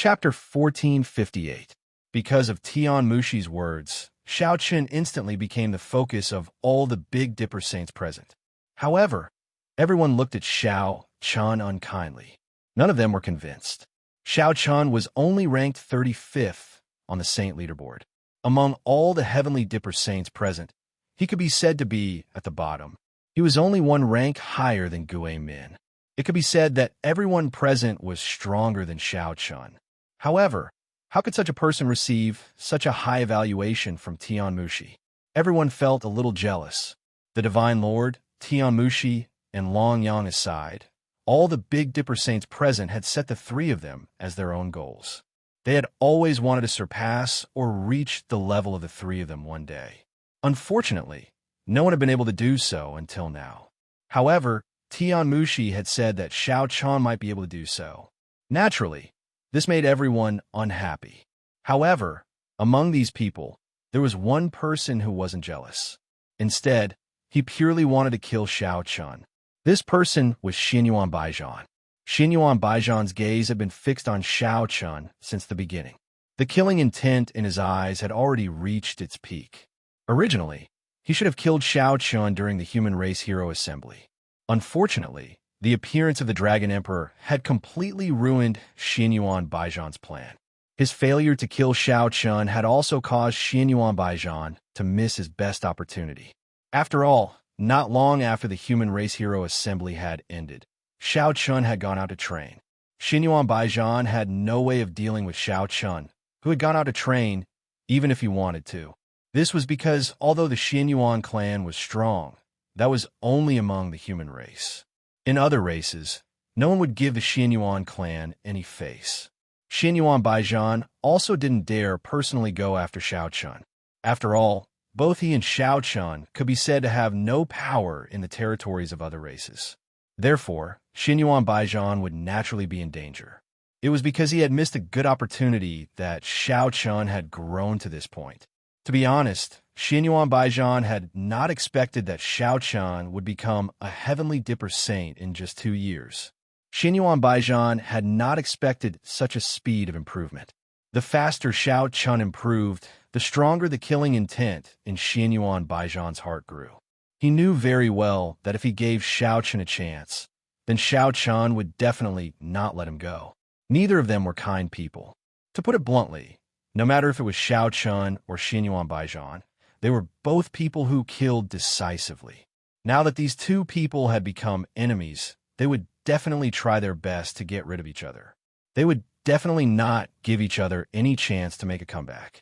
Chapter 1458. Because of Tian Mushi's words, Xiao Chen instantly became the focus of all the Big Dipper saints present. However, everyone looked at Xiao Chen unkindly. None of them were convinced. Xiao Chen was only ranked 35th on the saint leaderboard. Among all the heavenly Dipper saints present, he could be said to be at the bottom. He was only one rank higher than Gue Min. It could be said that everyone present was stronger than Xiao Chen. However, how could such a person receive such a high evaluation from Tian Mushi? Everyone felt a little jealous. The Divine Lord, Tian Mushi, and Long Yang aside, all the Big Dipper saints present had set the three of them as their own goals. They had always wanted to surpass or reach the level of the three of them one day. Unfortunately, no one had been able to do so until now. However, Tian Mushi had said that Xiao Chen might be able to do so. Naturally, this made everyone unhappy. However, among these people, there was one person who wasn't jealous. Instead, he purely wanted to kill Xiao Chen. This person was Xinyuan Baijian. Xinyuan Baijian's gaze had been fixed on Xiao Chen since the beginning. The killing intent in his eyes had already reached its peak. Originally, he should have killed Xiao Chen during the Human Race Hero Assembly. Unfortunately, the appearance of the Dragon Emperor had completely ruined Xinyuan Baijian's plan. His failure to kill Xiao Chen had also caused Xinyuan Baijian to miss his best opportunity. After all, not long after the Human Race Hero Assembly had ended, Xiao Chen had gone out to train. Xinyuan Baijian had no way of dealing with Xiao Chen, who had gone out to train even if he wanted to. This was because although the Xinyuan clan was strong, that was only among the human race. In other races, no one would give the Xinyuan clan any face. Xinyuan Baijian also didn't dare personally go after Xiao Chen. After all, both he and Xiao Chen could be said to have no power in the territories of other races. Therefore, Xinyuan Baijian would naturally be in danger. It was because he had missed a good opportunity that Xiao Chen had grown to this point. To be honest, Xinyuan Baijian had not expected that Xiao Chen would become a heavenly Dipper saint in just 2 years. Xinyuan Baijian had not expected such a speed of improvement. The faster Xiao Chen improved, the stronger the killing intent in Xinyuan Baijian's heart grew. He knew very well that if he gave Xiao Chen a chance, then Xiao Chen would definitely not let him go. Neither of them were kind people. To put it bluntly, no matter if it was Xiao Chen or Xinyuan Baijian, they were both people who killed decisively. Now that these two people had become enemies, they would definitely try their best to get rid of each other. They would definitely not give each other any chance to make a comeback.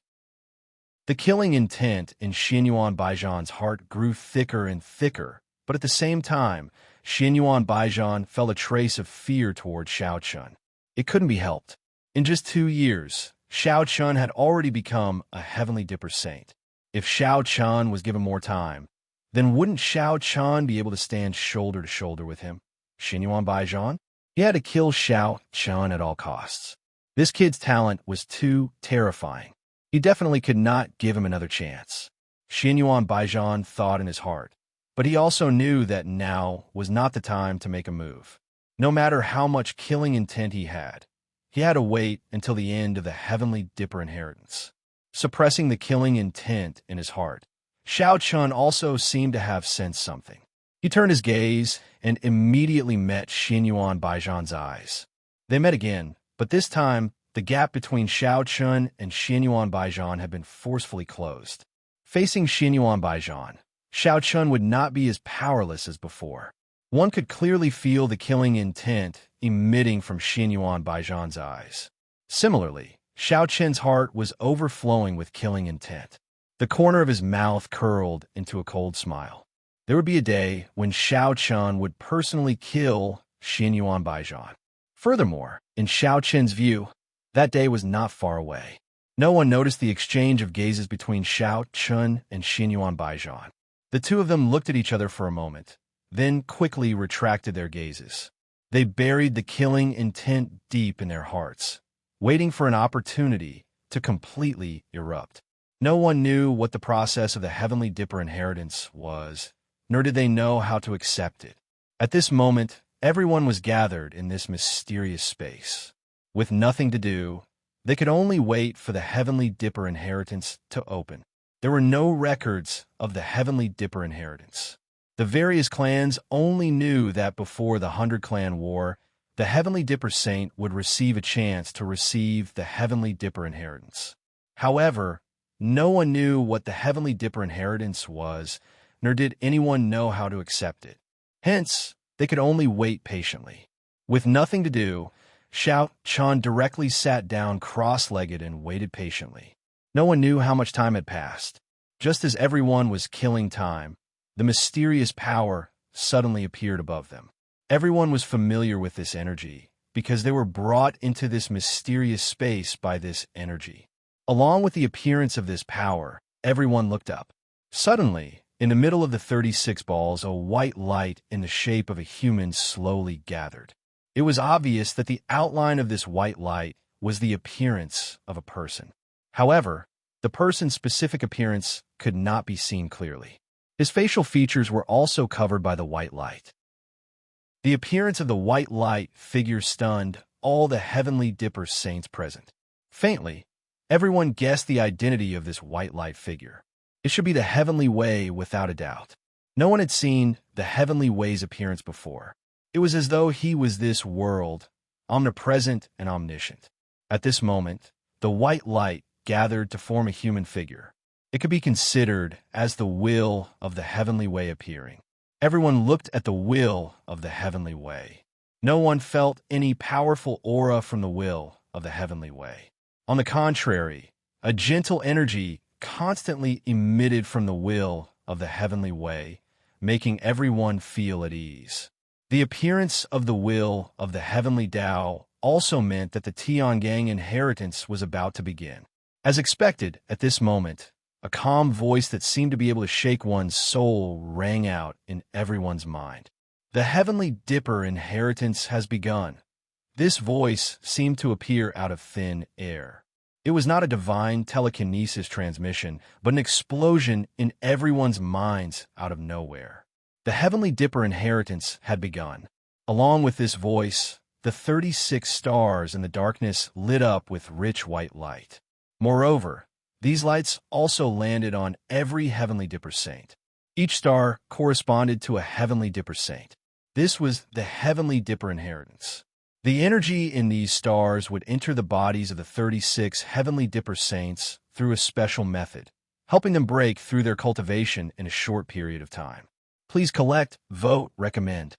The killing intent in Xinyuan Baijian's heart grew thicker and thicker, but at the same time, Xinyuan Baijian felt a trace of fear toward Xiao Chen. It couldn't be helped. In just 2 years, Xiao Chen had already become a heavenly Dipper saint. If Xiao Chen was given more time, then wouldn't Xiao Chen be able to stand shoulder to shoulder with him? Xinyuan Baijian? He had to kill Xiao Chen at all costs. This kid's talent was too terrifying. He definitely could not give him another chance. Xinyuan Baijian thought in his heart, but he also knew that now was not the time to make a move. No matter how much killing intent he had to wait until the end of the heavenly Dipper inheritance. Suppressing the killing intent in his heart, Xiao Chen also seemed to have sensed something. He turned his gaze and immediately met Xinyuan Baijian's eyes. They met again, but this time, the gap between Xiao Chen and Xinyuan Baijian had been forcefully closed. Facing Xinyuan Baijian, Xiao Chen would not be as powerless as before. One could clearly feel the killing intent emitting from Xinyuan Baijian's eyes. Similarly, Xiao Chen's heart was overflowing with killing intent. The corner of his mouth curled into a cold smile. There would be a day when Xiao Chen would personally kill Xinyuan Baijian. Furthermore, in Xiao Chen's view, that day was not far away. No one noticed the exchange of gazes between Xiao Chen and Xinyuan Baijian. The two of them looked at each other for a moment, then quickly retracted their gazes. They buried the killing intent deep in their hearts, waiting for an opportunity to completely erupt. No one knew what the process of the heavenly Dipper inheritance was, nor did they know how to accept it. At this moment, everyone was gathered in this mysterious space. With nothing to do, They could only wait for the Heavenly Dipper inheritance to open. There were no records of the Heavenly Dipper inheritance. The various clans only knew that before the 100-Clan War, the Heavenly Dipper Saint would receive a chance to receive the Heavenly Dipper inheritance. However, no one knew what the Heavenly Dipper inheritance was, nor did anyone know how to accept it. Hence, they could only wait patiently. With nothing to do, Xiao Chun directly sat down cross-legged and waited patiently. No one knew how much time had passed. Just as everyone was killing time, the mysterious power suddenly appeared above them. Everyone was familiar with this energy because they were brought into this mysterious space by this energy. Along with the appearance of this power, everyone looked up. Suddenly, in the middle of the 36 balls, a white light in the shape of a human slowly gathered. It was obvious that the outline of this white light was the appearance of a person. However, the person's specific appearance could not be seen clearly. His facial features were also covered by the white light. The appearance of the white light figure stunned all the Heavenly Dipper Saints present. Faintly, everyone guessed the identity of this white light figure. It should be the Heavenly Way without a doubt. No one had seen the Heavenly Way's appearance before. It was as though he was this world, omnipresent and omniscient. At this moment, the white light gathered to form a human figure. It could be considered as the will of the Heavenly Way appearing. Everyone looked at the will of the Heavenly Way. No one felt any powerful aura from the will of the Heavenly Way. On the contrary, a gentle energy constantly emitted from the will of the Heavenly Way, making everyone feel at ease. The appearance of the will of the Heavenly Tao also meant that the Tiangang inheritance was about to begin. As expected, at this moment, a calm voice that seemed to be able to shake one's soul rang out in everyone's mind. The Heavenly Dipper inheritance has begun. This voice seemed to appear out of thin air. It was not a divine telekinesis transmission, but an explosion in everyone's minds out of nowhere. The Heavenly Dipper inheritance had begun. Along with this voice, the 36 stars in the darkness lit up with rich white light. Moreover, these lights also landed on every Heavenly Dipper Saint. Each star corresponded to a Heavenly Dipper Saint. This was the Heavenly Dipper inheritance. The energy in these stars would enter the bodies of the 36 Heavenly Dipper Saints through a special method, helping them break through their cultivation in a short period of time. Please collect, vote, recommend.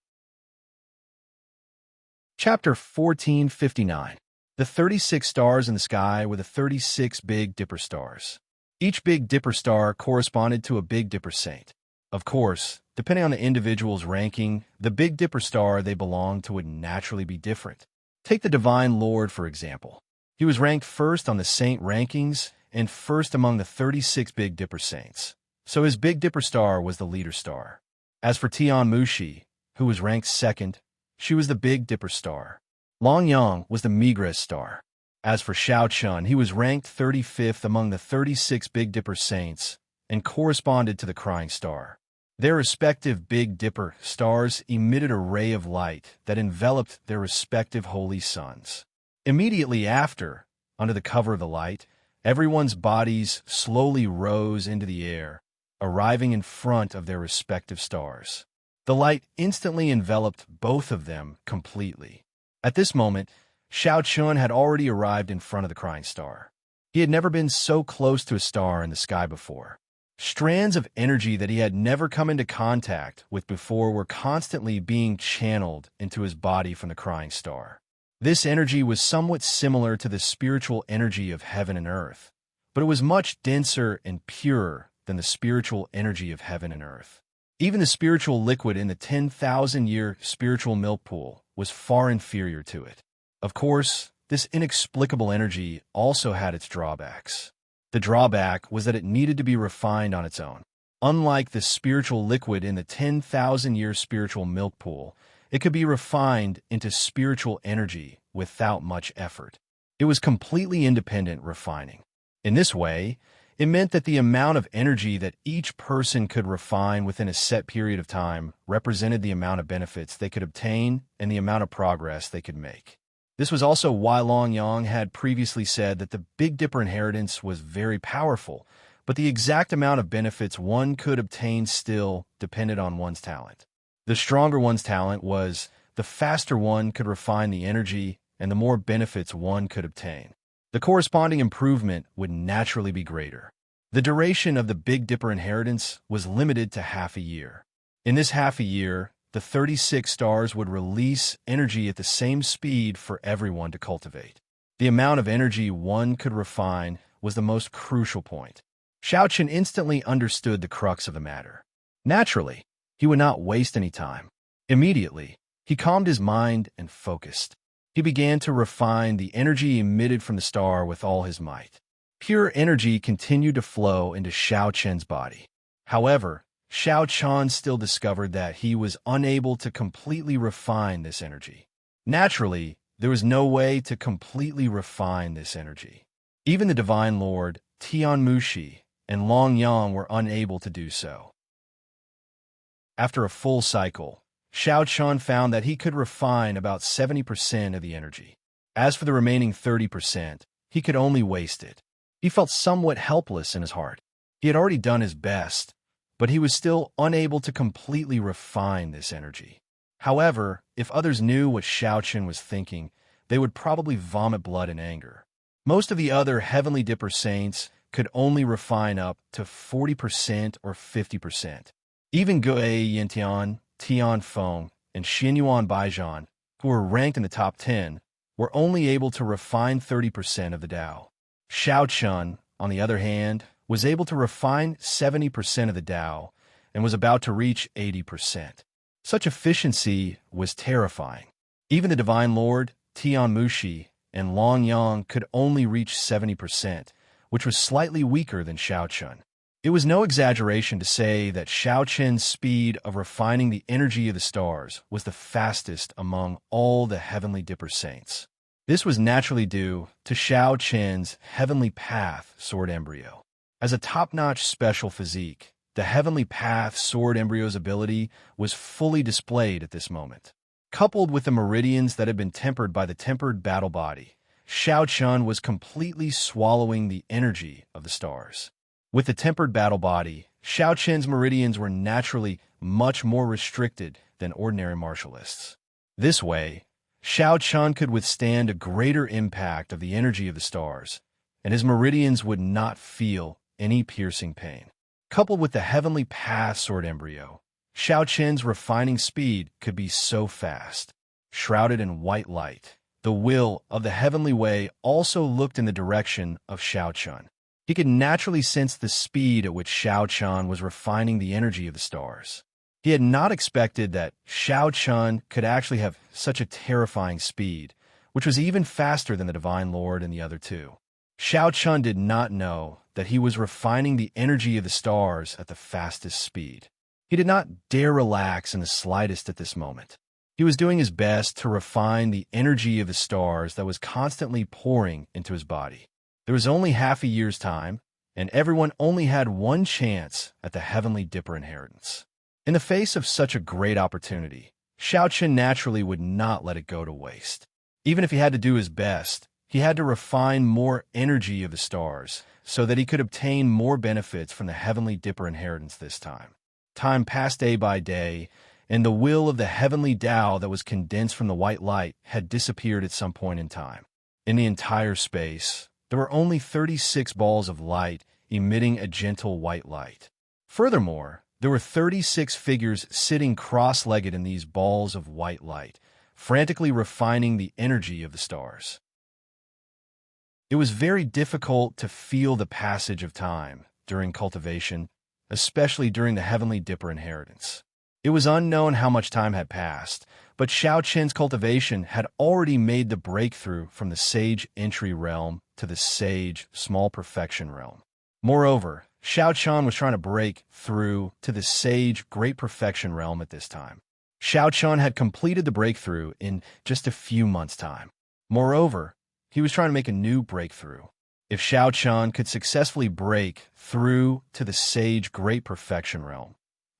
Chapter 1459. The 36 stars in the sky were the 36 Big Dipper stars. Each Big Dipper star corresponded to a Big Dipper Saint. Of course, depending on the individual's ranking, the Big Dipper star they belonged to would naturally be different. Take the Divine Lord, for example. He was ranked first on the saint rankings and first among the 36 Big Dipper Saints. So his Big Dipper star was the leader star. As for Tian Mushi, who was ranked second, she was the Big Dipper star. Long Yang was the Migres star. As for Xiao Chun, he was ranked 35th among the 36 Big Dipper Saints and corresponded to the Crying Star. Their respective Big Dipper stars emitted a ray of light that enveloped their respective holy suns. Immediately after, under the cover of the light, everyone's bodies slowly rose into the air, arriving in front of their respective stars. The light instantly enveloped both of them completely. At this moment, Xiao Chun had already arrived in front of the Crying Star. He had never been so close to a star in the sky before. Strands of energy that he had never come into contact with before were constantly being channeled into his body from the Crying Star. This energy was somewhat similar to the spiritual energy of heaven and earth, but it was much denser and purer than the spiritual energy of heaven and earth. Even the spiritual liquid in the 10,000-year spiritual milk pool was far inferior to it. Of course, this inexplicable energy also had its drawbacks. The drawback was that it needed to be refined on its own. Unlike the spiritual liquid in the 10,000-year spiritual milk pool, it could be refined into spiritual energy without much effort. It was completely independent refining. In this way, it meant that the amount of energy that each person could refine within a set period of time represented the amount of benefits they could obtain and the amount of progress they could make. This was also why Long Yang had previously said that the Big Dipper inheritance was very powerful, but the exact amount of benefits one could obtain still depended on one's talent. The stronger one's talent was, the faster one could refine the energy and the more benefits one could obtain. The corresponding improvement would naturally be greater. The duration of the Big Dipper inheritance was limited to half a year. In this half a year, the 36 stars would release energy at the same speed for everyone to cultivate. The amount of energy one could refine was the most crucial point. Xiaochen instantly understood the crux of the matter. Naturally, he would not waste any time. Immediately, he calmed his mind and focused. He began to refine the energy emitted from the star with all his might. Pure energy continued to flow into Xiaochen's body. However, Xiaochen still discovered that he was unable to completely refine this energy. Naturally, there was no way to completely refine this energy. Even the Divine Lord, Tianmushi, and Long Yang were unable to do so. After a full cycle, Xiaochen found that he could refine about 70% of the energy. As for the remaining 30%, he could only waste it. He felt somewhat helpless in his heart. He had already done his best, but he was still unable to completely refine this energy. However, if others knew what Xiaochen was thinking, they would probably vomit blood in anger. Most of the other Heavenly Dipper saints could only refine up to 40% or 50%. Even Guai Yintian, Tian Feng, and Xinyuan Baijian, who were ranked in the top 10, were only able to refine 30% of the Tao. Xiaochen, on the other hand, was able to refine 70% of the Tao and was about to reach 80%. Such efficiency was terrifying. Even the Divine Lord, Tianmushi, and Long Yang could only reach 70%, which was slightly weaker than Xiaochen. It was no exaggeration to say that Xiaochen's speed of refining the energy of the stars was the fastest among all the Heavenly Dipper saints. This was naturally due to Xiaochen's Heavenly Path Sword Embryo. As a top-notch special physique, the Heavenly Path Sword Embryo's ability was fully displayed at this moment. Coupled with the meridians that had been tempered by the tempered battle body, Xiaochen was completely swallowing the energy of the stars. With the tempered battle body, Xiaochen's meridians were naturally much more restricted than ordinary martialists. This way, Xiaochen could withstand a greater impact of the energy of the stars, and his meridians would not feel any piercing pain. Coupled with the Heavenly Path Sword Embryo, Xiaochen's refining speed could be so fast. Shrouded in white light, the will of the Heavenly Way also looked in the direction of Xiaochen. He could naturally sense the speed at which Xiaochen was refining the energy of the stars. He had not expected that Xiaochen could actually have such a terrifying speed, which was even faster than the Divine Lord and the other two. Xiaochen did not know that he was refining the energy of the stars at the fastest speed. He did not dare relax in the slightest at this moment. He was doing his best to refine the energy of the stars that was constantly pouring into his body. There was only half a year's time, and everyone only had one chance at the Heavenly Dipper inheritance. In the face of such a great opportunity, Xiaochen naturally would not let it go to waste. Even if he had to do his best, he had to refine more energy of the stars so that he could obtain more benefits from the Heavenly Dipper inheritance this time. Time passed day by day, and the will of the heavenly Tao that was condensed from the white light had disappeared at some point in time. In the entire space, there were only 36 balls of light emitting a gentle white light. Furthermore, there were 36 figures sitting cross-legged in these balls of white light, frantically refining the energy of the stars. It was very difficult to feel the passage of time during cultivation, especially during the Heavenly Dipper inheritance. It was unknown how much time had passed, but Xiaochen's cultivation had already made the breakthrough from the Sage Entry realm to the Sage Small Perfection realm. Moreover, Xiaochen was trying to break through to the Sage Great Perfection realm at this time. Xiaochen had completed the breakthrough in just a few months' time. Moreover, he was trying to make a new breakthrough. If Xiaochen could successfully break through to the Sage Great Perfection realm,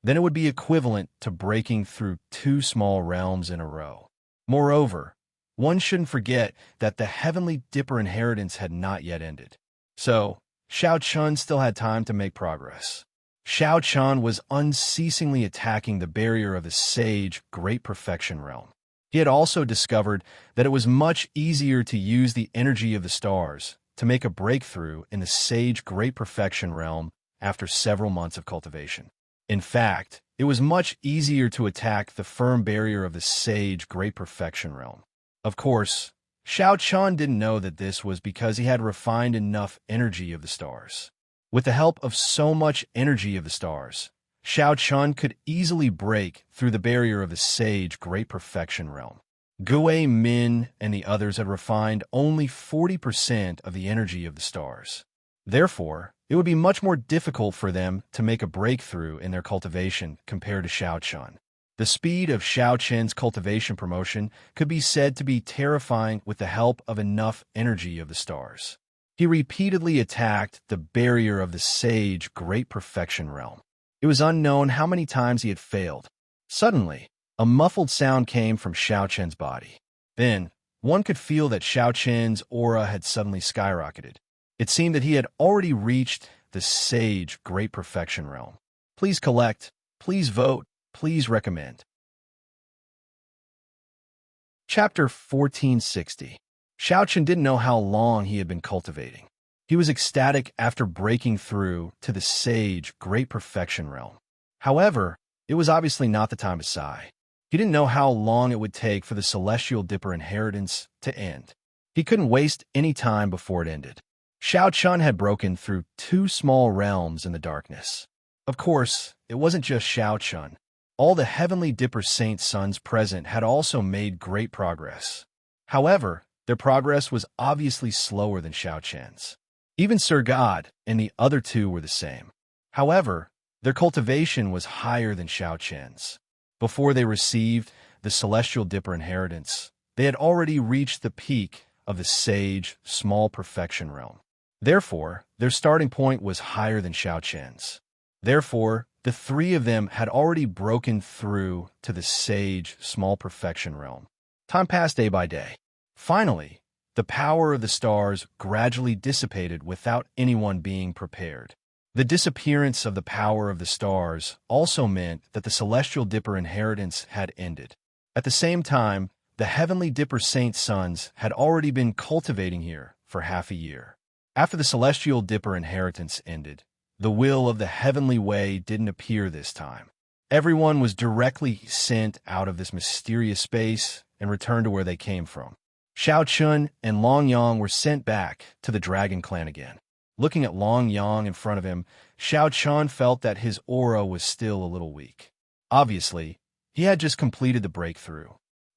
then it would be equivalent to breaking through 2 small realms in a row. Moreover, one shouldn't forget that the Heavenly Dipper inheritance had not yet ended. So, Xiao Chun still had time to make progress. Xiao Chun was unceasingly attacking the barrier of the Sage Great Perfection Realm. He had also discovered that it was much easier to use the energy of the stars to make a breakthrough in the Sage Great Perfection Realm after several months of cultivation. In fact, it was much easier to attack the firm barrier of the Sage Great Perfection Realm. Of course, Xiao Chun didn't know that this was because he had refined enough energy of the stars. With the help of so much energy of the stars, Xiao Chun could easily break through the barrier of the Sage Great Perfection Realm. Gue Min and the others had refined only 40% of the energy of the stars. Therefore, it would be much more difficult for them to make a breakthrough in their cultivation compared to Xiao Chun. The speed of Xiao Chen's cultivation promotion could be said to be terrifying with the help of enough energy of the stars. He repeatedly attacked the barrier of the Sage Great Perfection Realm. It was unknown how many times he had failed. Suddenly, a muffled sound came from Xiao Chen's body. Then, one could feel that Xiao Chen's aura had suddenly skyrocketed. It seemed that he had already reached the Sage Great Perfection Realm. Please collect, please vote, please recommend. Chapter 1460. Xiao Chen didn't know how long he had been cultivating. He was ecstatic after breaking through to the Sage Great Perfection Realm. However, it was obviously not the time to sigh. He didn't know how long it would take for the Celestial Dipper inheritance to end. He couldn't waste any time before it ended. Xiao Chun had broken through 2 small realms in the darkness. Of course, it wasn't just Xiao Chun. All the Heavenly Dipper Saint sons present had also made great progress. However, their progress was obviously slower than Xiao Chen's. Even Sir God and the other 2 were the same. However, their cultivation was higher than Xiao Chen's. Before they received the Celestial Dipper inheritance, they had already reached the peak of the Sage Small Perfection Realm. Therefore, their starting point was higher than Xiao Chen's. Therefore, the 3 of them had already broken through to the Sage Small Perfection Realm. Time passed day by day. Finally, the power of the stars gradually dissipated without anyone being prepared. The disappearance of the power of the stars also meant that the Celestial Dipper inheritance had ended. At the same time, the Heavenly Dipper Saint sons had already been cultivating here for half a year. After the Celestial Dipper inheritance ended, the will of the Heavenly Way didn't appear this time. Everyone was directly sent out of this mysterious space and returned to where they came from. Xiao Chun and Long Yang were sent back to the Dragon Clan again. Looking at Long Yang in front of him, Xiao Chun felt that his aura was still a little weak. Obviously, he had just completed the breakthrough.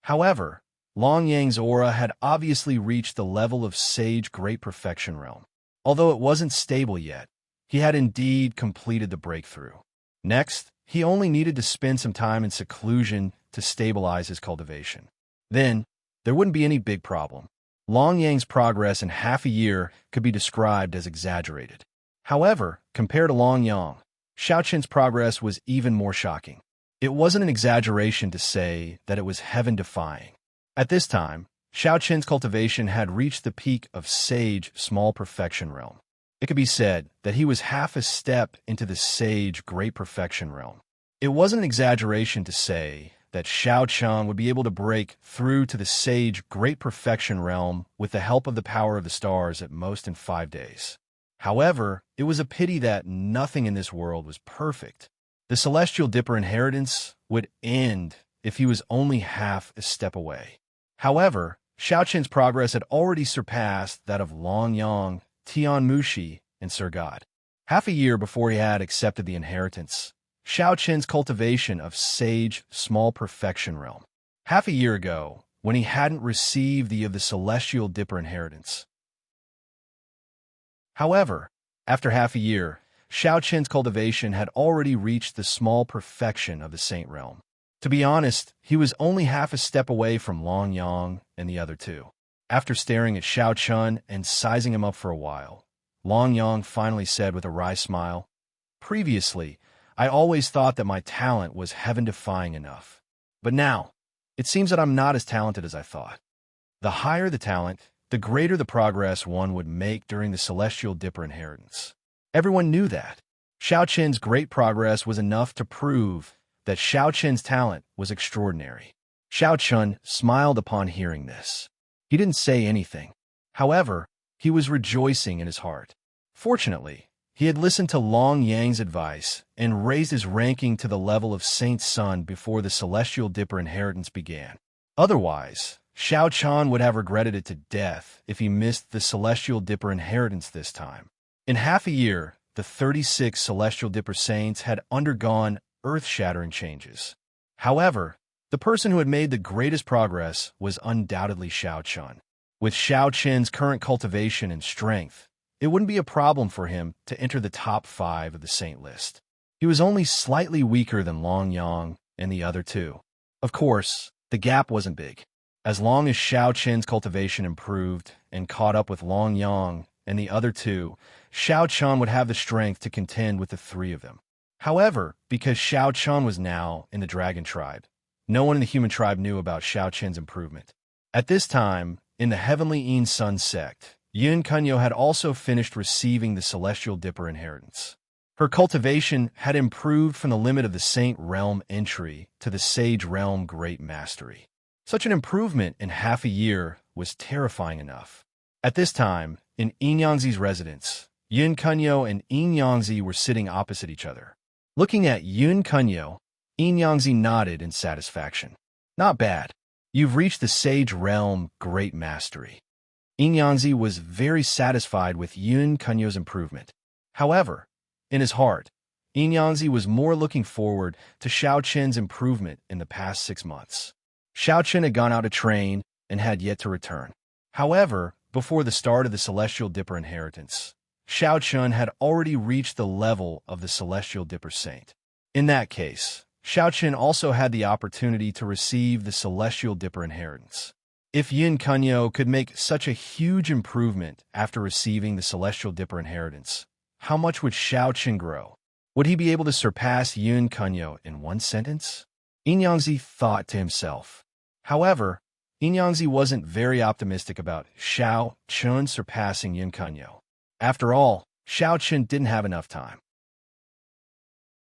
However, Long Yang's aura had obviously reached the level of Sage Great Perfection Realm. Although it wasn't stable yet, he had indeed completed the breakthrough. Next, he only needed to spend some time in seclusion to stabilize his cultivation. Then, there wouldn't be any big problem. Long Yang's progress in half a year could be described as exaggerated. However, compared to Long Yang, Xiao Chen's progress was even more shocking. It wasn't an exaggeration to say that it was heaven-defying. At this time, Xiao Chen's cultivation had reached the peak of Sage Small Perfection Realm. It could be said that he was half a step into the Sage Great Perfection Realm. It wasn't an exaggeration to say that Xiao Chun would be able to break through to the Sage Great Perfection Realm with the help of the power of the stars at most in 5 days. However, it was a pity that nothing in this world was perfect. The Celestial Dipper inheritance would end if he was only half a step away. However, Xiao Chen's progress had already surpassed that of Long Yang, Tian Mushi, and Sir God. Half a year before he had accepted the inheritance, Xiao Chen's cultivation of Sage Small Perfection Realm. Half a year ago, when he hadn't received the Celestial Dipper inheritance. However, after half a year, Xiao Chen's cultivation had already reached the small perfection of the Saint Realm. To be honest, he was only half a step away from Long Yang and the other 2. After staring at Xiao Chun and sizing him up for a while, Long Yang finally said with a wry smile, "Previously, I always thought that my talent was heaven-defying enough. But now, it seems that I'm not as talented as I thought." The higher the talent, the greater the progress one would make during the Celestial Dipper inheritance. Everyone knew that. Xiao Qin's great progress was enough to prove that Xiao Qin's talent was extraordinary. Xiao Qin smiled upon hearing this. He didn't say anything. However, he was rejoicing in his heart. Fortunately, he had listened to Long Yang's advice and raised his ranking to the level of Saint's son before the Celestial Dipper inheritance began. Otherwise, Xiao Qin would have regretted it to death if he missed the Celestial Dipper inheritance this time. In half a year, the 36 Celestial Dipper Saints had undergone earth-shattering changes. However, the person who had made the greatest progress was undoubtedly Xiao Qin. With Xiao Qin's current cultivation and strength, it wouldn't be a problem for him to enter the top 5 of the saint list. He was only slightly weaker than Long Yang and the other two. Of course, the gap wasn't big. As long as Xiao Qin's cultivation improved and caught up with Long Yang and the other two, Xiao Qin would have the strength to contend with the 3 of them. However, because Xiao Qin was now in the dragon tribe, no one in the human tribe knew about Xiao Qin's improvement. At this time, in the Heavenly Yin Sun sect, Yun Kunyo had also finished receiving the Celestial Dipper inheritance. Her cultivation had improved from the limit of the Saint Realm entry to the Sage Realm Great Mastery. Such an improvement in half a year was terrifying enough. At this time, in Yin Yangzi's residence, Yun Kunyo and Yin Yangzi were sitting opposite each other. Looking at Yun Kunyo, Yin Yangzi nodded in satisfaction. Not bad. You've reached the Sage Realm Great Mastery. Yin Yangzi was very satisfied with Yun Kunyo's improvement. However, in his heart, Yin Yangzi was more looking forward to Xiao Qin's improvement in the past 6 months. Xiao Qin had gone out to train and had yet to return. However, before the start of the Celestial Dipper inheritance, Xiao Qin had already reached the level of the Celestial Dipper Saint. In that case, Xiao Qin also had the opportunity to receive the Celestial Dipper inheritance. If Yin Kunyo could make such a huge improvement after receiving the Celestial Dipper inheritance, how much would Xiao Qin grow? Would he be able to surpass Yun Kunyo in 1 sentence? Yin Yangzi thought to himself. However, Yin Yangzi wasn't very optimistic about Xiao Qin surpassing Yun Kunyo. After all, Xiao Qin didn't have enough time.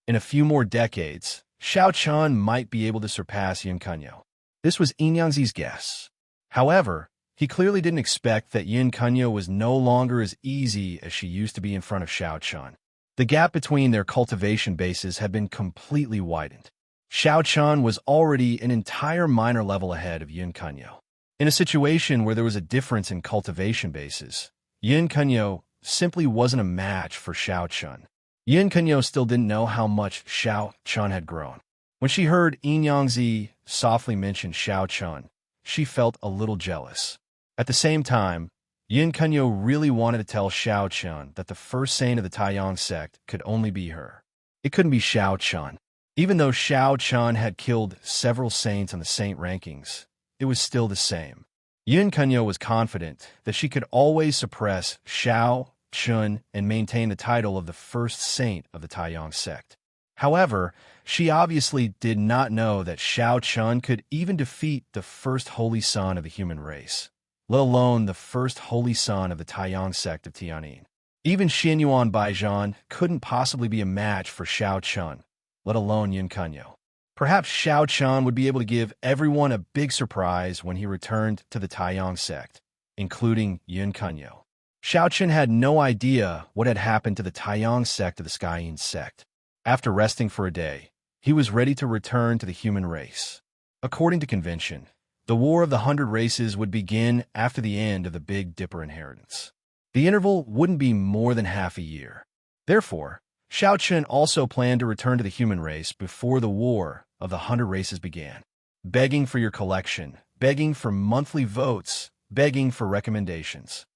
In a few more decades, Xiao Qin might be able to surpass Yun Kunyo. This was Yin Yangzi's guess. However, he clearly didn't expect that Yun Kunyo was no longer as easy as she used to be in front of Xiao Qin. The gap between their cultivation bases had been completely widened. Xiao Qin was already an entire minor level ahead of Yun Kunyo. In a situation where there was a difference in cultivation bases, Yun Kunyo simply wasn't a match for Xiao Qin. Yun Kunyo still didn't know how much Xiao Qin had grown. When she heard Yin Yangzi softly mention Xiao Qin, she felt a little jealous. At the same time, Yun Kunyo really wanted to tell Xiao Qin that the first saint of the Taiyang sect could only be her. It couldn't be Xiao Qin. Even though Xiao Qin had killed several saints on the saint rankings, it was still the same. Yun Kunyo was confident that she could always suppress Xiao Qin and maintain the title of the first saint of the Taiyang sect. However, she obviously did not know that Xiao Qin could even defeat the first holy son of the human race, let alone the first holy son of the Taiyang sect of Tianyin. Even Xianyuan Baijian couldn't possibly be a match for Xiao Qin, let alone Yun Kunyo. Perhaps Xiao Qin would be able to give everyone a big surprise when he returned to the Taiyang sect, including Yun Kunyo. Xiao Qin had no idea what had happened to the Taiyang sect of the Skyyin sect. After resting for a day, he was ready to return to the human race. According to convention, the War of the 100 Races would begin after the end of the Big Dipper inheritance. The interval wouldn't be more than half a year. Therefore, Xiao Qin also planned to return to the human race before the War of the 100 Races began. Begging for your collection, begging for monthly votes, begging for recommendations.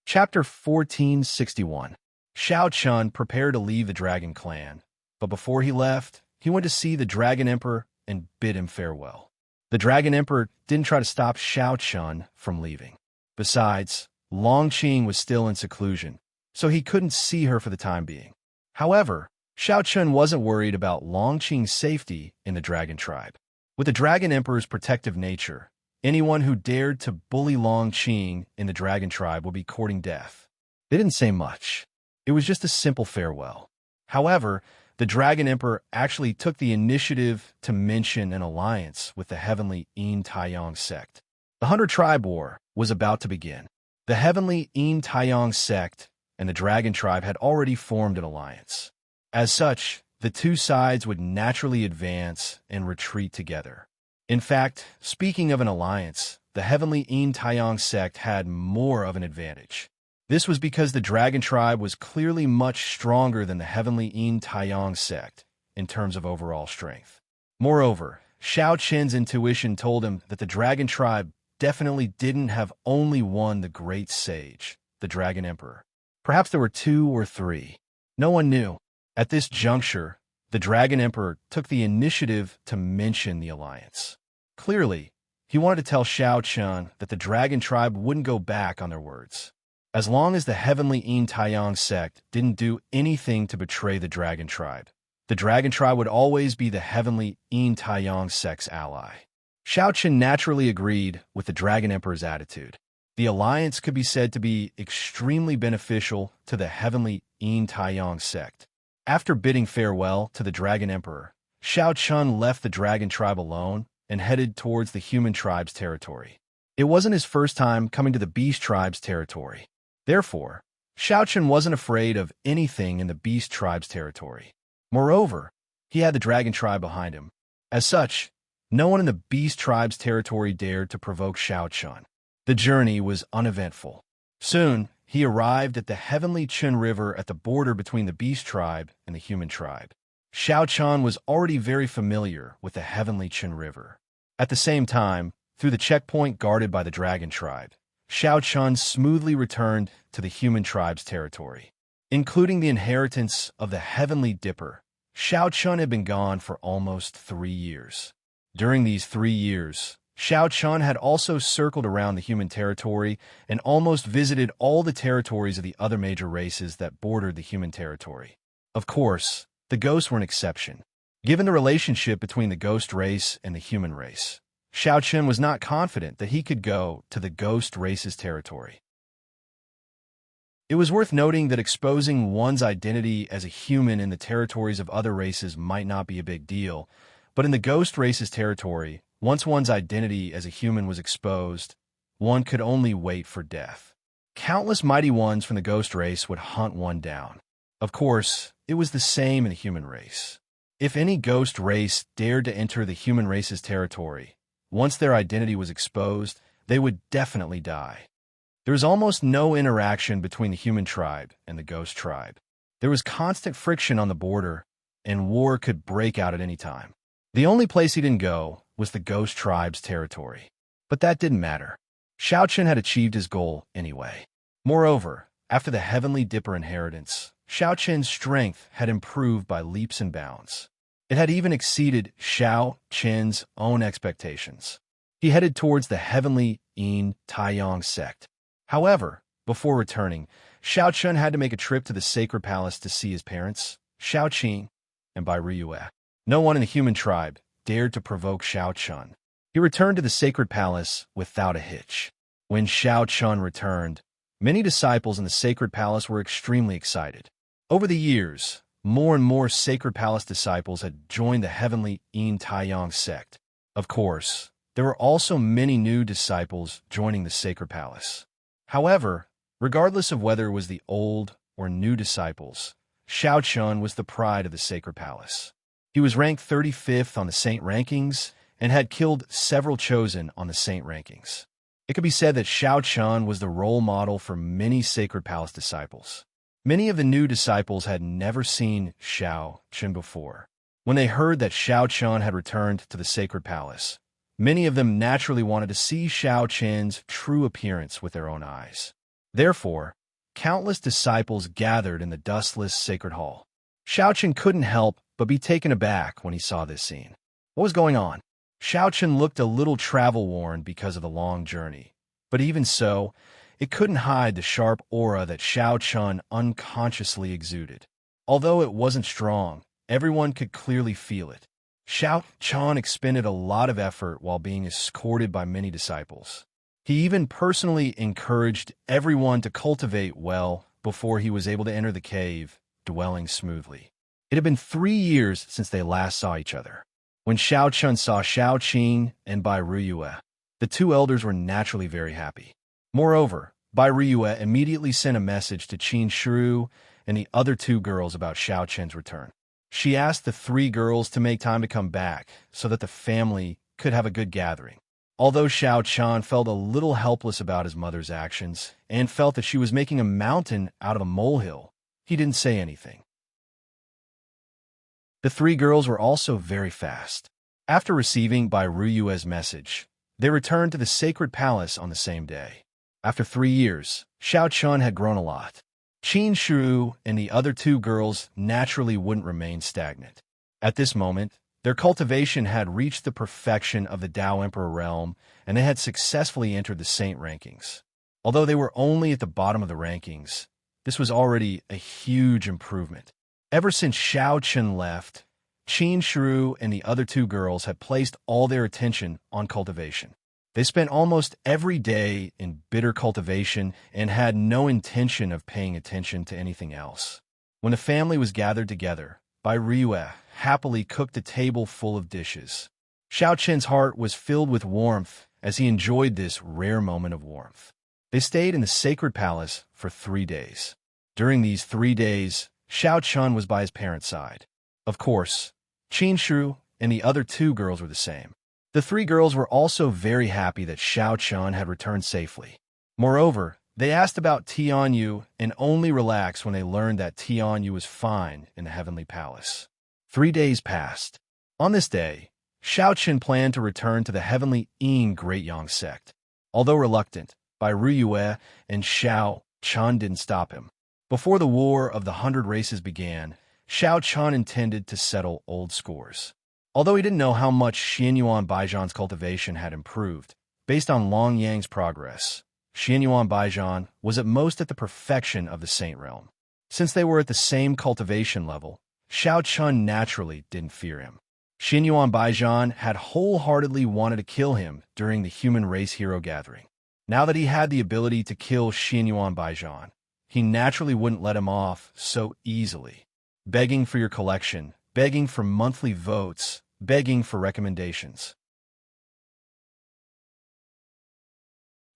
Chapter 1461. Xiao Qin prepared to leave the Dragon Clan, but before he left, he went to see the Dragon Emperor and bid him farewell. The Dragon Emperor didn't try to stop Xiao Qin from leaving. Besides, Longqing was still in seclusion, so he couldn't see her for the time being. However, Xiao Qin wasn't worried about Longqing's safety in the Dragon Tribe. With the Dragon Emperor's protective nature, anyone who dared to bully Long Qing in the Dragon Tribe would be courting death. They didn't say much. It was just a simple farewell. However, the Dragon Emperor actually took the initiative to mention an alliance with the Heavenly Yin Taiyang sect. The 100-Tribe War was about to begin. The Heavenly Yin Taiyang sect and the Dragon Tribe had already formed an alliance. As such, the two sides would naturally advance and retreat together. In fact, speaking of an alliance, the Heavenly Yin Taiyang sect had more of an advantage. This was because the Dragon Tribe was clearly much stronger than the Heavenly Yin Taiyang sect in terms of overall strength. Moreover, Shao Qian's intuition told him that the Dragon Tribe definitely didn't have only one the great sage, the Dragon Emperor. Perhaps there were two or three. No one knew. At this juncture, the Dragon Emperor took the initiative to mention the alliance. Clearly, he wanted to tell Shao Qian that the Dragon Tribe wouldn't go back on their words. As long as the Heavenly Yin Taiyang sect didn't do anything to betray the Dragon Tribe, the Dragon Tribe would always be the Heavenly Yin Taiyang sect's ally. Shao Qian naturally agreed with the Dragon Emperor's attitude. The alliance could be said to be extremely beneficial to the Heavenly Yin Taiyang sect. After bidding farewell to the Dragon Emperor, Shao Qian left the Dragon Tribe alone and headed towards the Human Tribe's territory. It wasn't his first time coming to the Beast Tribe's territory. Therefore, Shao Qian wasn't afraid of anything in the Beast Tribe's territory. Moreover, he had the Dragon Tribe behind him. As such, no one in the Beast Tribe's territory dared to provoke Shao Qian. The journey was uneventful. Soon, he arrived at the Heavenly Qin River at the border between the Beast Tribe and the Human Tribe. Shao Qian was already very familiar with the Heavenly Qin River. At the same time, through the checkpoint guarded by the Dragon Tribe, Shao Qian smoothly returned to the Human Tribe's territory. Including the inheritance of the Heavenly Dipper, Shao Qian had been gone for almost 3 years. During these 3 years, Shao Qian had also circled around the human territory and almost visited all the territories of the other major races that bordered the human territory. Of course, the ghosts were an exception. Given the relationship between the ghost race and the human race, Shao Qian was not confident that he could go to the ghost race's territory. It was worth noting that exposing one's identity as a human in the territories of other races might not be a big deal, but in the ghost race's territory, once one's identity as a human was exposed, one could only wait for death. Countless mighty ones from the ghost race would hunt one down. Of course, it was the same in the human race. If any ghost race dared to enter the human race's territory, once their identity was exposed, they would definitely die. There was almost no interaction between the human tribe and the ghost tribe. There was constant friction on the border, and war could break out at any time. The only place he didn't go was the ghost tribe's territory. But that didn't matter. Shao Qian had achieved his goal anyway. Moreover, after the Heavenly Dipper inheritance, Shao Qian's strength had improved by leaps and bounds. It had even exceeded Shao Qian's own expectations. He headed towards the Heavenly Yin Taiyang sect. However, before returning, Shao Qian had to make a trip to the Sacred Palace to see his parents, Shao Qing, and Bai Riyue. No one in the human tribe dared to provoke Shao Qian. He returned to the Sacred Palace without a hitch. When Shao Qian returned, many disciples in the Sacred Palace were extremely excited. Over the years, more and more Sacred Palace disciples had joined the Heavenly Yin Taiyang sect. Of course, there were also many new disciples joining the Sacred Palace. However, regardless of whether it was the old or new disciples, Shao Qian was the pride of the Sacred Palace. He was ranked 35th on the Saint rankings and had killed several chosen on the Saint rankings. It could be said that Shao Qian was the role model for many Sacred Palace disciples. Many of the new disciples had never seen Shao Qian before. When they heard that Shao Qian had returned to the Sacred Palace, many of them naturally wanted to see Shao Qian's true appearance with their own eyes. Therefore, countless disciples gathered in the dustless Sacred Hall. Shao Qian couldn't help but be taken aback when he saw this scene. What was going on? Shao Qian looked a little travel-worn because of the long journey, but even so, it couldn't hide the sharp aura that Shao Qian unconsciously exuded. Although it wasn't strong, everyone could clearly feel it. Xiao Chan expended a lot of effort while being escorted by many disciples. He even personally encouraged everyone to cultivate well before he was able to enter the cave, dwelling smoothly. It had been 3 years since they last saw each other. When Xiao Chun saw Xiao Qing and Bai Ruyue, the two elders were naturally very happy. Moreover, Bai Ruyue immediately sent a message to Qin Shiru and the other two girls about Xiao Chen's return. She asked the 3 girls to make time to come back so that the family could have a good gathering. Although Xiao Chan felt a little helpless about his mother's actions and felt that she was making a mountain out of a molehill, he didn't say anything. The 3 girls were also very fast. After receiving Bai Ruyue's message, they returned to the sacred palace on the same day. After 3 years, Xiao Chun had grown a lot. Qin Shu and the other 2 girls naturally wouldn't remain stagnant. At this moment, their cultivation had reached the perfection of the Tao Emperor realm, and they had successfully entered the saint rankings. Although they were only at the bottom of the rankings, this was already a huge improvement. Ever since Xiao Chun left, Qin Shu and the other 2 girls had placed all their attention on cultivation. They spent almost every day in bitter cultivation and had no intention of paying attention to anything else. When the family was gathered together, Bai Ruyue happily cooked a table full of dishes. Xiao Chen's heart was filled with warmth as he enjoyed this rare moment of warmth. They stayed in the sacred palace for 3 days. During these 3 days, Xiao Chun was by his parents' side. Of course, Qin Shu and the other 2 girls were the same. The 3 girls were also very happy that Xiao Chun had returned safely. Moreover, they asked about Tian Yu and only relaxed when they learned that Tian Yu was fine in the heavenly palace. 3 days passed. On this day, Xiao Chun planned to return to the heavenly Ying Great Yang sect. Although reluctant, Bai Ruyue and Xiao Chun didn't stop him. Before the War of the 100 Races began, Xiao Chun intended to settle old scores. Although he didn't know how much Xianyuan Baijian's cultivation had improved, based on Long Yang's progress, Xianyuan Baijian was at most at the perfection of the Saint realm. Since they were at the same cultivation level, Xiao Chun naturally didn't fear him. Xianyuan Baijian had wholeheartedly wanted to kill him during the human race hero gathering. Now that he had the ability to kill Xianyuan Baijian, he naturally wouldn't let him off so easily. Begging for your collection, begging for monthly votes, begging for recommendations.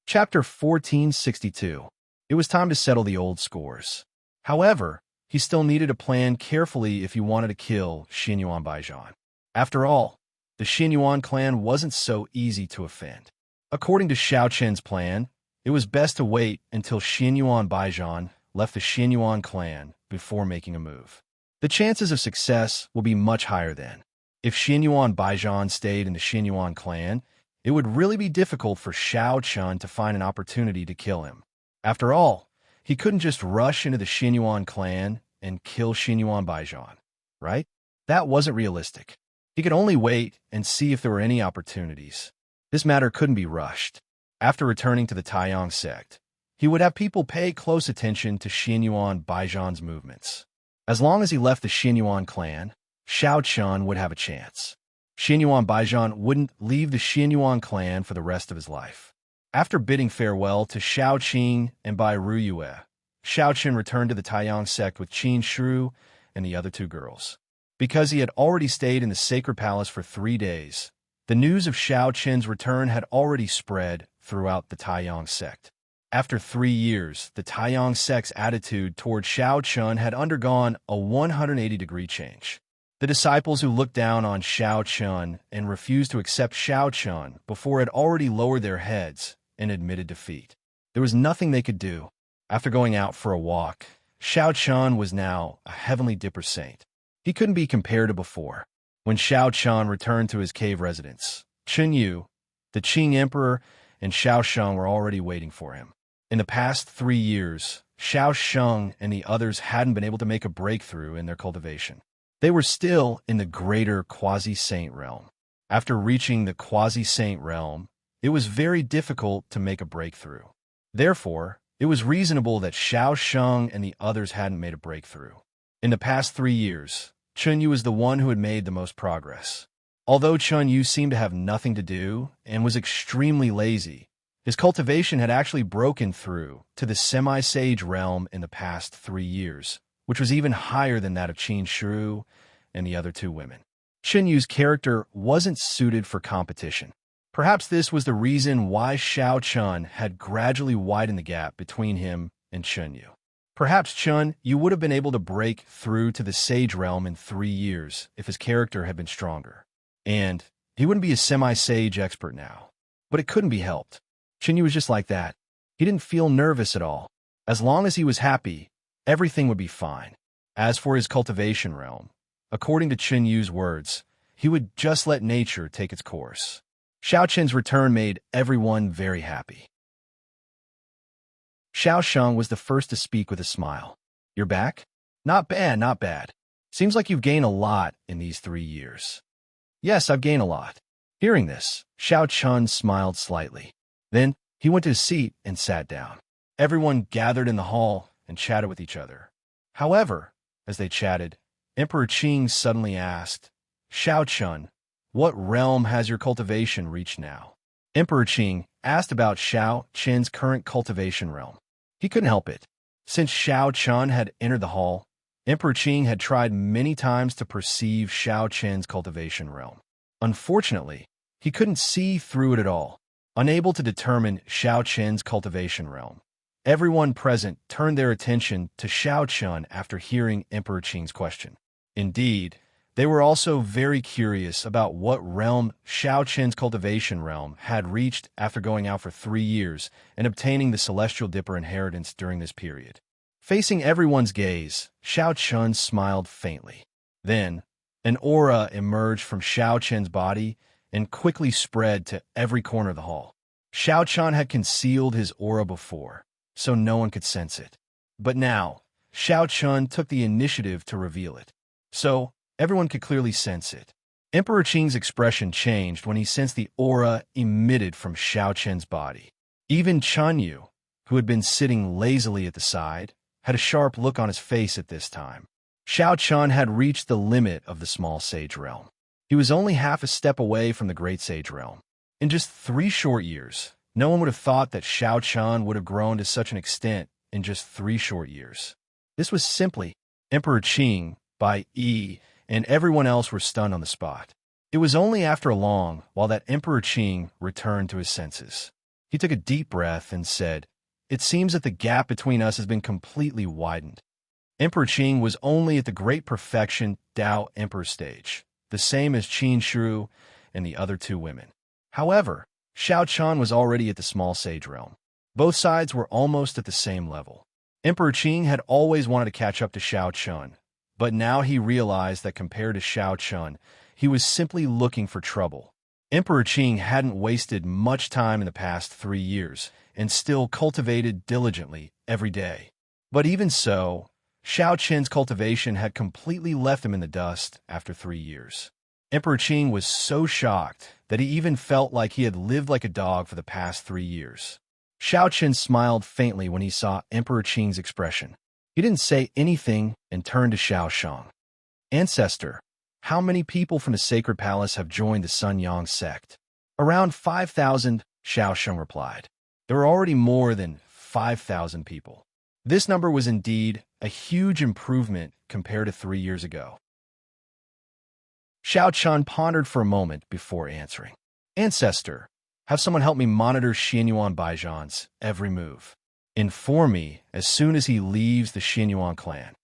Chapter 1462. It was time to settle the old scores. However, he still needed to plan carefully if he wanted to kill Xianyuan Baijian. After all, the Xianyuan clan wasn't so easy to offend. According to Xiao Chen's plan, it was best to wait until Xianyuan Baijian left the Xianyuan clan before making a move. The chances of success will be much higher then. If Xianyuan Baijian stayed in the Xianyuan clan, it would really be difficult for Xiao Chun to find an opportunity to kill him. After all, he couldn't just rush into the Xianyuan clan and kill Xianyuan Baijian, right? That wasn't realistic. He could only wait and see if there were any opportunities. This matter couldn't be rushed. After returning to the Taiyang sect, he would have people pay close attention to Xianyuan Baijian's movements. As long as he left the Xianyuan clan, Xiao Chun would have a chance. Xianyuan Baijian wouldn't leave the Xianyuan clan for the rest of his life. After bidding farewell to Xiao Qing and Bai Ruyue, Xiao Chun returned to the Taiyang sect with Qin Shu and the other 2 girls. Because he had already stayed in the sacred palace for 3 days, the news of Xiao Chun's return had already spread throughout the Taiyang sect. After 3 years, the Taiyang sect's attitude toward Xiao Chun had undergone a 180-degree change. The disciples who looked down on Xiao Chun and refused to accept Xiao Chun before had already lowered their heads and admitted defeat. There was nothing they could do. After going out for a walk, Xiao Chun was now a heavenly dipper saint. He couldn't be compared to before. When Xiao Chun returned to his cave residence, Chen Yu, the Qing emperor, and Xiao Sheng were already waiting for him. In the past 3 years, Xiao Sheng and the others hadn't been able to make a breakthrough in their cultivation. They were still in the greater quasi-saint realm. After reaching the quasi-saint realm, it was very difficult to make a breakthrough. Therefore, it was reasonable that Xiao Sheng and the others hadn't made a breakthrough. In the past 3 years, Chen Yu was the one who had made the most progress. Although Chun Yu seemed to have nothing to do and was extremely lazy, his cultivation had actually broken through to the semi-sage realm in the past 3 years, which was even higher than that of Qin Shi and the other two women. Chun Yu's character wasn't suited for competition. Perhaps this was the reason why Xiao Chun had gradually widened the gap between him and Chun Yu. Perhaps Chun Yu would have been able to break through to the sage realm in 3 years if his character had been stronger. And he wouldn't be a semi-sage expert now. But it couldn't be helped. Chun Yu was just like that. He didn't feel nervous at all. As long as he was happy, everything would be fine. As for his cultivation realm, according to Chun Yu's words, he would just let nature take its course. Xiao Qin's return made everyone very happy. Xiao Sheng was the first to speak with a smile. "You're back? Not bad, not bad. Seems like you've gained a lot in these 3 years." "Yes, I've gained a lot." Hearing this, Xiao Chun smiled slightly. Then he went to his seat and sat down. Everyone gathered in the hall and chatted with each other. However, as they chatted, Emperor Qing suddenly asked, "Xiao Chun, what realm has your cultivation reached now?" Emperor Qing asked about Xiao Qin's current cultivation realm. He couldn't help it. Since Xiao Chun had entered the hall, Emperor Qing had tried many times to perceive Xiao Qin's cultivation realm. Unfortunately, he couldn't see through it at all. Unable to determine Xiao Qin's cultivation realm, everyone present turned their attention to Xiao Chun after hearing Emperor Qing's question. Indeed, they were also very curious about what realm Xiao Qin's cultivation realm had reached after going out for 3 years and obtaining the Celestial Dipper inheritance during this period. Facing everyone's gaze, Xiao Chun smiled faintly. Then, an aura emerged from Xiao Qin's body and quickly spread to every corner of the hall. Xiao Chun had concealed his aura before, so no one could sense it. But now, Xiao Chun took the initiative to reveal it, so everyone could clearly sense it. Emperor Qing's expression changed when he sensed the aura emitted from Xiao Qin's body. Even Chun Yu, who had been sitting lazily at the side, had a sharp look on his face at this time. Xiao Chun had reached the limit of the small sage realm. He was only half a step away from the great sage realm. In just 3 short years, no one would have thought that Xiao Chun would have grown to such an extent in just 3 short years. This was simply Emperor Qing by Yi, and everyone else were stunned on the spot. It was only after a long while that Emperor Qing returned to his senses. He took a deep breath and said, "It seems that the gap between us has been completely widened." Emperor Qing was only at the great perfection Tao Emperor stage, the same as Qin Shi and the other two women. However, Xiao Chun was already at the small sage realm. Both sides were almost at the same level. Emperor Qing had always wanted to catch up to Xiao Chun, but now he realized that compared to Xiao Chun, he was simply looking for trouble. Emperor Qing hadn't wasted much time in the past 3 years and still cultivated diligently every day. But even so, Xiao Qin's cultivation had completely left him in the dust after 3 years. Emperor Qing was so shocked that he even felt like he had lived like a dog for the past 3 years. Xiao Qin smiled faintly when he saw Emperor Qing's expression. He didn't say anything and turned to Xiao Sheng. "Ancestor, how many people from the sacred palace have joined the Sun Yang sect?" "Around 5,000, Xiao Sheng replied. There were already more than 5,000 people. This number was indeed a huge improvement compared to 3 years ago. Xiao Chun pondered for a moment before answering. "Ancestor, have someone help me monitor Xianyuan Baijian's every move. Inform me as soon as he leaves the Xianyuan clan."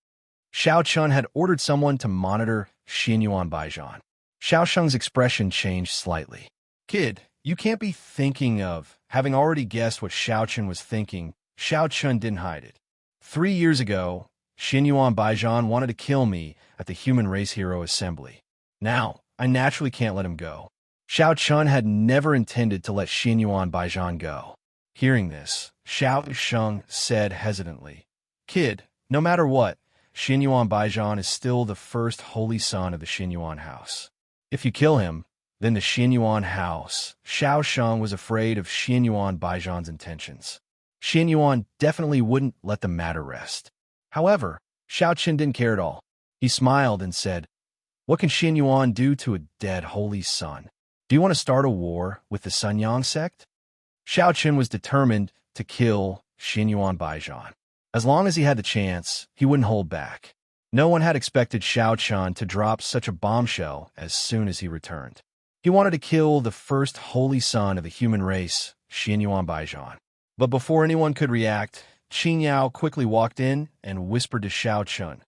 Xiao Chun had ordered someone to monitor Xianyuan Baijian. Xiao Sheng's expression changed slightly. "Kid, you can't be thinking of..." Having already guessed what Xiao Chun was thinking, Xiao Chun didn't hide it. 3 years ago, Xianyuan Baijian wanted to kill me at the Human Race Hero Assembly. Now, I naturally can't let him go. Xiao Chun had never intended to let Xianyuan Baijian go. Hearing this, Xiao Sheng said hesitantly, "Kid, no matter what, Xianyuan Baijian is still the first holy son of the Xianyuan house. If you kill him, then the Xianyuan house..." Xiao Sheng was afraid of Xianyuan Baijian's intentions. Xianyuan definitely wouldn't let the matter rest. However, Xiao Qin didn't care at all. He smiled and said, What can Xin Yuan do to a dead holy sun? Do you want to start a war with the Sun Yang sect? Xiao Qun was determined to kill Xin Yuan Baijian. As long as he had the chance, he wouldn't hold back. No one had expected Xiao Qun to drop such a bombshell as soon as he returned. He wanted to kill the first holy son of the human race, Xin Yuan Baijian. But before anyone could react, Qin Yao quickly walked in and whispered to Xiao Qun,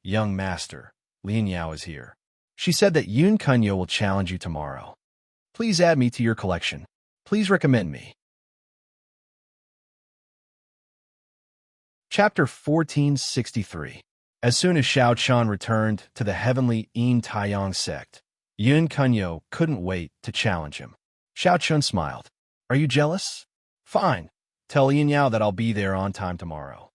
"Young master, Lin Yao is here. She said that Yun Kunyo will challenge you tomorrow. Please add me to your collection. Please recommend me." Chapter 1463. As soon as Xiao Qun returned to the heavenly Yin Taiyang sect, Yun Kunyo couldn't wait to challenge him. Xiao Qun smiled. "Are you jealous? Fine. Tell Yin Yao that I'll be there on time tomorrow."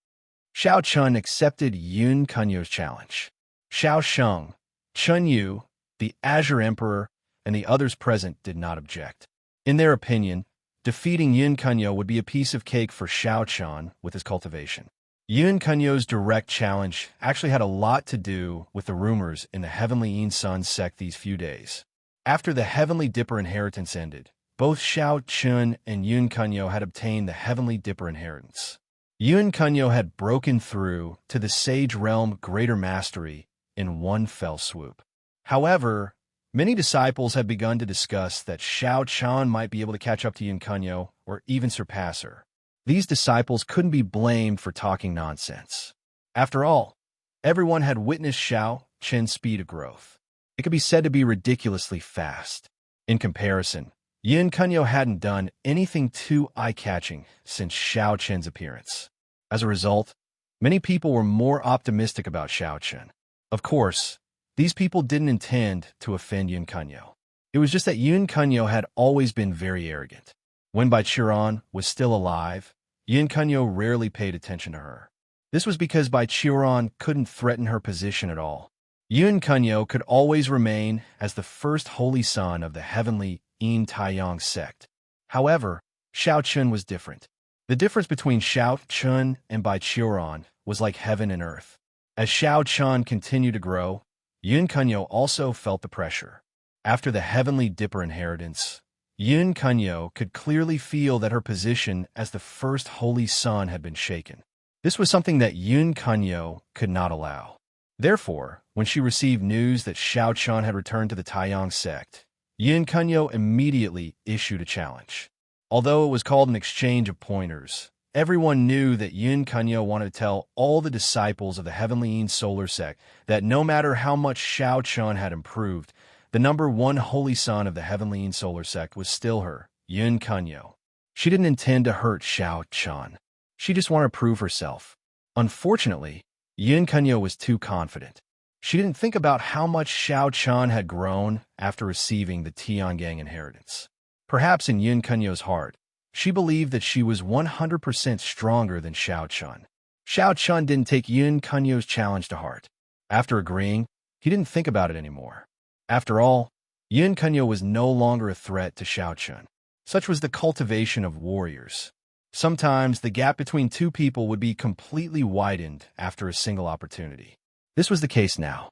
Xiao Qun accepted Yun Kunyo's challenge. Xiao Sheng, Chun Yu, the Azure Emperor, and the others present did not object. In their opinion, defeating Yun Kunyo would be a piece of cake for Xiao Qun with his cultivation. Yun Kunyo's direct challenge actually had a lot to do with the rumors in the Heavenly Yin Sun sect these few days. After the Heavenly Dipper inheritance ended, both Xiao Qun and Yun Kunyo had obtained the Heavenly Dipper inheritance. Yun Kunyo had broken through to the Sage Realm Greater Mastery in one fell swoop. However, many disciples had begun to discuss that Xiao Qun might be able to catch up to Yun Kunyo or even surpass her. These disciples couldn't be blamed for talking nonsense. After all, everyone had witnessed Xiao Qun's speed of growth. It could be said to be ridiculously fast. In comparison, Yun Kunyo hadn't done anything too eye-catching since Xiao Qun's appearance. As a result, many people were more optimistic about Xiao Qun. Of course, these people didn't intend to offend Yun Kunyo. It was just that Yun Kunyo had always been very arrogant. When Baichuran was still alive, Yun Kunyo rarely paid attention to her. This was because Baichuran couldn't threaten her position at all. Yun Kunyo could always remain as the first holy son of the heavenly Yin Taiyang sect. However, Xiao Qun was different. The difference between Xiao Qun and Baichuran was like heaven and earth. As Xiao Qun continued to grow, Yun Kunyo also felt the pressure. After the Heavenly Dipper inheritance, Yun Kunyo could clearly feel that her position as the first holy son had been shaken. This was something that Yun Kunyo could not allow. Therefore, when she received news that Xiao Qun had returned to the Taiyang sect, Yun Kunyo immediately issued a challenge. Although it was called an exchange of pointers, everyone knew that Yun Kunyo wanted to tell all the disciples of the Heavenly Yin Solar Sect that no matter how much Xiao Qun had improved, the number one holy son of the Heavenly Yin Solar Sect was still her, Yun Kunyo. She didn't intend to hurt Xiao Qun. She just wanted to prove herself. Unfortunately, Yun Kunyo was too confident. She didn't think about how much Xiao Qun had grown after receiving the Tiangang inheritance. Perhaps in Yun Kunyo's heart, she believed that she was 100% stronger than Xiao Qun. Xiao Qun didn't take Yun Kunyo's challenge to heart. After agreeing, he didn't think about it anymore. After all, Yun Kunyo was no longer a threat to Xiao Qun. Such was the cultivation of warriors. Sometimes the gap between two people would be completely widened after a single opportunity. This was the case now.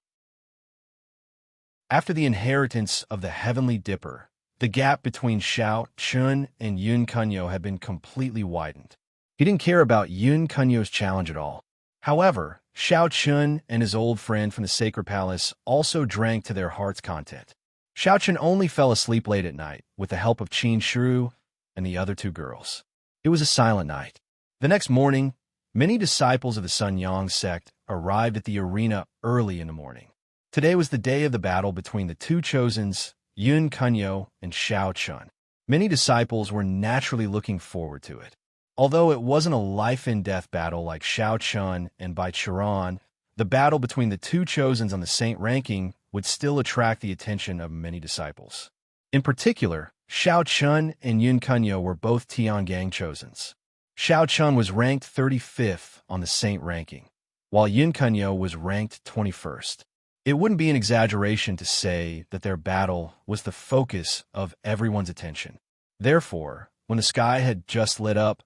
After the inheritance of the Heavenly Dipper, the gap between Xiao Qun and Yun Kunyo had been completely widened. He didn't care about Yun Kunyo's challenge at all. However, Xiao Qun and his old friend from the Sacred Palace also drank to their heart's content. Xiao Qun only fell asleep late at night with the help of Qin Shuru and the other two girls. It was a silent night. The next morning, many disciples of the Sun Yang sect arrived at the arena early in the morning. Today was the day of the battle between the two chosens, Yun Kunyo and Xiao Qun. Many disciples were naturally looking forward to it. Although it wasn't a life-and-death battle like Xiao Qun and Baichuran, the battle between the two chosens on the saint ranking would still attract the attention of many disciples. In particular, Xiao Qun and Yun Kunyo were both Tiangang chosens. Xiao Qun was ranked 35th on the saint ranking, while Yun Kunyo was ranked 21st. It wouldn't be an exaggeration to say that their battle was the focus of everyone's attention. Therefore, when the sky had just lit up,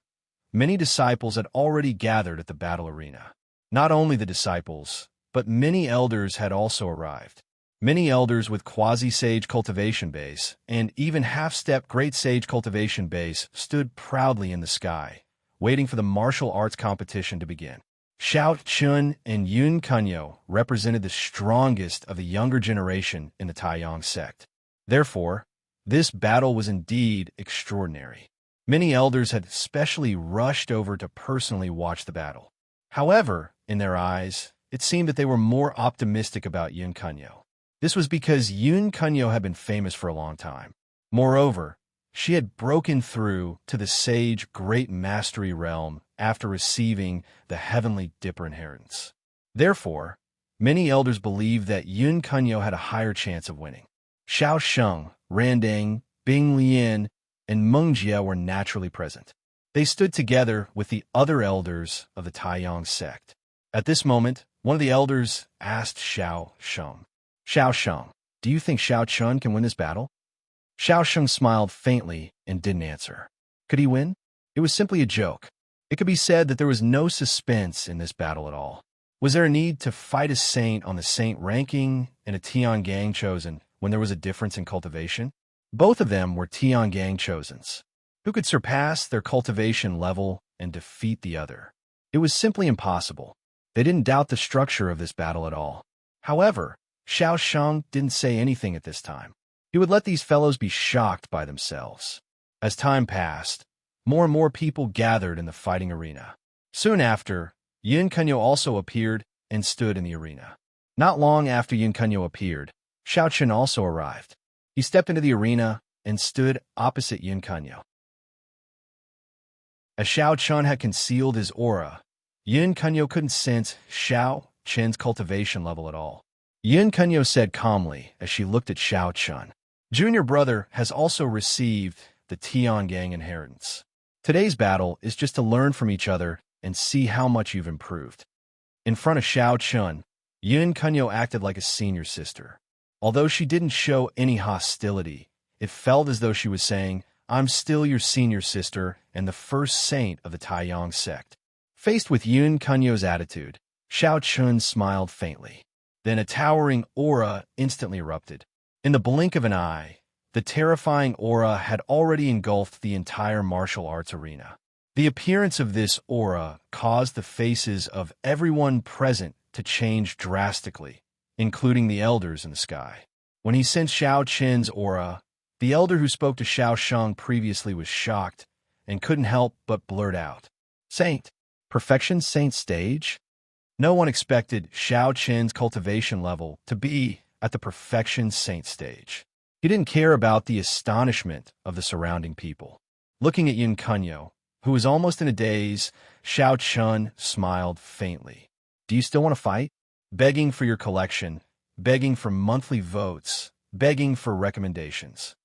many disciples had already gathered at the battle arena. Not only the disciples, but many elders had also arrived. Many elders with quasi-sage cultivation base and even half-step great sage cultivation base stood proudly in the sky, waiting for the martial arts competition to begin. Xiao Chun and Yun Kunyo represented the strongest of the younger generation in the Taiyang sect. Therefore, this battle was indeed extraordinary. Many elders had especially rushed over to personally watch the battle. However, in their eyes, it seemed that they were more optimistic about Yun Kunyo. This was because Yun Kunyo had been famous for a long time. Moreover, she had broken through to the sage great mastery realm after receiving the heavenly Dipper inheritance. Therefore, many elders believed that Yun Kunyo had a higher chance of winning. Xiao Sheng, Randang, Bing Lian, and Meng Jie were naturally present. They stood together with the other elders of the Taiyang sect. At this moment, one of the elders asked Xiao Sheng, "Xiao Sheng, do you think Xiao Chun can win this battle?" Xiao Sheng smiled faintly and didn't answer. Could he win? It was simply a joke. It could be said that there was no suspense in this battle at all. Was there a need to fight a saint on the saint ranking and a Tian gang chosen when there was a difference in cultivation? Both of them were Tian gang chosens. Who could surpass their cultivation level and defeat the other? It was simply impossible. They didn't doubt the structure of this battle at all. However, Xiao Sheng didn't say anything at this time. He would let these fellows be shocked by themselves. As time passed, more and more people gathered in the fighting arena. Soon after, Yun Kunyo also appeared and stood in the arena. Not long after Yun Kunyo appeared, Xiao Chun also arrived. He stepped into the arena and stood opposite Yun Kunyo. As Xiao Chun had concealed his aura, Yun Kunyo couldn't sense Xiao Chun's cultivation level at all. Yun Kunyo said calmly as she looked at Xiao Chun, "Junior brother has also received the Tian gang inheritance. Today's battle is just to learn from each other and see how much you've improved." In front of Xiao Chun, Yun Kunyo acted like a senior sister. Although she didn't show any hostility, it felt as though she was saying, "I'm still your senior sister and the first saint of the Taiyang sect." Faced with Yun Kunyo's attitude, Xiao Chun smiled faintly. Then a towering aura instantly erupted. In the blink of an eye, the terrifying aura had already engulfed the entire martial arts arena. The appearance of this aura caused the faces of everyone present to change drastically, including the elders in the sky. When he sensed Xiao Chun's aura, the elder who spoke to Xiao Sheng previously was shocked and couldn't help but blurt out, "Saint? Perfection Saint stage?" No one expected Xiao Chun's cultivation level to be at the perfection saint stage. He didn't care about the astonishment of the surrounding people. Looking at Yun Kunyo, who was almost in a daze, Xiao Chun smiled faintly. "Do you still want to fight? Begging for your collection, begging for monthly votes, begging for recommendations."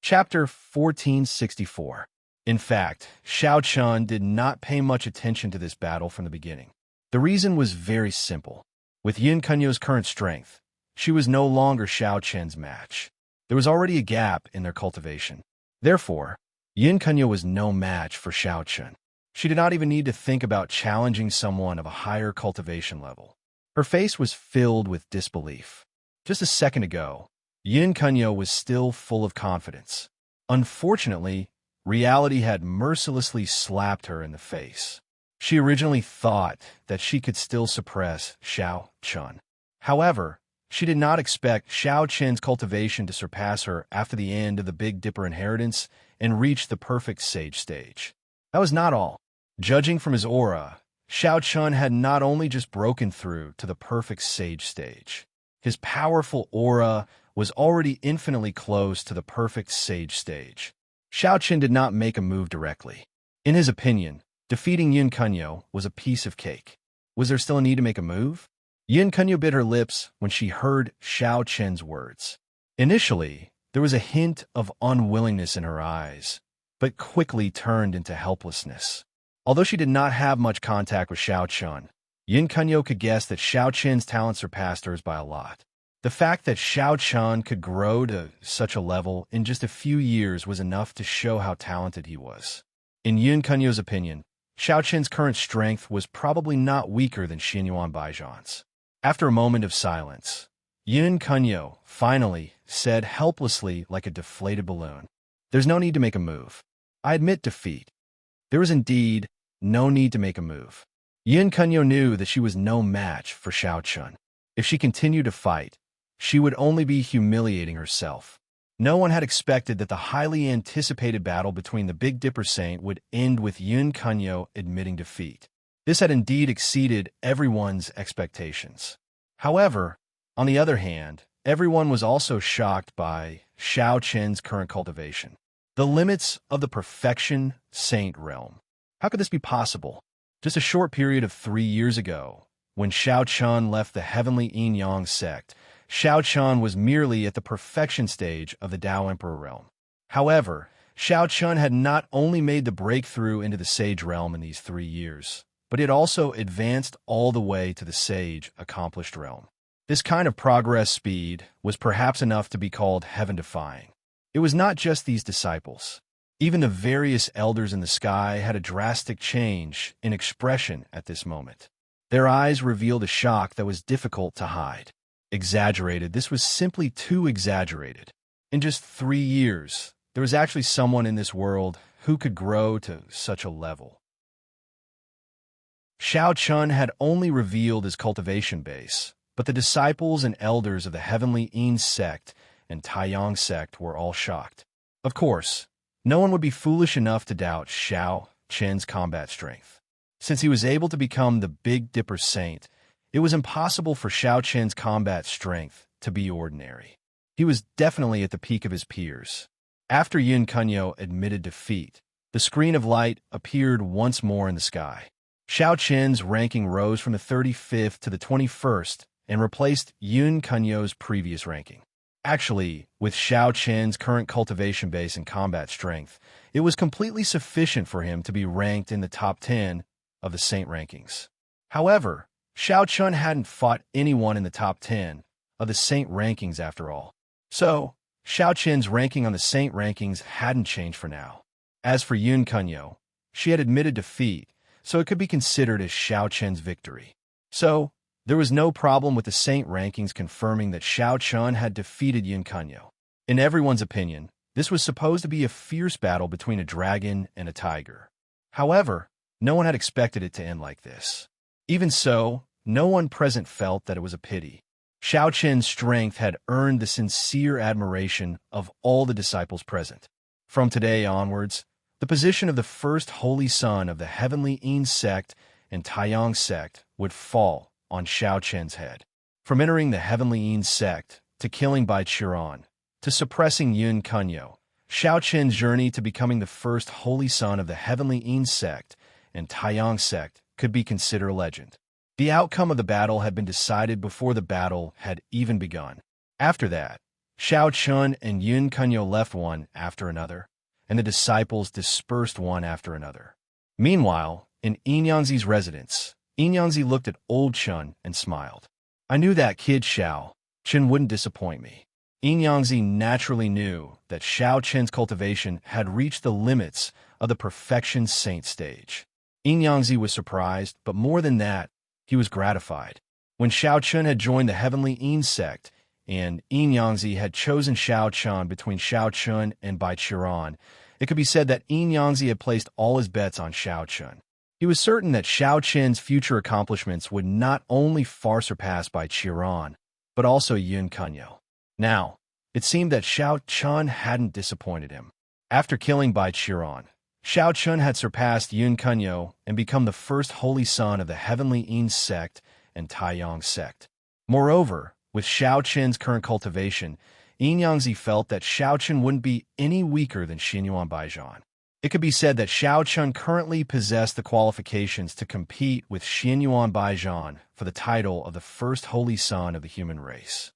Chapter 1464. In fact, Xiao Chun did not pay much attention to this battle from the beginning. The reason was very simple. With Yun Kunyo's current strength, she was no longer Xiao Chun's match. There was already a gap in their cultivation. Therefore, Yun Kunyo was no match for Xiao Chun. She did not even need to think about challenging someone of a higher cultivation level. Her face was filled with disbelief. Just a second ago, Yun Kunyo was still full of confidence. Unfortunately, reality had mercilessly slapped her in the face. She originally thought that she could still suppress Xiao Chun. However, she did not expect Xiao Chun's cultivation to surpass her after the end of the Big Dipper inheritance and reach the perfect sage stage. That was not all. Judging from his aura, Xiao Chun had not only just broken through to the perfect sage stage. His powerful aura was already infinitely close to the perfect sage stage. Xiao Chun did not make a move directly. In his opinion, defeating Yun Kunyo was a piece of cake. Was there still a need to make a move? Yun Kunyo bit her lips when she heard Xiao Chun's words. Initially, there was a hint of unwillingness in her eyes, but quickly turned into helplessness. Although she did not have much contact with Xiao Chun, Yun Kunyo could guess that Xiao Chun's talent surpassed hers by a lot. The fact that Xiao Chun could grow to such a level in just a few years was enough to show how talented he was. In Yun Kunyo's opinion, Xiao Qin's current strength was probably not weaker than Xianyuan Baijian's. After a moment of silence, Yun Kunyo finally said helplessly like a deflated balloon, "There's no need to make a move. I admit defeat." There was indeed no need to make a move. Yun Kunyo knew that she was no match for Xiao Chun. If she continued to fight, she would only be humiliating herself. No one had expected that the highly anticipated battle between the Big Dipper Saint would end with Yun Kunyo admitting defeat. This had indeed exceeded everyone's expectations. However, on the other hand, everyone was also shocked by Xiao Qin's current cultivation. The limits of the perfection saint realm. How could this be possible? Just a short period of 3 years ago, when Xiao Chun left the heavenly Yin-Yang sect, Xiao Chun was merely at the perfection stage of the Tao Emperor realm. However, Xiao Chun had not only made the breakthrough into the Sage realm in these 3 years, but it also advanced all the way to the Sage accomplished realm. This kind of progress speed was perhaps enough to be called heaven-defying. It was not just these disciples. Even the various elders in the sky had a drastic change in expression at this moment. Their eyes revealed a shock that was difficult to hide. Exaggerated. This was simply too exaggerated. In just 3 years, there was actually someone in this world who could grow to such a level. Xiao Chun had only revealed his cultivation base, but the disciples and elders of the heavenly Yin sect and Taiyang sect were all shocked. Of course, no one would be foolish enough to doubt Xiao Qin's combat strength. Since he was able to become the Big Dipper Saint, it was impossible for Xiao Qin's combat strength to be ordinary. He was definitely at the peak of his peers. After Yun Kunyo admitted defeat, the screen of light appeared once more in the sky. Xiao Qin's ranking rose from the 35th to the 21st and replaced Yun Kunyo's previous ranking. Actually, with Xiao Qin's current cultivation base and combat strength, it was completely sufficient for him to be ranked in the top 10 of the Saint rankings. However, Xiao Chun hadn't fought anyone in the top 10 of the Saint rankings after all. So, Xiao Qin's ranking on the Saint rankings hadn't changed for now. As for Yun Kunyo, she had admitted defeat, so it could be considered as Xiao Qin's victory. So, there was no problem with the Saint rankings confirming that Xiao Chun had defeated Yun Kunyo. In everyone's opinion, this was supposed to be a fierce battle between a dragon and a tiger. However, no one had expected it to end like this. Even so, no one present felt that it was a pity. Xiao Qin's strength had earned the sincere admiration of all the disciples present. From today onwards, the position of the first holy son of the heavenly Yin sect and Taiyang sect would fall on Xiao Qin's head. From entering the heavenly Yin sect, to killing Bai Qiran, to suppressing Yun Kunyo, Xiao Qin's journey to becoming the first holy son of the heavenly Yin sect and Taiyang sect could be considered a legend. The outcome of the battle had been decided before the battle had even begun. After that, Xiao Chun and Yun Kunyo left one after another, and the disciples dispersed one after another. Meanwhile, in Yinyangzi's residence, Yinyangzi looked at old Chun and smiled. "I knew that kid Xiao Chun wouldn't disappoint me." Yinyangzi naturally knew that Xiao Qin's cultivation had reached the limits of the perfection saint stage. Yinyangzi was surprised, but more than that, he was gratified. When Xiao Chun had joined the heavenly Yin sect, and Yinyangzi had chosen Xiao Chun between Xiao Chun and Bai Qiran, it could be said that Yinyangzi had placed all his bets on Xiao Chun. He was certain that Xiao Qin's future accomplishments would not only far surpass Bai Qiran, but also Yun Kunyo. Now, it seemed that Xiao Chun hadn't disappointed him. After killing Bai Qiran, Xiao Chun had surpassed Yun Kunyo and become the first holy son of the heavenly Yin sect and Taiyang sect. Moreover, with Xiao Qin's current cultivation, Yinyangzi felt that Xiao Chun wouldn't be any weaker than Xianyuan Baijian. It could be said that Xiao Chun currently possessed the qualifications to compete with Xianyuan Baijian for the title of the first holy son of the human race.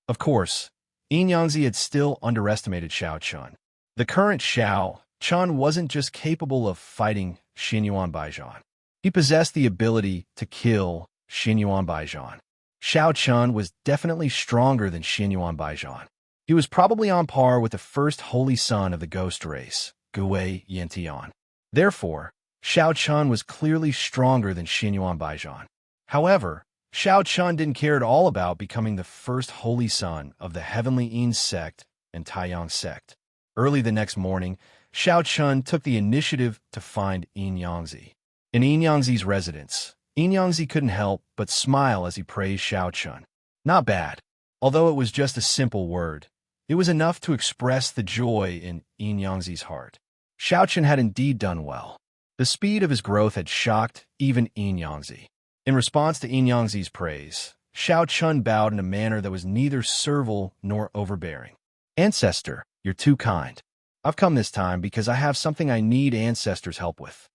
Of course, Yinyangzi had still underestimated Xiao Chun. The current Xiao Chun wasn't just capable of fighting Xianyuan Baijian. He possessed the ability to kill Xianyuan Baijian. Xiao Chun was definitely stronger than Xianyuan Baijian. He was probably on par with the first holy son of the ghost race, Gui Yintian. Therefore, Xiao Chun was clearly stronger than Xin Yuan Baijian. However, Xiao Chun didn't care at all about becoming the first holy son of the Heavenly Yin sect and Taiyang sect. Early the next morning, Xiao Chun took the initiative to find Yin Yangzi. In Yin Yangzi's residence, Yin Yangzi couldn't help but smile as he praised Xiao Chun. Not bad. Although it was just a simple word, it was enough to express the joy in Yin Yangzi's heart. Xiao Chun had indeed done well. The speed of his growth had shocked even Yin Yangzi. In response to Yin Yangzi's praise, Xiao Chun bowed in a manner that was neither servile nor overbearing. "Ancestor, you're too kind. I've come this time because I have something I need Ancestor's help with."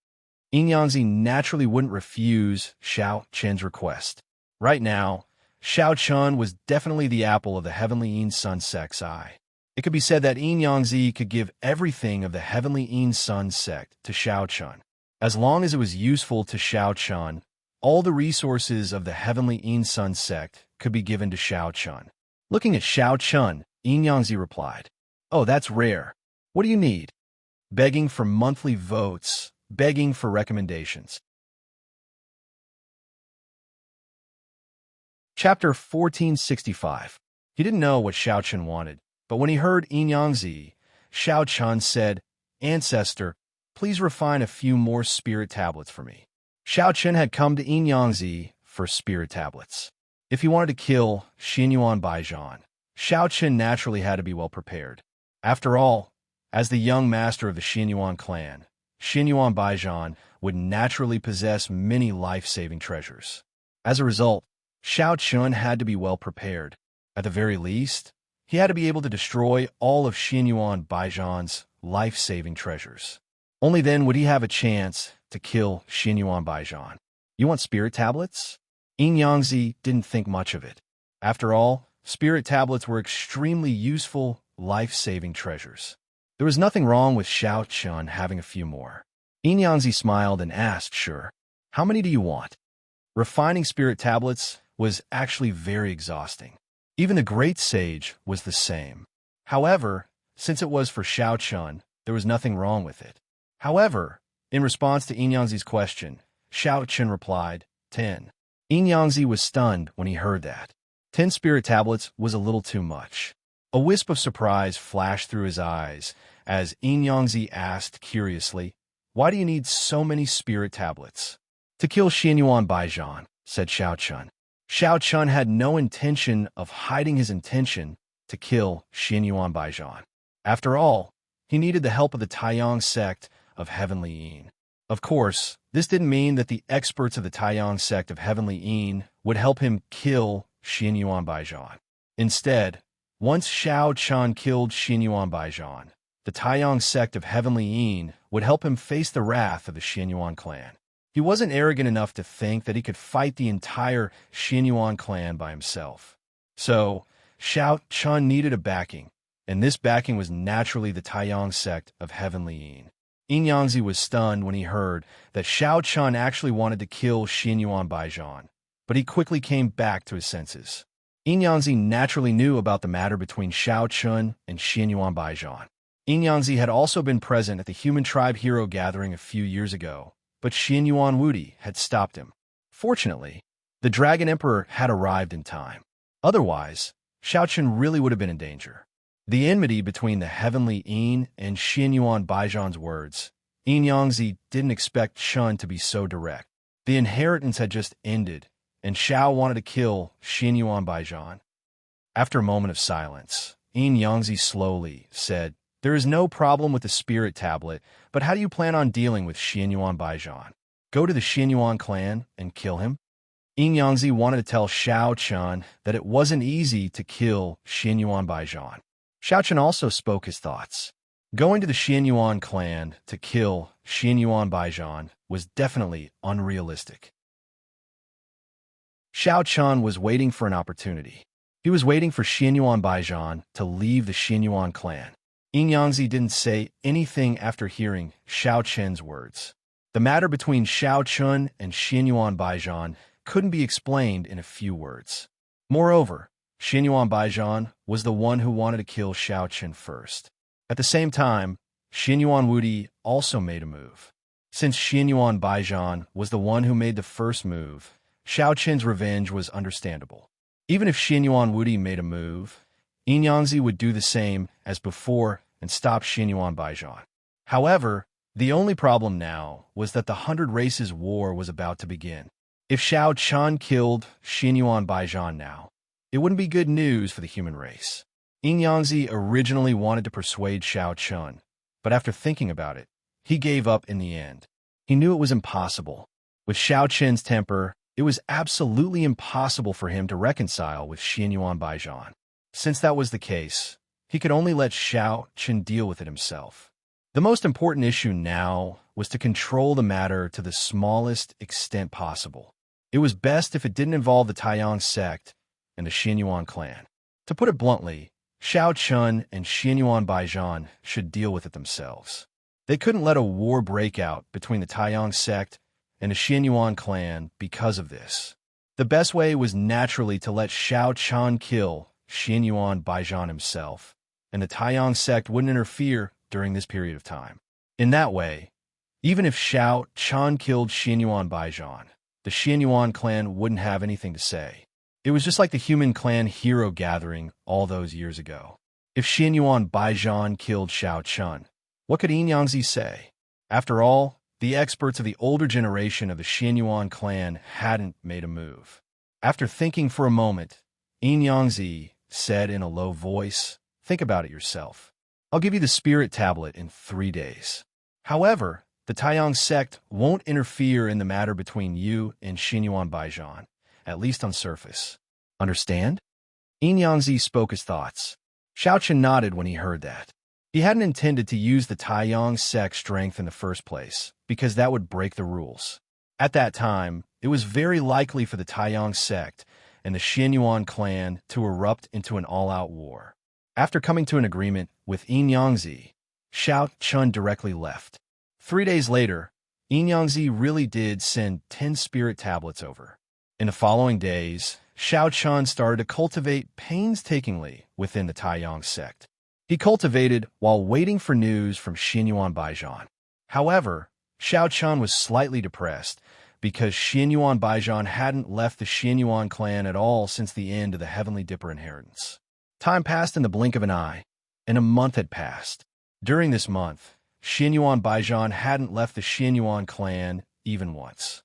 Yin Yangzi naturally wouldn't refuse Xiao Chun's request. Right now, Xiao Chun was definitely the apple of the Heavenly Yin Sun sect's eye. It could be said that Yin Yangzi could give everything of the Heavenly Yin Sun sect to Xiao Chun. As long as it was useful to Xiao Chun, all the resources of the Heavenly Yin Sun sect could be given to Xiao Chun. Looking at Xiao Chun, Yin Yangzi replied, "Oh, that's rare. What do you need?" Begging for monthly votes, begging for recommendations. Chapter 1465. He didn't know what Xiao Chun wanted, but when he heard Yin Yangzi, Xiao Chun said, "Ancestor, please refine a few more spirit tablets for me." Xiao Chun had come to Yin Yangzi for spirit tablets. If he wanted to kill Xin Yuan Baijian, Xiao Chun naturally had to be well prepared. After all, as the young master of the Xin Yuan clan, Xin Yuan Baijian would naturally possess many life-saving treasures. As a result, Xiao Chun had to be well prepared. At the very least, he had to be able to destroy all of Xin Yuan Baijian's life-saving treasures. Only then would he have a chance to kill Xin Yuan Baijian. "You want spirit tablets?" Yin Yangzi didn't think much of it. After all, spirit tablets were extremely useful, life-saving treasures. There was nothing wrong with Xiao Chun having a few more. Yin Yangzi smiled and asked, "Sure. How many do you want?" Refining spirit tablets was actually very exhausting. Even the great sage was the same. However, since it was for Xiao Chun, there was nothing wrong with it. However, in response to Yin Yangzi's question, Xiao Chun replied, 10. Yin Yangzi was stunned when he heard that. 10 spirit tablets was a little too much. A wisp of surprise flashed through his eyes as Yin Yangzi asked curiously, "Why do you need so many spirit tablets?" "To kill Xin Yuan Baijian," said Xiao Chun. Xiao Chun had no intention of hiding his intention to kill Xin Yuan Baijian. After all, he needed the help of the Taiyang sect of Heavenly Yin. Of course, this didn't mean that the experts of the Taiyang sect of Heavenly Yin would help him kill Xin Yuan Baijian. Instead, once Xiao Chun killed Xin Yuan Baijian, the Taiyang sect of Heavenly Yin would help him face the wrath of the Xin Yuan clan. He wasn't arrogant enough to think that he could fight the entire Xin Yuan clan by himself. So, Xiao Chun needed a backing, and this backing was naturally the Taiyang sect of Heavenly Yin. Yin Yangzi was stunned when he heard that Xiao Chun actually wanted to kill Xin Yuan Baijian, but he quickly came back to his senses. Yin Yangzi naturally knew about the matter between Xiao Chun and Xin Yuan Baijian. Yin Yangzi had also been present at the Human Tribe Hero Gathering a few years ago, but Xin Yuan Wudi had stopped him. Fortunately, the Dragon Emperor had arrived in time. Otherwise, Xiao Chun really would have been in danger. The enmity between the Heavenly Yin and Xin Yuan Baijian's words, Yin Yangzi didn't expect Chun to be so direct. The inheritance had just ended, and Xiao wanted to kill Xin Yuan Baijian. After a moment of silence, Yin Yangzi slowly said, "There is no problem with the spirit tablet, but how do you plan on dealing with Xin Yuan Baijian? Go to the Xin Yuan clan and kill him?" Yin Yangzi wanted to tell Xiao Chun that it wasn't easy to kill Xin Yuan Baijian. Xiao Chun also spoke his thoughts. Going to the Xin Yuan clan to kill Xin Yuan Baijian was definitely unrealistic. Xiao Chun was waiting for an opportunity. He was waiting for Xin Yuan Baijian to leave the Xin Yuan clan. Yin Yangzi didn't say anything after hearing Xiao Chun's words. The matter between Xiao Chun and Xin Yuan Baijian couldn't be explained in a few words. Moreover, Xin Yuan Baijian was the one who wanted to kill Xiao Chun first. At the same time, Xin Yuan Wudi also made a move. Since Xianyuan Baijian was the one who made the first move, Xiao Qin's revenge was understandable. Even if Xianyuan Wudi made a move, Yanzi would do the same as before and stop Xianyuan Baijian. However, the only problem now was that the 100 Races War was about to begin. If Xiao Qian killed Xianyuan Baijian now, it wouldn't be good news for the human race. Yanzi originally wanted to persuade Xiao Qian, but after thinking about it, he gave up in the end. He knew it was impossible. With Xiao Qin's temper, it was absolutely impossible for him to reconcile with Xianyuan Baijian. Since that was the case, he could only let Xiao Qin deal with it himself. The most important issue now was to control the matter to the smallest extent possible. It was best if it didn't involve the Taiyang sect and the Xianyuan clan. To put it bluntly, Xiao Qin and Xianyuan Baijian should deal with it themselves. They couldn't let a war break out between the Taiyang sect and the Xianyuan clan because of this. The best way was naturally to let Xiao Qian kill Xianyuan Baijian himself, and the Taiyang sect wouldn't interfere during this period of time. In that way, even if Xiao Qian killed Xianyuan Baijian, the Xianyuan clan wouldn't have anything to say. It was just like the human clan hero gathering all those years ago. If Xianyuan Baijian killed Xiao Qian, what could Yanzi say? After all, the experts of the older generation of the Xianyuan clan hadn't made a move. After thinking for a moment, Yanzi said in a low voice, "Think about it yourself. I'll give you the spirit tablet in 3 days. However, the Taiyang sect won't interfere in the matter between you and Xianyuan Baijian, at least on surface. Understand?" Yanzi spoke his thoughts. Xiao Qin nodded when he heard that. He hadn't intended to use the Taiyang sect strength in the first place, because that would break the rules. At that time, it was very likely for the Taiyang sect and the Xianyuan clan to erupt into an all-out war. After coming to an agreement with Yanzi, Xiao Qin directly left. 3 days later, Yanzi really did send 10 spirit tablets over. In the following days, Xiao Qin started to cultivate painstakingly within the Taiyang sect. He cultivated while waiting for news from Xianyuan Baijian. However, Xiao Qin was slightly depressed because Xianyuan Baijian hadn't left the Xianyuan clan at all since the end of the Heavenly Dipper inheritance. Time passed in the blink of an eye, and a month had passed. During this month, Xianyuan Baijian hadn't left the Xianyuan clan even once.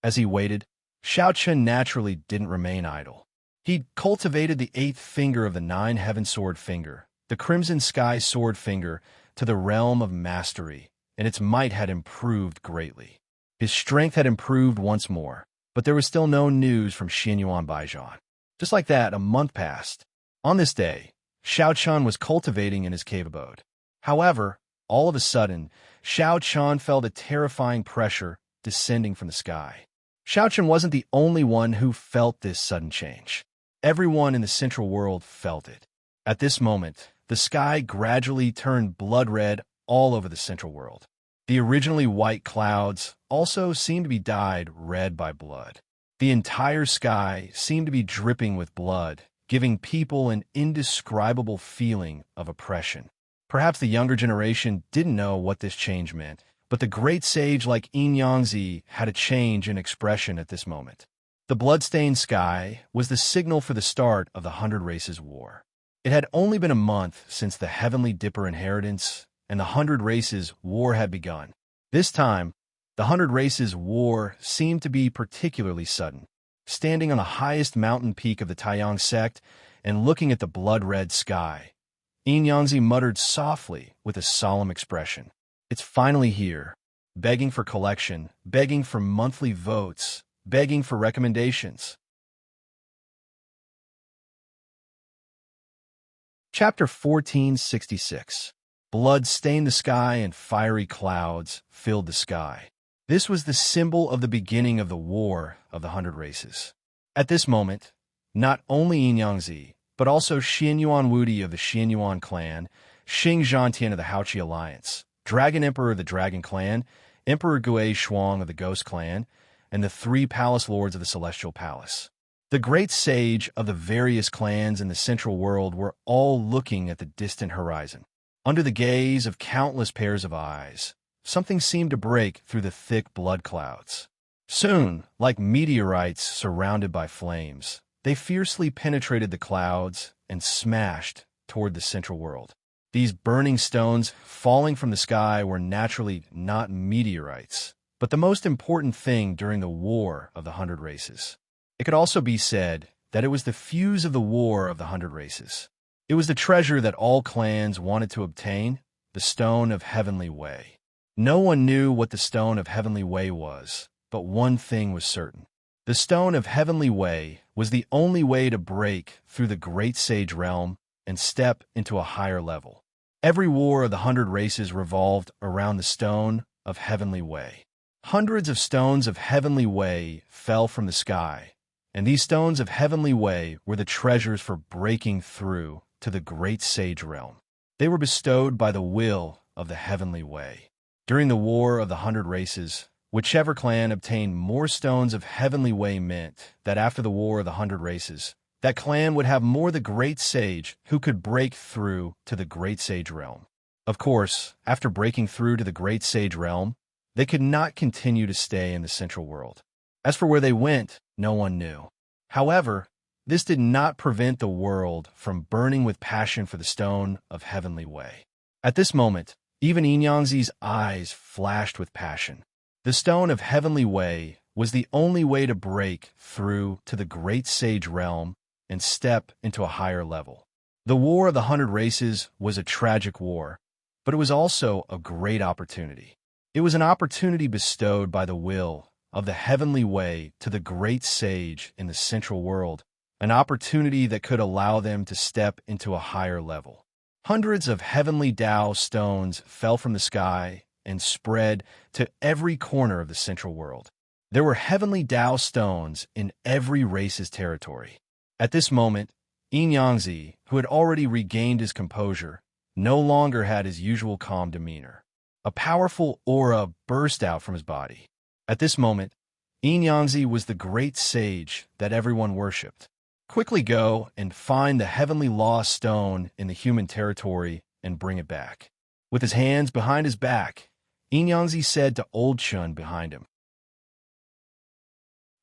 As he waited, Xiao Qin naturally didn't remain idle. He'd cultivated the 8th finger of the 9 Heaven Sword finger, the Crimson Sky Sword finger, to the realm of mastery, and its might had improved greatly. His strength had improved once more, but there was still no news from Xianyuan Baijian. Just like that, a month passed. On this day, Xiao Qin was cultivating in his cave abode. However, all of a sudden, Xiao Qin felt a terrifying pressure descending from the sky. Xiao Qin wasn't the only one who felt this sudden change. Everyone in the central world felt it. At this moment, the sky gradually turned blood red all over the central world. The originally white clouds also seemed to be dyed red by blood. The entire sky seemed to be dripping with blood, giving people an indescribable feeling of oppression. Perhaps the younger generation didn't know what this change meant, but the great sage like Yanzi had a change in expression at this moment. The blood-stained sky was the signal for the start of the 100 Races War. It had only been a month since the Heavenly Dipper inheritance, and the 100 Races War had begun. This time, the 100 Races War seemed to be particularly sudden. Standing on the highest mountain peak of the Taiyang sect and looking at the blood-red sky, Yanzi muttered softly with a solemn expression, "It's finally here, begging for collection, begging for monthly votes, begging for recommendations." Chapter 1466. Blood stained the sky and fiery clouds filled the sky. This was the symbol of the beginning of the War of the 100 Races. At this moment, not only Yanzi, but also Xianyuan Wudi of the Xianyuan clan, Xing Zhantian of the Haoqi Alliance, Dragon Emperor of the Dragon Clan, Emperor Gui Shuang of the Ghost Clan, and the 3 Palace Lords of the Celestial Palace. The great sage of the various clans in the Central World were all looking at the distant horizon. Under the gaze of countless pairs of eyes, something seemed to break through the thick blood clouds. Soon, like meteorites surrounded by flames, they fiercely penetrated the clouds and smashed toward the central world. These burning stones falling from the sky were naturally not meteorites, but the most important thing during the War of the 100 Races. It could also be said that it was the fuse of the War of the 100 Races. It was the treasure that all clans wanted to obtain, the Stone of Heavenly Way. No one knew what the Stone of Heavenly Way was, but one thing was certain. The Stone of Heavenly Way was the only way to break through the Great Sage Realm and step into a higher level. Every War of the 100 Races revolved around the Stone of Heavenly Way. Hundreds of stones of Heavenly Way fell from the sky, and these stones of Heavenly Way were the treasures for breaking through to the Great Sage Realm. They were bestowed by the will of the Heavenly Way. During the War of the 100 Races, whichever clan obtained more stones of Heavenly Way meant that after the War of the 100 Races, that clan would have more the Great Sage who could break through to the Great Sage Realm. Of course, after breaking through to the Great Sage Realm, they could not continue to stay in the Central World. As for where they went, no one knew. However, this did not prevent the world from burning with passion for the Stone of Heavenly Way. At this moment, even Enyangzi's eyes flashed with passion. The Stone of Heavenly Way was the only way to break through to the Great Sage Realm and step into a higher level. The War of the 100 Races was a tragic war, but it was also a great opportunity. It was an opportunity bestowed by the will of the Heavenly Way to the Great Sage in the Central World, an opportunity that could allow them to step into a higher level. Hundreds of heavenly Tao stones fell from the sky and spread to every corner of the Central World. There were heavenly Tao stones in every race's territory. At this moment, Enyangzi, who had already regained his composure, no longer had his usual calm demeanor. A powerful aura burst out from his body. At this moment, Enyangzi was the great sage that everyone worshipped. Quickly go and find the heavenly lost stone in the human territory and bring it back. With his hands behind his back, Enyangzi said to Old Chun behind him.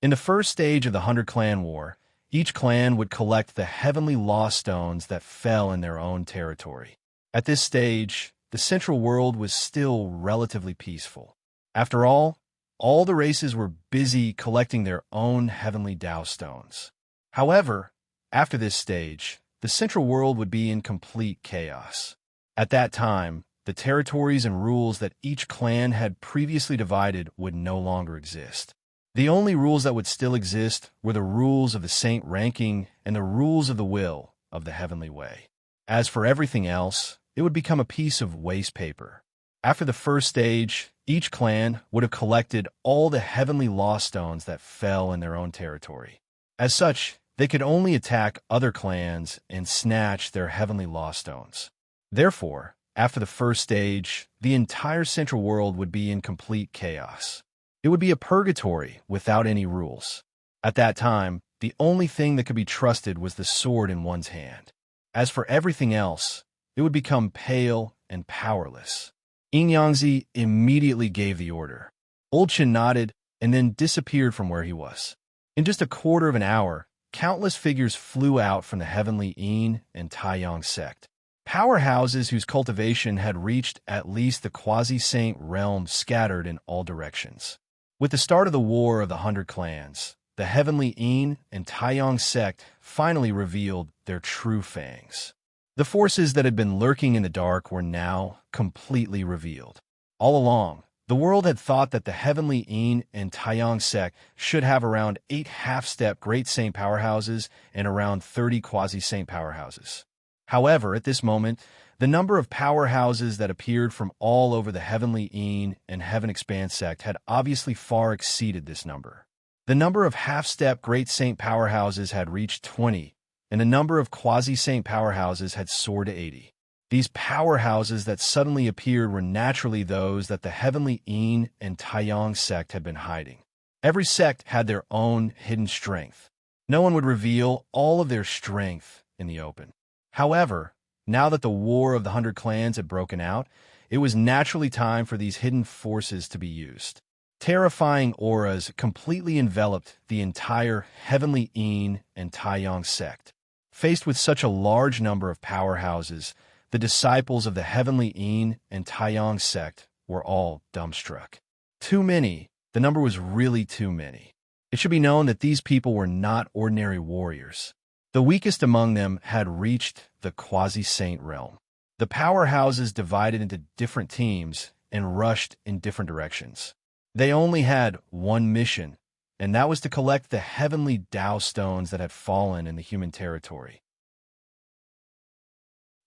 In the first stage of the 100 Clan War, each clan would collect the heavenly lost stones that fell in their own territory. At this stage, the Central World was still relatively peaceful. After all the races were busy collecting their own heavenly Tao stones. However, after this stage, the Central World would be in complete chaos. At that time, the territories and rules that each clan had previously divided would no longer exist. The only rules that would still exist were the rules of the saint ranking and the rules of the will of the Heavenly Way. As for everything else, it would become a piece of waste paper. After the first stage, each clan would have collected all the heavenly lost stones that fell in their own territory. As such, they could only attack other clans and snatch their heavenly lost stones. Therefore, after the first stage, the entire Central World would be in complete chaos. It would be a purgatory without any rules. At that time, the only thing that could be trusted was the sword in one's hand. As for everything else, it would become pale and powerless. Enyangzi immediately gave the order. Old Chin nodded and then disappeared from where he was. In just a quarter of an hour, countless figures flew out from the heavenly Yin and Taiyang sect. Powerhouses whose cultivation had reached at least the quasi-saint realm scattered in all directions. With the start of the War of the 100 Clans, the heavenly Yin and Taiyang sect finally revealed their true fangs. The forces that had been lurking in the dark were now completely revealed. All along, the world had thought that the heavenly Yin and Taiyang sect should have around 8 half-step great saint powerhouses and around 30 quasi-saint powerhouses. However, at this moment, the number of powerhouses that appeared from all over the heavenly Yin and Heaven Expand sect had obviously far exceeded this number. The number of half-step great saint powerhouses had reached 20, and the number of quasi-saint powerhouses had soared to 80. These powerhouses that suddenly appeared were naturally those that the heavenly Yin and Taiyang sect had been hiding. Every sect had their own hidden strength. No one would reveal all of their strength in the open. However, Now that the War of the 100 Clans had broken out, it was naturally time for these hidden forces to be used. Terrifying auras completely enveloped the entire Heavenly Een and Taiyang sect. Faced with such a large number of powerhouses, the disciples of the Heavenly Een and Taiyang sect were all dumbstruck. Too many. The number was really too many. It should be known that these people were not ordinary warriors. The weakest among them had reached the quasi-saint realm. The powerhouses divided into different teams and rushed in different directions. They only had one mission, and that was to collect the heavenly Tao stones that had fallen in the human territory.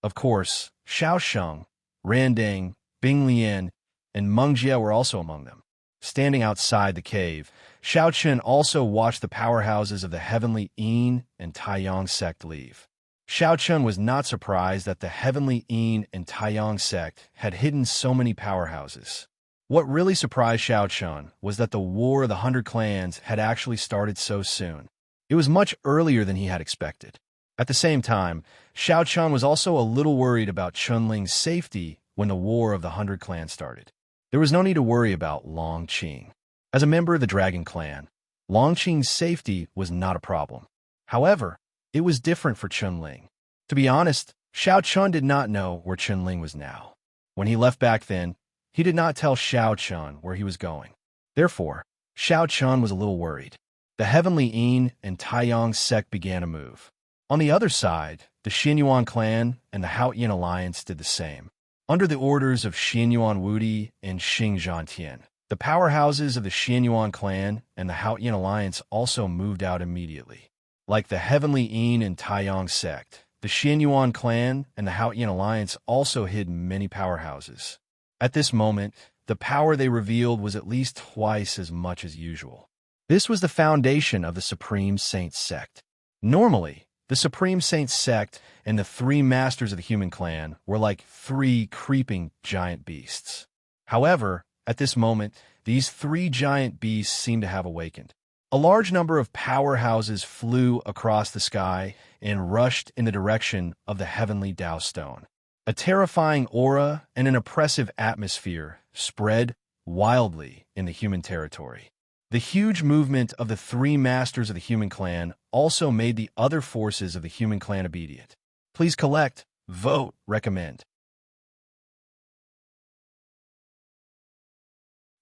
Of course, Xiaosheng, Randang, Binglian, and Meng Jie were also among them. Standing outside the cave, Xiao Chen also watched the powerhouses of the Heavenly Een and Taiyang sect leave. Xiao Chen was not surprised that the Heavenly Een and Taiyang sect had hidden so many powerhouses. What really surprised Xiao Chen was that the War of the 100 Clans had actually started so soon. It was much earlier than he had expected. At the same time, Xiao Chen was also a little worried about Chunling's safety when the War of the 100 Clans started. There was no need to worry about Long Qing. As a member of the Dragon Clan, Long Qing's safety was not a problem. However, it was different for Chunling. To be honest, Xiao Chen did not know where Chunling was now. When he left back then, he did not tell Xiao Chen where he was going. Therefore, Xiao Chen was a little worried. The Heavenly Een and Taiyang sect began to move. On the other side, the Xianyuan clan and the Haotian alliance did the same. Under the orders of Xianyuan Wudi and Xing Zhantian, the powerhouses of the Xianyuan clan and the Haotian alliance also moved out immediately. Like the Heavenly Een and Taiyang sect, the Xianyuan clan and the Haotian alliance also hid many powerhouses. At this moment, the power they revealed was at least twice as much as usual. This was the foundation of the Supreme Saint sect. Normally, the Supreme Saint sect and the three masters of the human clan were like three creeping giant beasts. However, at this moment, these three giant beasts seemed to have awakened. A large number of powerhouses flew across the sky and rushed in the direction of the heavenly Tao stone. A terrifying aura and an oppressive atmosphere spread wildly in the human territory. The huge movement of the three masters of the human clan also made the other forces of the human clan obedient. Please collect, vote, recommend.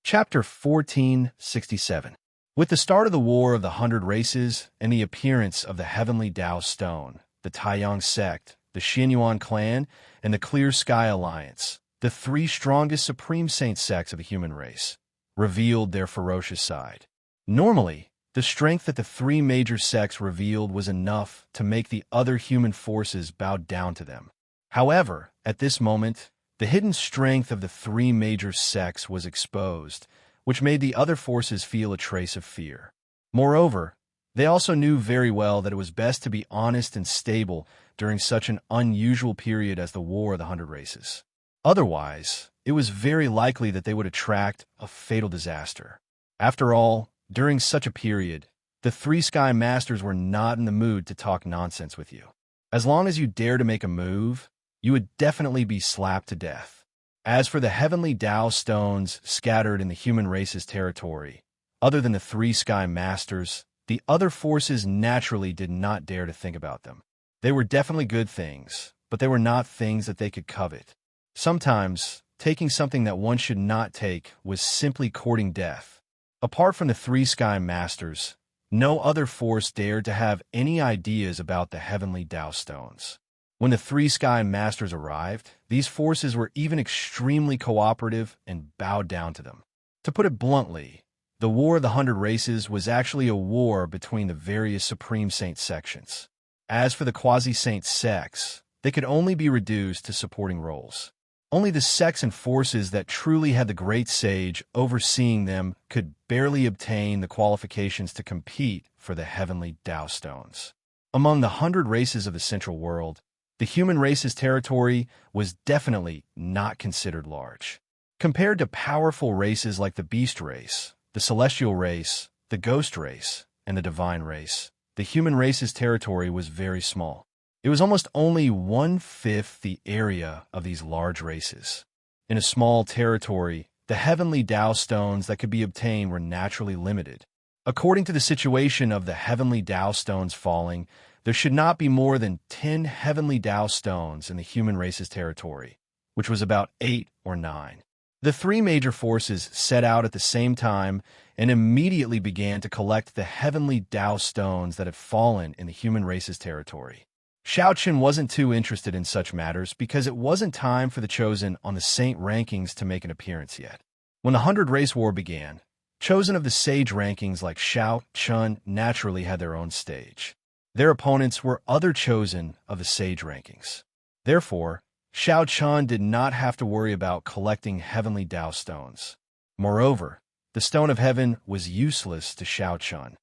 Chapter 1467. With the start of the War of the 100 Races and the appearance of the Heavenly Tao Stone, the Taiyang sect, the Xianyuan clan, and the Clear Sky Alliance, the three strongest Supreme Saint sects of the human race, revealed their ferocious side. Normally, the strength that the three major sects revealed was enough to make the other human forces bow down to them. However, at this moment, the hidden strength of the three major sects was exposed, which made the other forces feel a trace of fear. Moreover, they also knew very well that it was best to be honest and stable during such an unusual period as the War of the 100 Races. Otherwise, it was very likely that they would attract a fatal disaster. After all, during such a period, the three Sky Masters were not in the mood to talk nonsense with you. As long as you dare to make a move, you would definitely be slapped to death. As for the heavenly Tao stones scattered in the human race's territory, other than the three Sky Masters, the other forces naturally did not dare to think about them. They were definitely good things, but they were not things that they could covet. Sometimes, taking something that one should not take was simply courting death. Apart from the three Sky Masters, no other force dared to have any ideas about the heavenly Tao stones. When the three Sky Masters arrived, these forces were even extremely cooperative and bowed down to them. To put it bluntly, the War of the 100 Races was actually a war between the various Supreme Saint sections. As for the quasi-saint sects, they could only be reduced to supporting roles. Only the sects and forces that truly had the great sage overseeing them could barely obtain the qualifications to compete for the heavenly Tao stones. Among the 100 races of the Central World, the human race's territory was definitely not considered large. Compared to powerful races like the Beast race, the Celestial race, the Ghost race, and the Divine race, the human race's territory was very small. It was almost only one-fifth the area of these large races. In a small territory, the heavenly Tao stones that could be obtained were naturally limited. According to the situation of the heavenly Tao stones falling, there should not be more than 10 heavenly Tao stones in the human race's territory, which was about 8 or 9. The three major forces set out at the same time and immediately began to collect the heavenly Tao stones that had fallen in the human race's territory. Xiaochen wasn't too interested in such matters because it wasn't time for the Chosen on the Saint rankings to make an appearance yet. When the 100 Race War began, Chosen of the Sage rankings like Xiao Chun naturally had their own stage. Their opponents were other Chosen of the Sage rankings. Therefore, Xiao Chun did not have to worry about collecting heavenly Tao stones. Moreover, the Stone of Heaven was useless to Xiao Chun.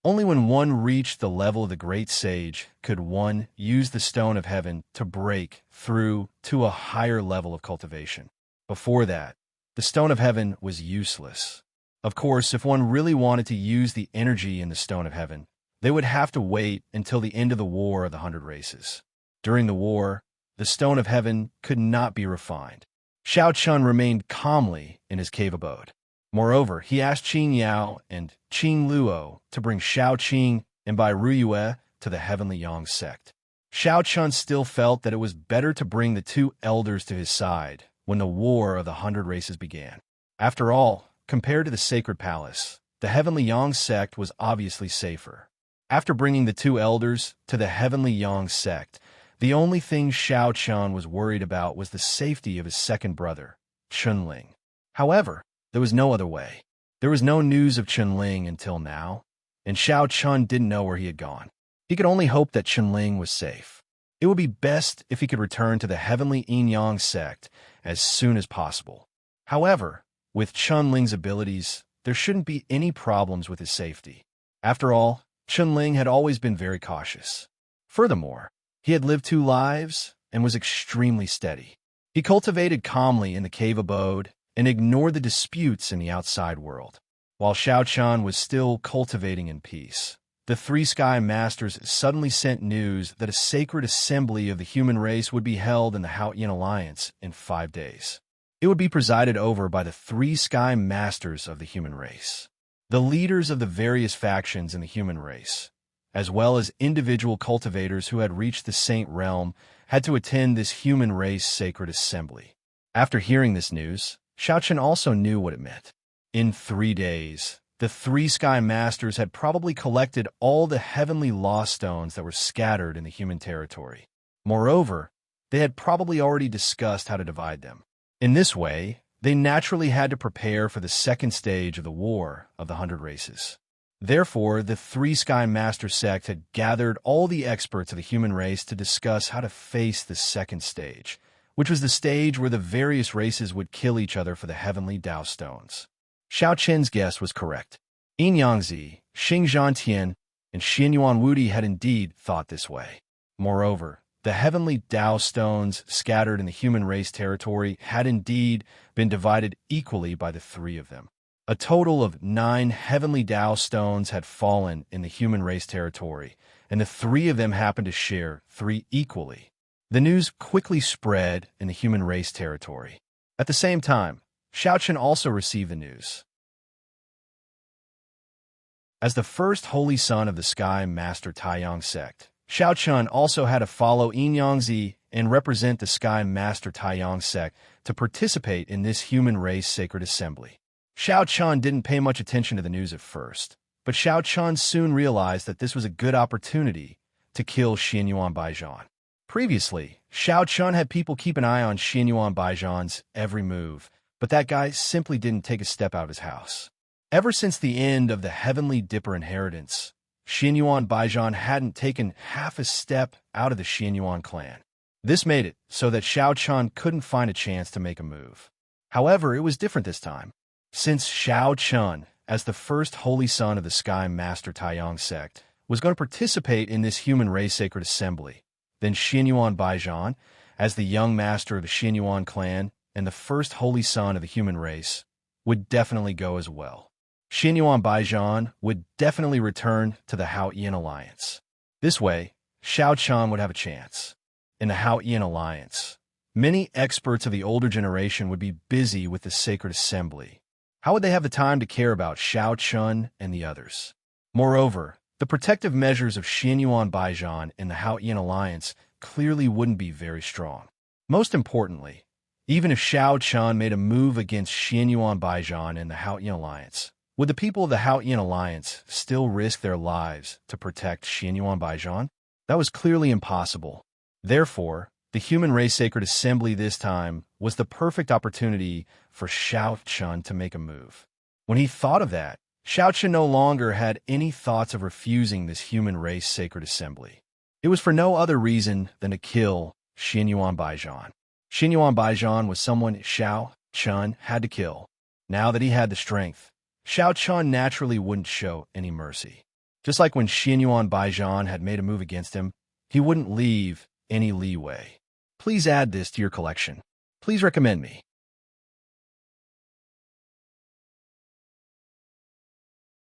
Only when one reached the level of the Great Sage could one use the Stone of Heaven to break through to a higher level of cultivation. Before that, the Stone of Heaven was useless. Of course, if one really wanted to use the energy in the Stone of Heaven, they would have to wait until the end of the War of the 100 Races. During the war, the Stone of Heaven could not be refined. Xiao Chun remained calmly in his cave abode. Moreover, he asked Qin Yao and Qin Luo to bring Xiao Qing and Bai Ruyue to the Heavenly Yang sect. Xiao Chun still felt that it was better to bring the two elders to his side when the War of the 100 Races began. After all, compared to the Sacred Palace, the Heavenly Yang sect was obviously safer. After bringing the two elders to the Heavenly Yang sect, the only thing Xiao Chun was worried about was the safety of his second brother, Chunling. However, there was no other way. There was no news of Chunling until now, and Xiao Chun didn't know where he had gone. He could only hope that Chunling was safe. It would be best if he could return to the Heavenly Yin Yang sect as soon as possible. However, with Chunling's abilities, there shouldn't be any problems with his safety. After all, Chunling had always been very cautious. Furthermore, he had lived 2 lives and was extremely steady. He cultivated calmly in the cave abode and ignored the disputes in the outside world. While Xiao Chun was still cultivating in peace, the 3 Sky Masters suddenly sent news that a sacred assembly of the human race would be held in the Haotian Alliance in 5 days. It would be presided over by the 3 Sky Masters of the human race, the leaders of the various factions in the human race, as well as individual cultivators who had reached the Saint Realm, had to attend this human race sacred assembly. After hearing this news, Xiao Chun also knew what it meant. In 3 days, the 3 Sky Masters had probably collected all the heavenly law stones that were scattered in the human territory. Moreover, they had probably already discussed how to divide them. In this way, they naturally had to prepare for the second stage of the War of the 100 Races. Therefore, the 3 Sky Master sect had gathered all the experts of the human race to discuss how to face the second stage, which was the stage where the various races would kill each other for the heavenly Tao stones. Xiao Chen's guess was correct. Yin Yangzi, Xing Zhantian, and Xian Yuan Wudi had indeed thought this way. Moreover, the heavenly Tao stones scattered in the human race territory had indeed been divided equally by the 3 of them. A total of 9 heavenly Tao stones had fallen in the human race territory, and the 3 of them happened to share 3 equally. The news quickly spread in the human race territory. At the same time, Xiao Chun also received the news. As the first holy son of the Sky Master Taiyang sect, Xiao Chun also had to follow Yin Yangzi and represent the Sky Master Taiyang sect to participate in this human race sacred assembly. Xiao Chun didn't pay much attention to the news at first, but Xiao Chun soon realized that this was a good opportunity to kill Xianyuan Baijian. Previously, Xiao Chun had people keep an eye on Xianyuan Baijian's every move, but that guy simply didn't take a step out of his house. Ever since the end of the Heavenly Dipper inheritance, Xianyuan Baijian hadn't taken half a step out of the Xianyuan clan. This made it so that Xiao Chun couldn't find a chance to make a move. However, it was different this time. Since Xiao Chun, as the first holy son of the Sky Master Taiyang sect, was going to participate in this human race sacred assembly, then Xianyuan Baijian, as the young master of the Xianyuan clan and the first holy son of the human race, would definitely go as well. Xianyuan Baijian would definitely return to the Haotian Alliance. This way, Shao Chun would have a chance. In the Haotian alliance, many experts of the older generation would be busy with the sacred assembly. How would they have the time to care about Shao Chun and the others? Moreover, the protective measures of Xianyuan Baijian in the Haotian alliance clearly wouldn't be very strong. Most importantly, even if Shao Chun made a move against Xianyuan Baijian in the Haotian alliance, would the people of the Haotian alliance still risk their lives to protect Xianyuan Baijian? That was clearly impossible. Therefore, the human race sacred assembly this time was the perfect opportunity for Shao Chun to make a move. When he thought of that, Shao Chun no longer had any thoughts of refusing this human race sacred assembly. It was for no other reason than to kill Xianyuan Baijian. Xianyuan Baijian was someone Shao Chun had to kill. Now that he had the strength, Shao Chun naturally wouldn't show any mercy. Just like when Xianyuan Baijian had made a move against him, he wouldn't leave any leeway. Please add this to your collection. Please recommend me.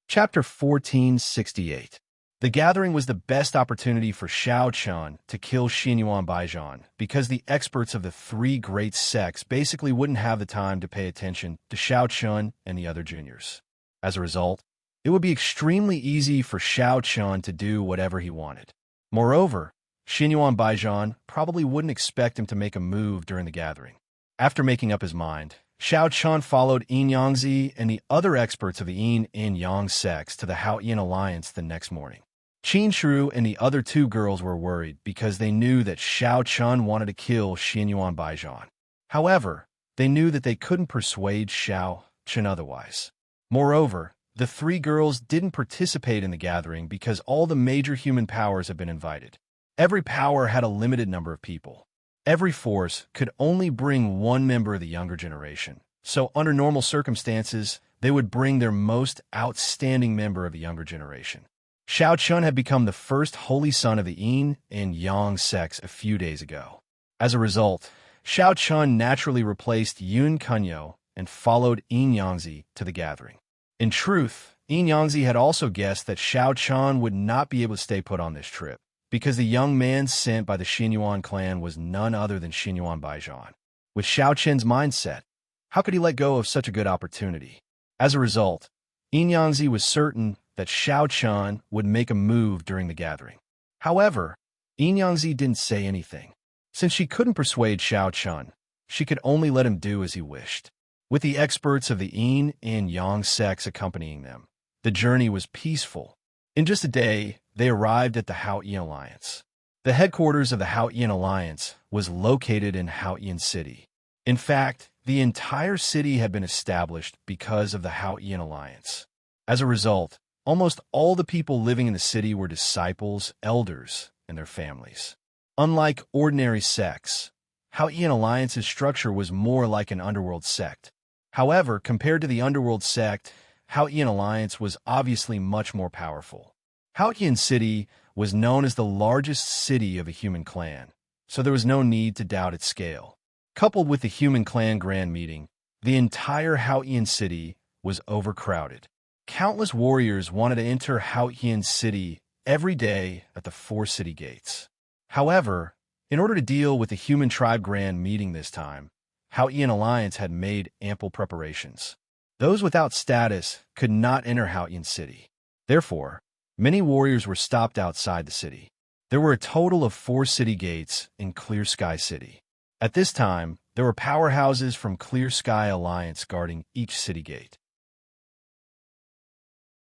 Chapter 1468. The gathering was the best opportunity for Shao Chun to kill Xianyuan Baijian because the experts of the three great sects basically wouldn't have the time to pay attention to Shao Chun and the other juniors. As a result, it would be extremely easy for Shao Chun to do whatever he wanted. Moreover, Xianyuan Baijian probably wouldn't expect him to make a move during the gathering. After making up his mind, Shao Chun followed Yin Yangzi and the other experts of the Yin and Yang sects to the Haotian alliance the next morning. Qin Shru and the other two girls were worried because they knew that Shao Chun wanted to kill Xianyuan Baijian. However, they knew that they couldn't persuade Shao Chun otherwise. Moreover, the three girls didn't participate in the gathering because all the major human powers had been invited. Every power had a limited number of people. Every force could only bring one member of the younger generation, so under normal circumstances, they would bring their most outstanding member of the younger generation. Shao Chun had become the first holy son of the Yin and Yang sects a few days ago. As a result, Shao Chun naturally replaced Yun Kunyo and followed Yin Yangzi to the gathering. In truth, Yin Yangzi had also guessed that Shao Chun would not be able to stay put on this trip, because the young man sent by the Xianyuan clan was none other than Xianyuan Baijian. With Shao Chun's mindset, how could he let go of such a good opportunity? As a result, Yin Yangzi was certain that Shao Chun would make a move during the gathering. However, Yin Yangzi didn't say anything. Since she couldn't persuade Shao Chun, she could only let him do as he wished. With the experts of the Yin and Yang sects accompanying them, the journey was peaceful. In just a day, they arrived at the Haotian Alliance. The headquarters of the Haotian Alliance was located in Haotian City. In fact, the entire city had been established because of the Haotian Alliance. As a result, almost all the people living in the city were disciples, elders, and their families. Unlike ordinary sects, Haotian Alliance's structure was more like an underworld sect. However, compared to the underworld sect, Haotian Alliance was obviously much more powerful. Haotian City was known as the largest city of a human clan, so there was no need to doubt its scale. Coupled with the human clan grand meeting, the entire Haotian City was overcrowded. Countless warriors wanted to enter Haotian City every day at the 4 city gates. However, in order to deal with the human tribe grand meeting this time, Haotian Alliance had made ample preparations. Those without status could not enter Haotian City. Therefore, many warriors were stopped outside the city. There were a total of 4 city gates in Clear Sky City. At this time, there were powerhouses from Clear Sky Alliance guarding each city gate.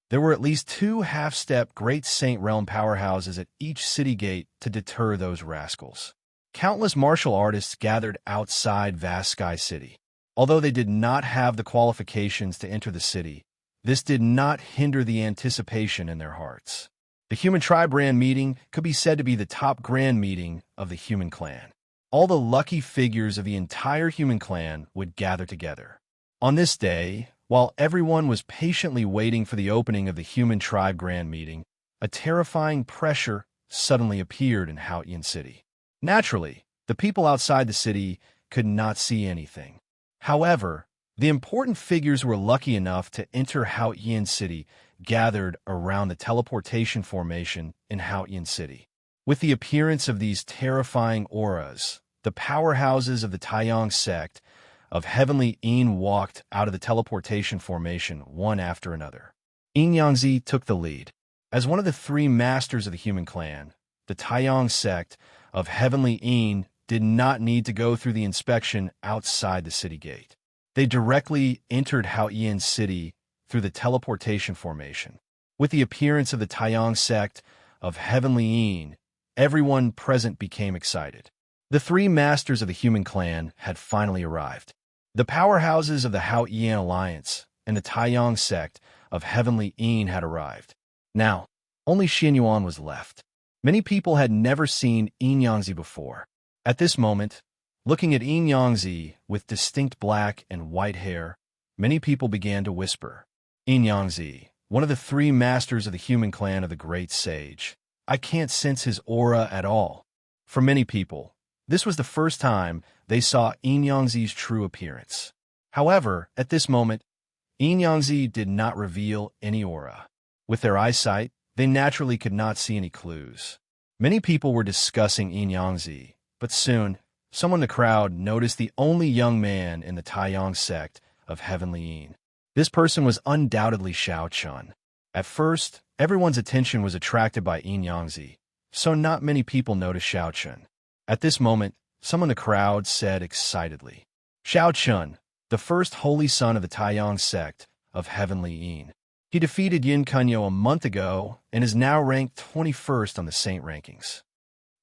There were at least 2 half-step Great Saint Realm powerhouses at each city gate to deter those rascals. Countless martial artists gathered outside Vast Sky City. Although they did not have the qualifications to enter the city, this did not hinder the anticipation in their hearts. The human tribe grand meeting could be said to be the top grand meeting of the human clan. All the lucky figures of the entire human clan would gather together. On this day, while everyone was patiently waiting for the opening of the human tribe grand meeting, a terrifying pressure suddenly appeared in Haotian City. Naturally, the people outside the city could not see anything. However, The important figures who were lucky enough to enter Haotian City gathered around the teleportation formation in Haotian City. With the appearance of these terrifying auras, the powerhouses of the Taiyang sect of Heavenly Yin walked out of the teleportation formation one after another. Yin Yangzi took the lead. As one of the three masters of the human clan, the Taiyang sect of Heavenly Yin did not need to go through the inspection outside the city gate. They directly entered Haotian City through the teleportation formation. With the appearance of the Taiyang sect of Heavenly Yin, everyone present became excited. The three masters of the human clan had finally arrived. The powerhouses of the Haotian Alliance and the Taiyang sect of Heavenly Yin had arrived. Now, only Xianyuan was left. Many people had never seen Yin Yangzi before. At this moment, looking at Yin Yangzi with distinct black and white hair, many people began to whisper, "Yin Yangzi, one of the three masters of the human clan of the Great Sage. I can't sense his aura at all." For many people, this was the first time they saw Yin Yangzi's true appearance. However, at this moment, Yin Yangzi did not reveal any aura. With their eyesight, they naturally could not see any clues. Many people were discussing Yin Yangzi, but soon, someone in the crowd noticed the only young man in the Taiyang sect of Heavenly Yin. This person was undoubtedly Xiao Chun. At first, everyone's attention was attracted by Yin Yangzi, so not many people noticed Xiao Chun. At this moment, someone in the crowd said excitedly, "Xiao Chun, the first holy son of the Taiyang sect of Heavenly Yin. He defeated Yin Kunyo a month ago and is now ranked 21st on the Saint rankings."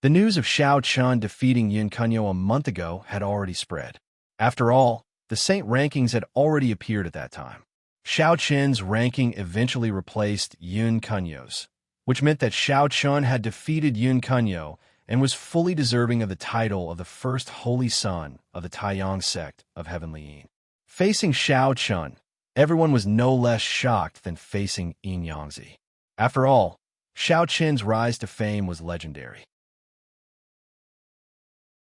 The news of Xiao Chun defeating Yin Kunyo a month ago had already spread. After all, the Saint rankings had already appeared at that time. Xiao Chun's ranking eventually replaced Yin Kunyo's, which meant that Xiao Chun had defeated Yin Kunyo and was fully deserving of the title of the first holy son of the Taiyang sect of Heavenly Yin. Facing Xiao Chun, everyone was no less shocked than facing Yin Yangzi. After all, Xiao Chun's rise to fame was legendary.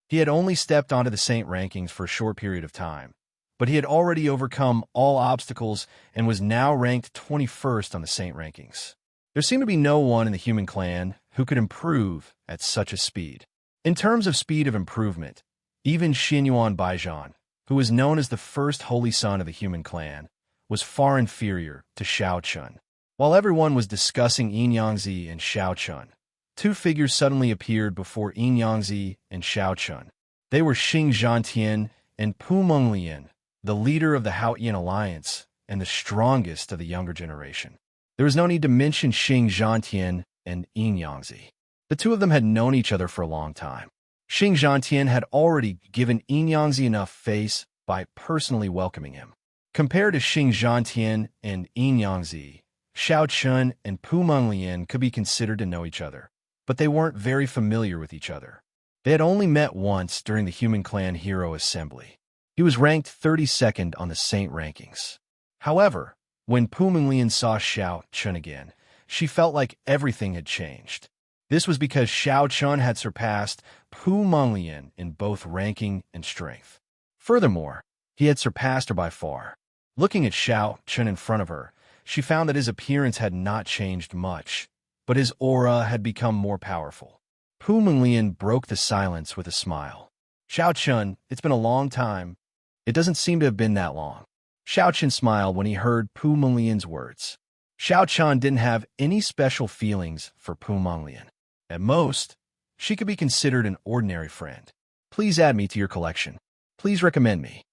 He had only stepped onto the Saint rankings for a short period of time, but he had already overcome all obstacles and was now ranked 21st on the Saint rankings. There seemed to be no one in the human clan who could improve at such a speed. In terms of speed of improvement, even Xianyuan Baijian, who was known as the first holy son of the human clan, was far inferior to Xiao Chun. While everyone was discussing Yin Yangzi and Xiao Chun, two figures suddenly appeared before Yin Yangzi and Xiao Chun. They were Xing Zhantian and Pu Menglian, the leader of the Haotian Alliance and the strongest of the younger generation. There was no need to mention Xing Zhantian and Yin Yangzi. The two of them had known each other for a long time. Xing Zhantian had already given Yin Yangzi enough face by personally welcoming him. Compared to Xing Zhantian and Yin Yangzi, Xiao Chun and Pu Menglian could be considered to know each other, but they weren't very familiar with each other. They had only met once during the Human Clan Hero Assembly. He was ranked 32nd on the Saint rankings. However, when Pu Menglian saw Xiao Chun again, she felt like everything had changed. This was because Xiao Chun had surpassed Pu Menglian in both ranking and strength. Furthermore, he had surpassed her by far. Looking at Xiao Chun in front of her, she found that his appearance had not changed much, but his aura had become more powerful. Pu Menglian broke the silence with a smile. "Xiao Chun, it's been a long time." "It doesn't seem to have been that long." Xiao Chun smiled when he heard Pu Menglian's words. Xiao Chun didn't have any special feelings for Pu Menglian. At most, she could be considered an ordinary friend. "Please add me to your collection. Please recommend me."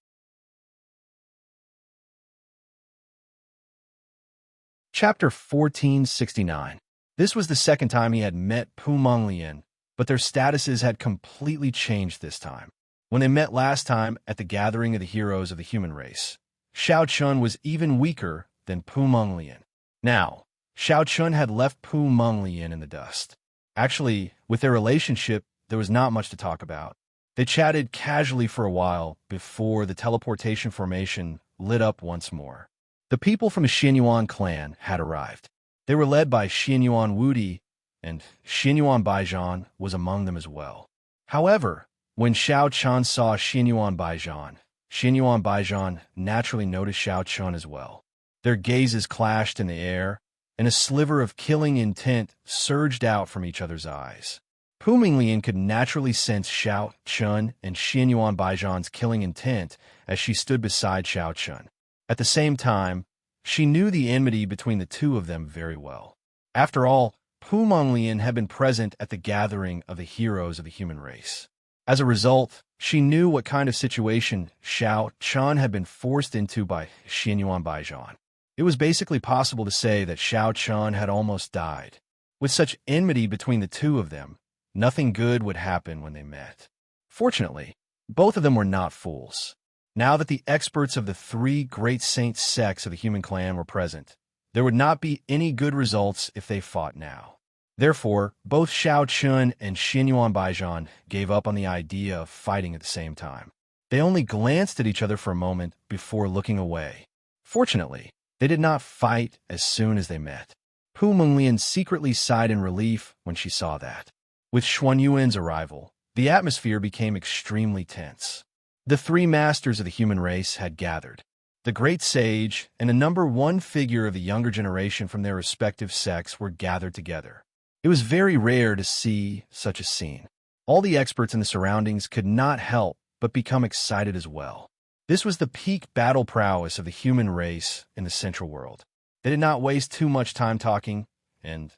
Chapter 1469. This was the second time he had met Pu Menglian, but their statuses had completely changed this time. When they met last time at the gathering of the heroes of the human race, Xiao Chun was even weaker than Pu Menglian. Now, Xiao Chun had left Pu Menglian in the dust. Actually, with their relationship, there was not much to talk about. They chatted casually for a while before the teleportation formation lit up once more. The people from the Xianyuan clan had arrived. They were led by Xianyuan Wudi, and Xianyuan Baijian was among them as well. However, when Xiao Chun saw Xianyuan Baijian, Xianyuan Baijian naturally noticed Xiao Chun as well. Their gazes clashed in the air, and a sliver of killing intent surged out from each other's eyes. Pu Minglian could naturally sense Xiao Chun and Xianyuan Baijian's killing intent as she stood beside Xiao Chun. At the same time, she knew the enmity between the two of them very well. After all, Pu Minglian had been present at the gathering of the heroes of the human race. As a result, she knew what kind of situation Xiao Chun had been forced into by Xianyuan Baijian. It was basically possible to say that Xiao Chun had almost died. With such enmity between the two of them, nothing good would happen when they met. Fortunately, both of them were not fools. Now that the experts of the three great saint sects of the human clan were present, there would not be any good results if they fought now. Therefore, both Xiao Chun and Xianyuan Baijian gave up on the idea of fighting at the same time. They only glanced at each other for a moment before looking away. Fortunately, they did not fight as soon as they met. Pu Minglian secretly sighed in relief when she saw that. With Xuanyuan's arrival, the atmosphere became extremely tense. The three masters of the human race had gathered. The great sage and a number one figure of the younger generation from their respective sects were gathered together. It was very rare to see such a scene. All the experts in the surroundings could not help but become excited as well. This was the peak battle prowess of the human race in the Central World. They did not waste too much time talking, and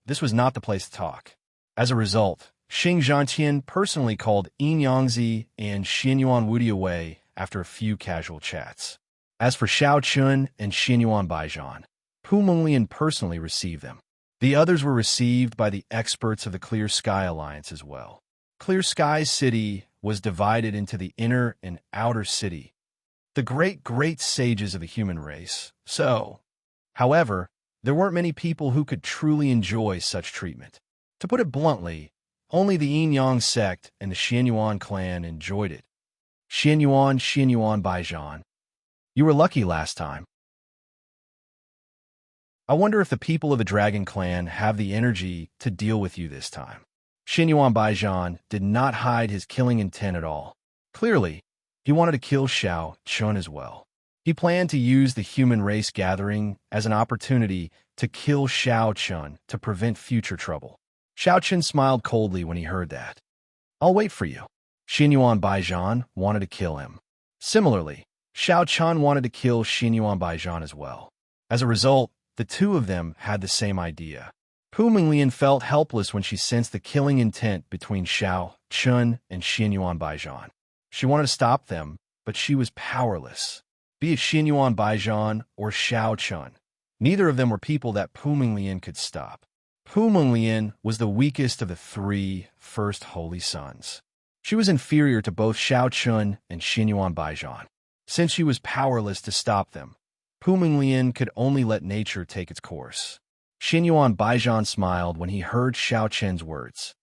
this was not the place to talk. As a result, Xing Zhantian personally called Yin Yangzi and Xianyuan Wudi away after a few casual chats. As for Xiao Chun and Xianyuan Baijian, Pu Minglian personally received them. The others were received by the experts of the Clear Sky Alliance as well. Clear Sky City was divided into the inner and outer city, the great sages of the human race. However, there weren't many people who could truly enjoy such treatment. To put it bluntly, only the Yin Yang sect and the Xianyuan clan enjoyed it. Xianyuan Baijian. You were lucky last time. I wonder if the people of the Dragon Clan have the energy to deal with you this time. Xianyuan Baijian did not hide his killing intent at all. Clearly, he wanted to kill Xiao Chun as well. He planned to use the human race gathering as an opportunity to kill Xiao Chun to prevent future trouble. Xiao Chun smiled coldly when he heard that. I'll wait for you. Xianyuan Baijian wanted to kill him. Similarly, Xiao Chun wanted to kill Xianyuan Baijian as well. As a result, the two of them had the same idea. Pu Minglian felt helpless when she sensed the killing intent between Xiao Chun and Xianyuan Baijian. She wanted to stop them, but she was powerless. Be it Xianyuan Baijian or Xiao Chun, neither of them were people that Pu Minglian could stop. Pu Minglian was the weakest of the three first holy sons. She was inferior to both Xiao Chun and Xianyuan Baijian. Since she was powerless to stop them, Pu Minglian could only let nature take its course. Xianyuan Baijian smiled when he heard Xiao Chen's words.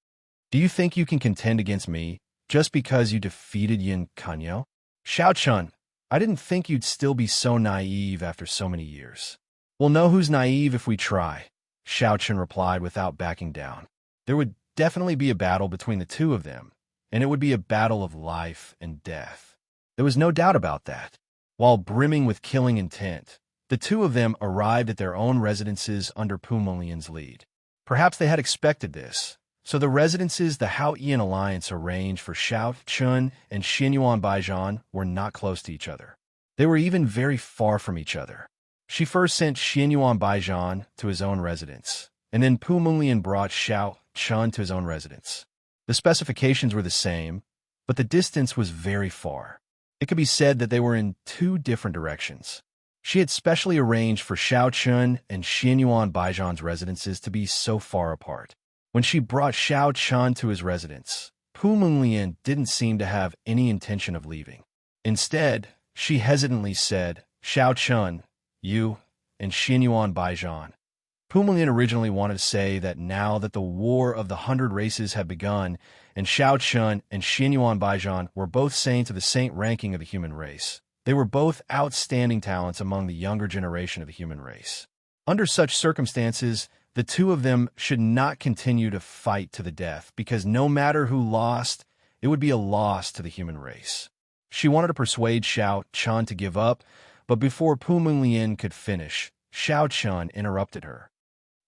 Do you think you can contend against me just because you defeated Yin Kanyo? Xiao Chun, I didn't think you'd still be so naive after so many years. We'll know who's naive if we try, Xiao Chun replied without backing down. There would definitely be a battle between the two of them, and it would be a battle of life and death. There was no doubt about that. While brimming with killing intent, the two of them arrived at their own residences under Pu Minglian's lead. Perhaps they had expected this, so the residences the Hao-Ian Alliance arranged for Xiao Chun and Xianyuan Baijian were not close to each other. They were even very far from each other. She first sent Xianyuan Baijian to his own residence, and then Pu Minglian brought Xiao Chun to his own residence. The specifications were the same, but the distance was very far. It could be said that they were in two different directions. She had specially arranged for Xiao Chun and Xianyuan Baijian's residences to be so far apart. When she brought Xiao Chun to his residence, Pu Minglian didn't seem to have any intention of leaving. Instead, she hesitantly said, Xiao Chun, you, and Xianyuan Baijian. Pu Minglian originally wanted to say that now that the War of the 100 Races had begun, and Xiao Chun and Xianyuan Baijian were both saints of the saint ranking of the human race, they were both outstanding talents among the younger generation of the human race. Under such circumstances, the two of them should not continue to fight to the death, because no matter who lost, it would be a loss to the human race. She wanted to persuade Xiao Chun to give up, but before Pu Munglian could finish, Xiao Chun interrupted her.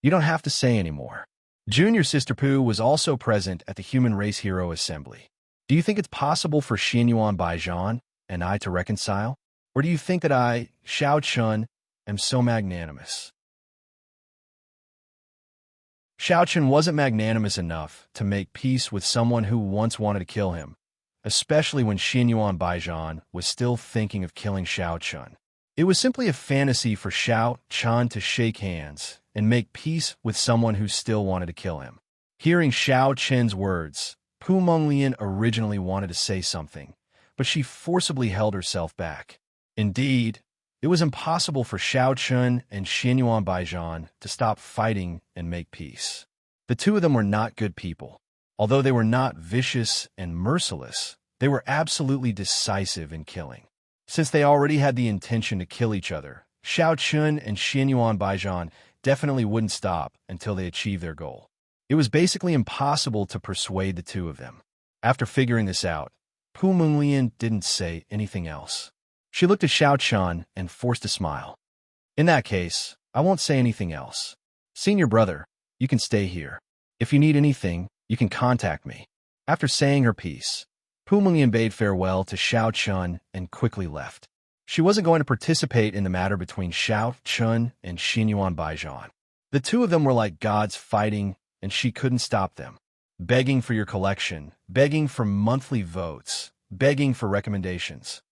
You don't have to say anymore. Junior Sister Pu was also present at the Human Race Hero Assembly. Do you think it's possible for Xianyuan Baijian and I to reconcile? Or do you think that I, Xiao Chun, am so magnanimous? Xiao Chun wasn't magnanimous enough to make peace with someone who once wanted to kill him, especially when Xianyuan Baijian was still thinking of killing Xiao Chun. It was simply a fantasy for Xiao Chun to shake hands and make peace with someone who still wanted to kill him. Hearing Xiao Chen's words, Pu Monglian originally wanted to say something, but she forcibly held herself back. Indeed, it was impossible for Xiao Chun and Xianyuan Baijian to stop fighting and make peace. The two of them were not good people. Although they were not vicious and merciless, they were absolutely decisive in killing. Since they already had the intention to kill each other, Xiao Chun and Xianyuan Baijian definitely wouldn't stop until they achieved their goal. It was basically impossible to persuade the two of them. After figuring this out, Pu Munglian didn't say anything else. She looked at Xiao Chun and forced a smile. In that case, I won't say anything else. Senior brother, you can stay here. If you need anything, you can contact me. After saying her piece, Pu Munglian bade farewell to Xiao Chun and quickly left. She wasn't going to participate in the matter between Xiao Chun and Xianyuan Baijian. The two of them were like gods fighting, and she couldn't stop them. Begging for your collection, begging for monthly votes, begging for recommendations.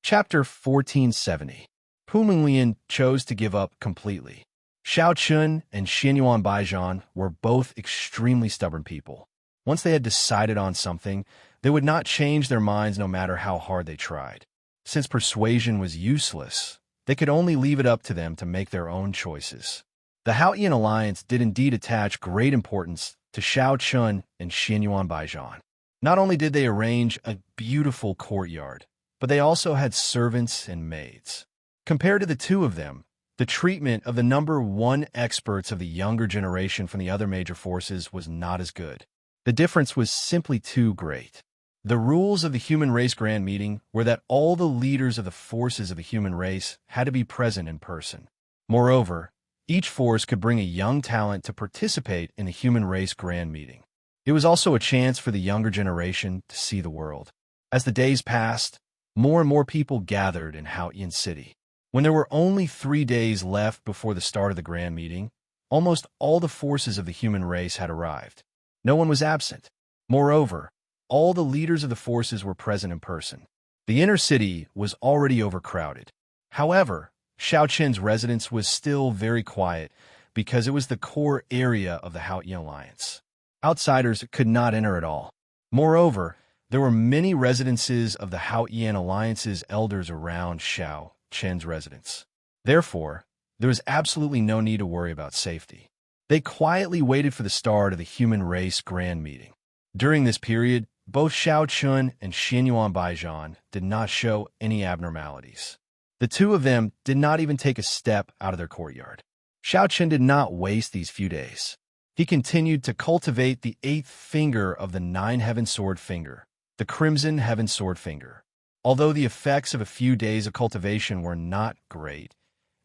Chapter 1470. Pu Munglian chose to give up completely. Xiao Chun and Xianyuan Baijian were both extremely stubborn people. Once they had decided on something, they would not change their minds no matter how hard they tried. Since persuasion was useless, they could only leave it up to them to make their own choices. The Haotian alliance did indeed attach great importance to Xiao Chun and Xianyuan Baijian. Not only did they arrange a beautiful courtyard, but they also had servants and maids. Compared to the two of them, the treatment of the number one experts of the younger generation from the other major forces was not as good. The difference was simply too great. The rules of the human race grand meeting were that all the leaders of the forces of the human race had to be present in person. Moreover, each force could bring a young talent to participate in the human race grand meeting. It was also a chance for the younger generation to see the world. As the days passed, more and more people gathered in Haotian City. When there were only 3 days left before the start of the grand meeting, almost all the forces of the human race had arrived. No one was absent. Moreover, all the leaders of the forces were present in person. The inner city was already overcrowded. However, Xiao Chen's residence was still very quiet because it was the core area of the Haotian Alliance. Outsiders could not enter at all. Moreover, there were many residences of the Haotian Alliance's elders around Xiao Chen's residence. Therefore, there was absolutely no need to worry about safety. They quietly waited for the start of the human race grand meeting. During this period, both Xiao Chun and Xianyuan Baijian did not show any abnormalities. The two of them did not even take a step out of their courtyard. Xiao Chun did not waste these few days. He continued to cultivate the 8th finger of the 9 Heaven Sword finger, the Crimson Heaven Sword finger. Although the effects of a few days of cultivation were not great,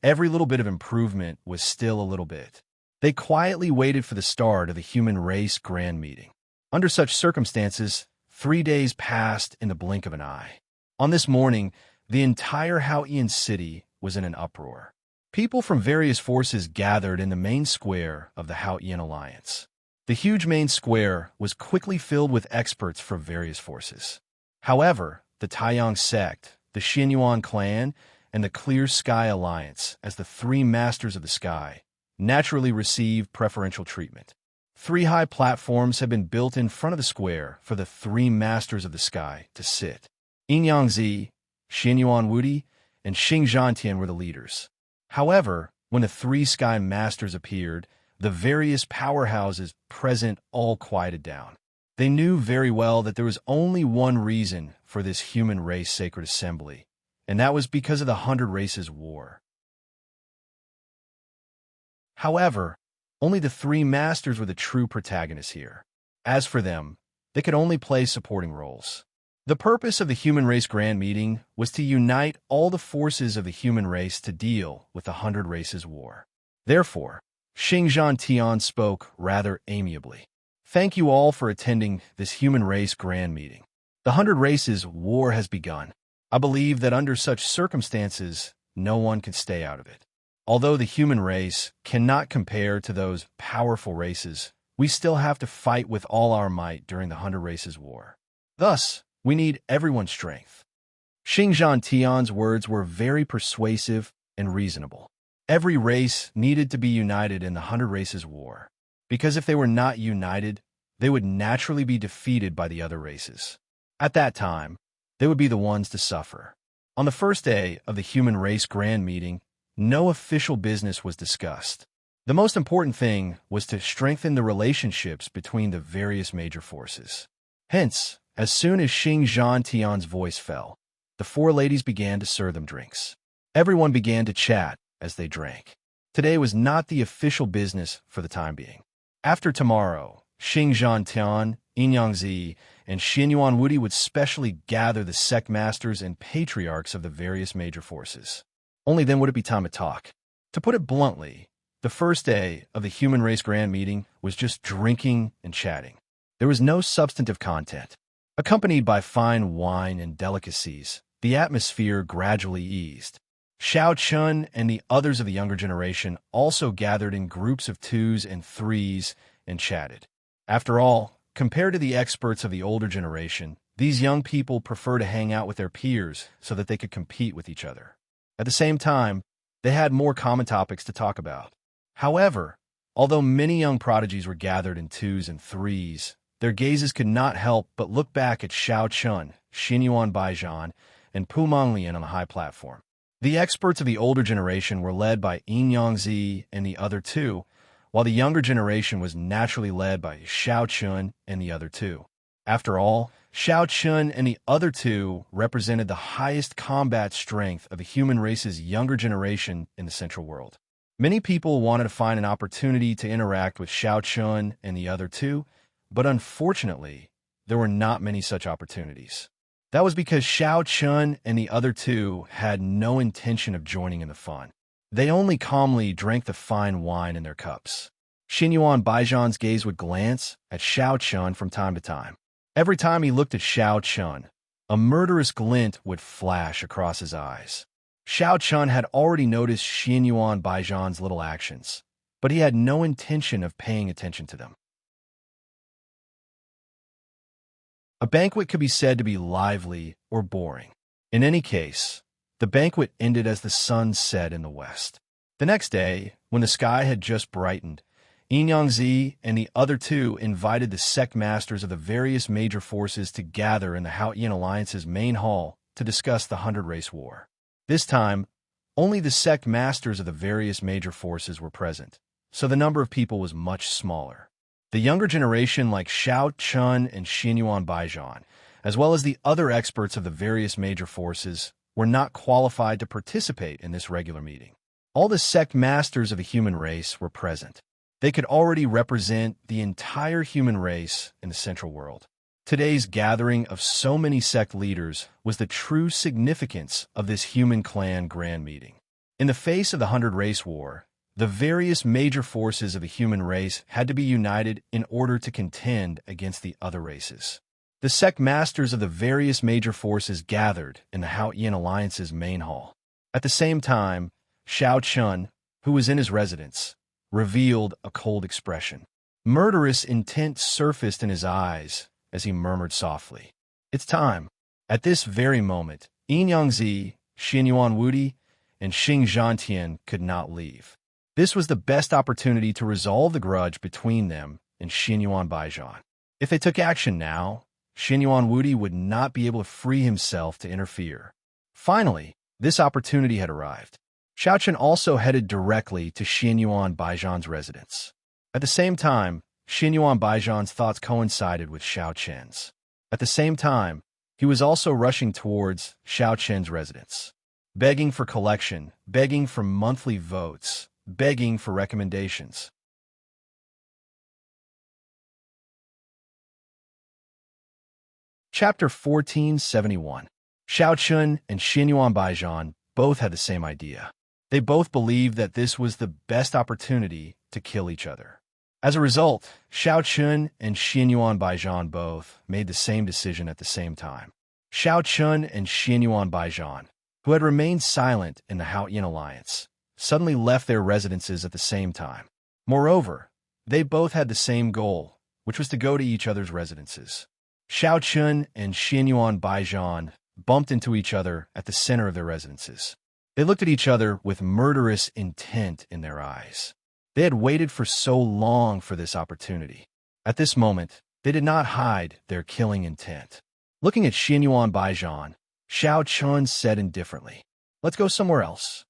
every little bit of improvement was still a little bit. They quietly waited for the start of the human race grand meeting. Under such circumstances, 3 days passed in the blink of an eye. On this morning, the entire Haotian city was in an uproar. People from various forces gathered in the main square of the Haotian Alliance. The huge main square was quickly filled with experts from various forces. However, the Taiyang sect, the Xianyuan clan, and the Clear Sky Alliance, as the 3 masters of the sky, naturally received preferential treatment. 3 high platforms had been built in front of the square for the 3 masters of the sky to sit. Yinyangzi, Xianyuan Wudi, and Xing Zhantian were the leaders. However, when the 3 sky masters appeared, the various powerhouses present all quieted down. They knew very well that there was only one reason for this human race sacred assembly, and that was because of the 100 Races War. However, only the 3 masters were the true protagonists here. As for them, they could only play supporting roles. The purpose of the human race grand meeting was to unite all the forces of the human race to deal with the 100 Races War. Therefore, Xingzhan Tian spoke rather amiably. Thank you all for attending this human race grand meeting. The 100 Races War has begun. I believe that under such circumstances, no one can stay out of it. Although the human race cannot compare to those powerful races, we still have to fight with all our might during the 100 Races War. Thus, we need everyone's strength. Xingzhan Tian's words were very persuasive and reasonable. Every race needed to be united in the 100 Races War, because if they were not united, they would naturally be defeated by the other races. At that time, they would be the ones to suffer. On the first day of the human race grand meeting, no official business was discussed. The most important thing was to strengthen the relationships between the various major forces. Hence, as soon as Xingzhan Tian's voice fell, the four ladies began to serve them drinks. Everyone began to chat as they drank. Today was not the official business for the time being. After tomorrow, Xingzhan Tian, Yinyangzi, and Xinyuan Wudi would specially gather the sect masters and patriarchs of the various major forces. Only then would it be time to talk. To put it bluntly, the first day of the human race grand meeting was just drinking and chatting. There was no substantive content. Accompanied by fine wine and delicacies, the atmosphere gradually eased. Xiao Chun and the others of the younger generation also gathered in groups of 2s and 3s and chatted. After all, compared to the experts of the older generation, these young people prefer to hang out with their peers so that they could compete with each other. At the same time, they had more common topics to talk about. However, although many young prodigies were gathered in 2s and 3s, their gazes could not help but look back at Xiao Chun, Xinyuan Baijian, and Pu Monglian on the high platform. The experts of the older generation were led by Yin Yangzi and the other 2, while the younger generation was naturally led by Xiao Chun and the other 2. After all, Xiao Chun and the other 2 represented the highest combat strength of the human race's younger generation in the Central World. Many people wanted to find an opportunity to interact with Xiao Chun and the other 2, but unfortunately, there were not many such opportunities. That was because Xiao Chun and the other 2 had no intention of joining in the fun. They only calmly drank the fine wine in their cups. Xinyuan Baijian's gaze would glance at Xiao Chun from time to time. Every time he looked at Xiao Chun, a murderous glint would flash across his eyes. Xiao Chun had already noticed Xinyuan Baijian's little actions, but he had no intention of paying attention to them. A banquet could be said to be lively or boring. In any case, the banquet ended as the sun set in the west. The next day, when the sky had just brightened, Yin Yangzi and the other 2 invited the sect masters of the various major forces to gather in the Haotian Alliance's main hall to discuss the 100 Race War. This time, only the sect masters of the various major forces were present, so the number of people was much smaller. The younger generation like Xiao Chun and Xinyuan Baijian, as well as the other experts of the various major forces, were not qualified to participate in this regular meeting. All the sect masters of the human race were present. They could already represent the entire human race in the Central World. Today's gathering of so many sect leaders was the true significance of this human clan grand meeting. In the face of the 100 Race War, the various major forces of the human race had to be united in order to contend against the other races. The sect masters of the various major forces gathered in the Haotian Alliance's main hall. At the same time, Xiao Chun, who was in his residence, revealed a cold expression. Murderous intent surfaced in his eyes as he murmured softly, "It's time." At this very moment, Yin Yangzi, Xinyuan Wudi, and Xingzhan Tian could not leave. This was the best opportunity to resolve the grudge between them and Xinyuan Baijian. If they took action now, Xinyuan Wudi would not be able to free himself to interfere. Finally, this opportunity had arrived. Xiao Chun also headed directly to Xinyuan Baijian's residence. At the same time, Xinyuan Baijian's thoughts coincided with Xiao Chen's. At the same time, he was also rushing towards Xiao Chen's residence, begging for collection, begging for monthly votes, begging for recommendations. Chapter 1471. Xiao Chun and Xinyuan Baijian both had the same idea. They both believed that this was the best opportunity to kill each other. As a result, Xiao Chun and Xinyuan Baijian both made the same decision at the same time. Xiao Chun and Xinyuan Baijian, who had remained silent in the Haoyan alliance, suddenly left their residences at the same time. Moreover, they both had the same goal, which was to go to each other's residences. Xiao Chun and Xinyuan Baijian bumped into each other at the center of their residences. They looked at each other with murderous intent in their eyes. They had waited for so long for this opportunity. At this moment, they did not hide their killing intent. Looking at Xinyuan Baijian, Xiao Chun said indifferently, "Let's go somewhere else."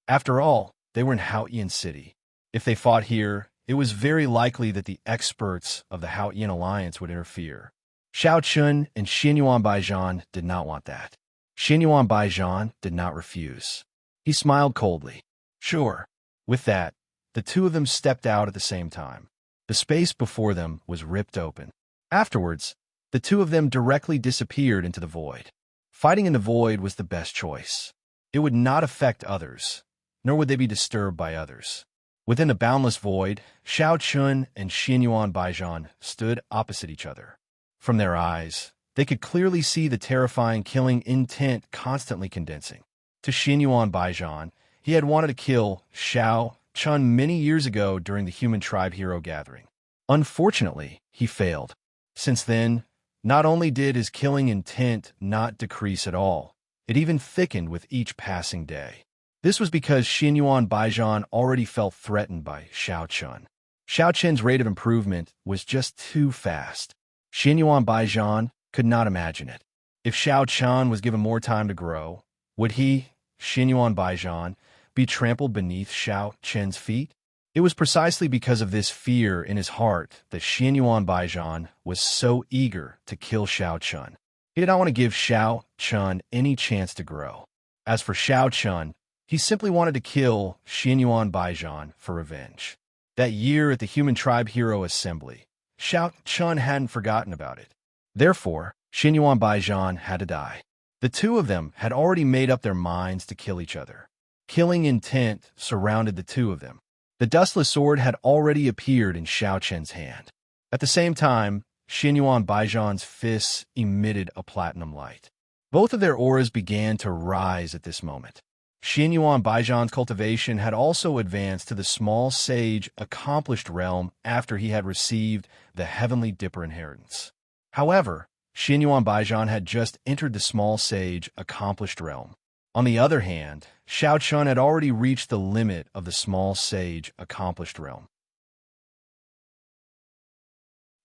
After all, they were in Haoyan City. If they fought here, it was very likely that the experts of the Haoyan alliance would interfere. Xiao Chun and Xinyuan Baijian did not want that. Xinyuan Baijian did not refuse. He smiled coldly. Sure. With that, the two of them stepped out at the same time. The space before them was ripped open. Afterwards, the two of them directly disappeared into the void. Fighting in the void was the best choice. It would not affect others, nor would they be disturbed by others. Within the boundless void, Xiao Chun and Xinyuan Baijian stood opposite each other. From their eyes, they could clearly see the terrifying killing intent constantly condensing. To Xinyuan Baijian, he had wanted to kill Xiao Chun many years ago during the human tribe hero gathering. Unfortunately, he failed. Since then, not only did his killing intent not decrease at all, it even thickened with each passing day. This was because Xinyuan Baijian already felt threatened by Xiao Chun. Xiao Chun's rate of improvement was just too fast. Xinyuan Baijian could not imagine it. If Xiao Chun was given more time to grow, would he, Xinyuan Baijian, be trampled beneath Xiao Chun's feet? It was precisely because of this fear in his heart that Xinyuan Baijian was so eager to kill Xiao Chun. He did not want to give Xiao Chun any chance to grow. As for Xiao Chun, he simply wanted to kill Xinyuan Baijian for revenge. That year at the Human Tribe Hero Assembly, Xiao Chun hadn't forgotten about it. Therefore, Xinyuan Baijian had to die. The two of them had already made up their minds to kill each other. Killing intent surrounded the two of them. The dustless sword had already appeared in Xiao Chun's hand. At the same time, Xinyuan Baijian's fists emitted a platinum light. Both of their auras began to rise at this moment. Xinyuan Baijian's cultivation had also advanced to the small sage accomplished realm after he had received the Heavenly Dipper inheritance. However, Xinyuan Baijian had just entered the small sage accomplished realm. On the other hand, Xiao Chun had already reached the limit of the small sage accomplished realm.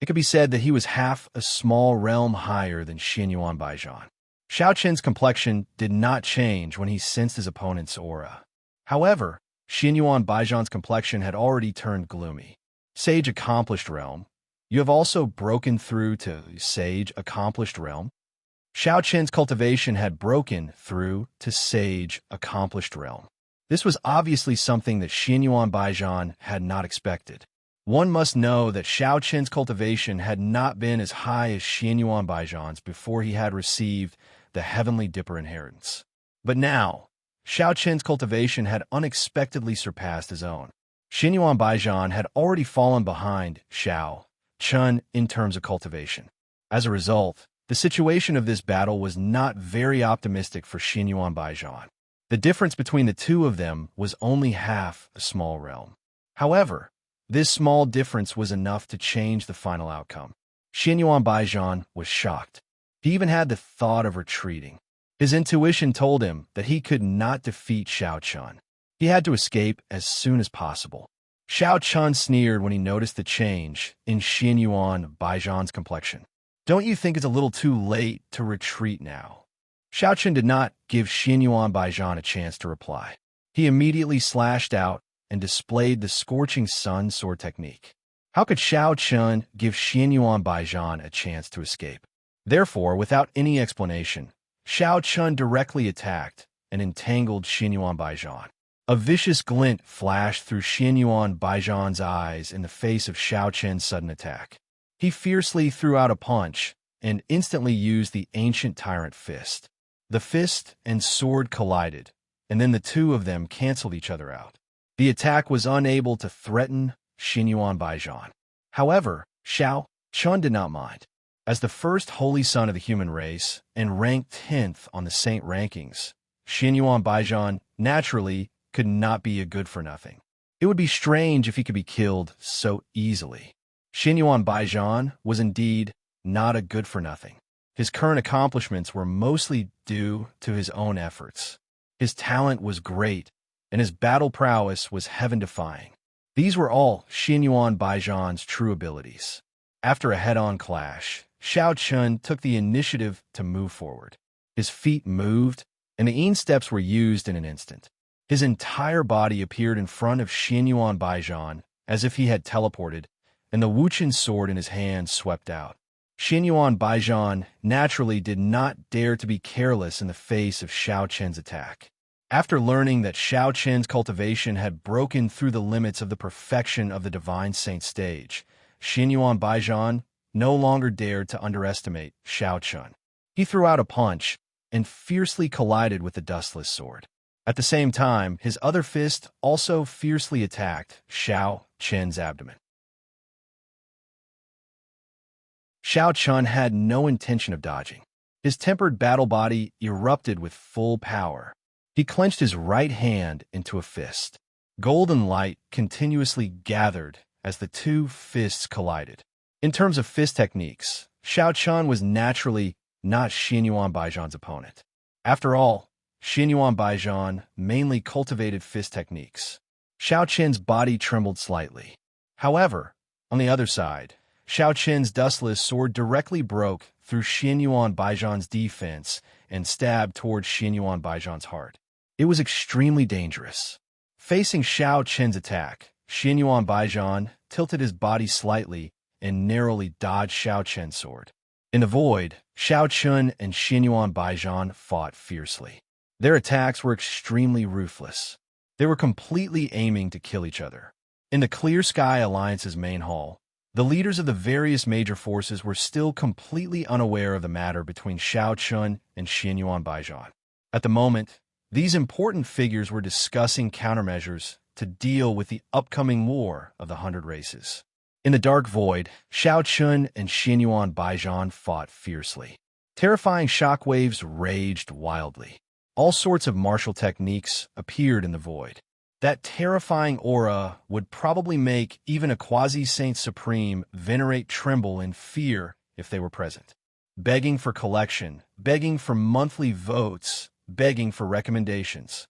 It could be said that he was half a small realm higher than Xinyuan Baijian. Xiao Chun's complexion did not change when he sensed his opponent's aura. However, Xinyuan Baijian's complexion had already turned gloomy. Sage accomplished realm. You have also broken through to Sage Accomplished Realm. Xiao Chun's cultivation had broken through to Sage Accomplished Realm. This was obviously something that Xinyuan Baijian had not expected. One must know that Xiao Chun's cultivation had not been as high as Xinyuan Baijian's before he had received the Heavenly Dipper inheritance. But now, Xiao Chun's cultivation had unexpectedly surpassed his own. Xinyuan Baijian had already fallen behind Xiao Chun in terms of cultivation. As a result, the situation of this battle was not very optimistic for Xinyuan Baijian. The difference between the two of them was only half a small realm. However, this small difference was enough to change the final outcome. Xinyuan Baijian was shocked. He even had the thought of retreating. His intuition told him that he could not defeat Xiao Chun. He had to escape as soon as possible. Xiao Chun sneered when he noticed the change in Xinyuan Baijian's complexion. Don't you think it's a little too late to retreat now? Xiao Chun did not give Xinyuan Baijian a chance to reply. He immediately slashed out and displayed the scorching sun sword technique. How could Xiao Chun give Xinyuan Baijian a chance to escape? Therefore, without any explanation, Xiao Chun directly attacked and entangled Xinyuan Baijian. A vicious glint flashed through Xinyuan Baijian's eyes in the face of Xiao Chun's sudden attack. He fiercely threw out a punch, and instantly used the ancient tyrant fist. The fist and sword collided, and then the two of them canceled each other out. The attack was unable to threaten Xinyuan Baijian. However, Shao Chun did not mind. As the first holy son of the human race and ranked 10th on the saint rankings, Xinyuan Baijian naturally could not be a good-for-nothing. It would be strange if he could be killed so easily. Xinyuan Baijian was indeed not a good-for-nothing. His current accomplishments were mostly due to his own efforts. His talent was great, and his battle prowess was heaven-defying. These were all Xinyuan Baijian's true abilities. After a head-on clash, Shao Chun took the initiative to move forward. His feet moved, and the insteps were used in an instant. His entire body appeared in front of Xinyuan Baijian as if he had teleported, and the Wuchen sword in his hand swept out. Xinyuan Baijian naturally did not dare to be careless in the face of Shao Chen's attack. After learning that Shao Chen's cultivation had broken through the limits of the perfection of the Divine Saint stage, Xinyuan Baijian no longer dared to underestimate Shao Chun. He threw out a punch and fiercely collided with the dustless sword. At the same time, his other fist also fiercely attacked Shao Chen's abdomen. Shao Chun had no intention of dodging. His tempered battle body erupted with full power. He clenched his right hand into a fist. Golden light continuously gathered as the two fists collided. In terms of fist techniques, Shao Chun was naturally not Xinyuan Baijian's opponent. After all, Xinyuan Baijian mainly cultivated fist techniques. Shao Chen's body trembled slightly. However, on the other side, Shao Chen's dustless sword directly broke through Xinyuan Baijian's defense and stabbed towards Xinyuan Baijian's heart. It was extremely dangerous. Facing Shao Chen's attack, Xinyuan Baijian tilted his body slightly and narrowly dodged Shao Chen's sword. In the void, Shao Chun and Xinyuan Baijian fought fiercely. Their attacks were extremely ruthless. They were completely aiming to kill each other. In the Clear Sky Alliance's main hall, the leaders of the various major forces were still completely unaware of the matter between Shao Chun and Xinyuan Baijian. At the moment, these important figures were discussing countermeasures to deal with the upcoming war of the 100 races. In the dark void, Shao Chun and Xinyuan Baijian fought fiercely. Terrifying shockwaves raged wildly. All sorts of martial techniques appeared in the void. That terrifying aura would probably make even a quasi-saint supreme venerate tremble in fear if they were present. Begging for collection, begging for monthly votes, begging for recommendations.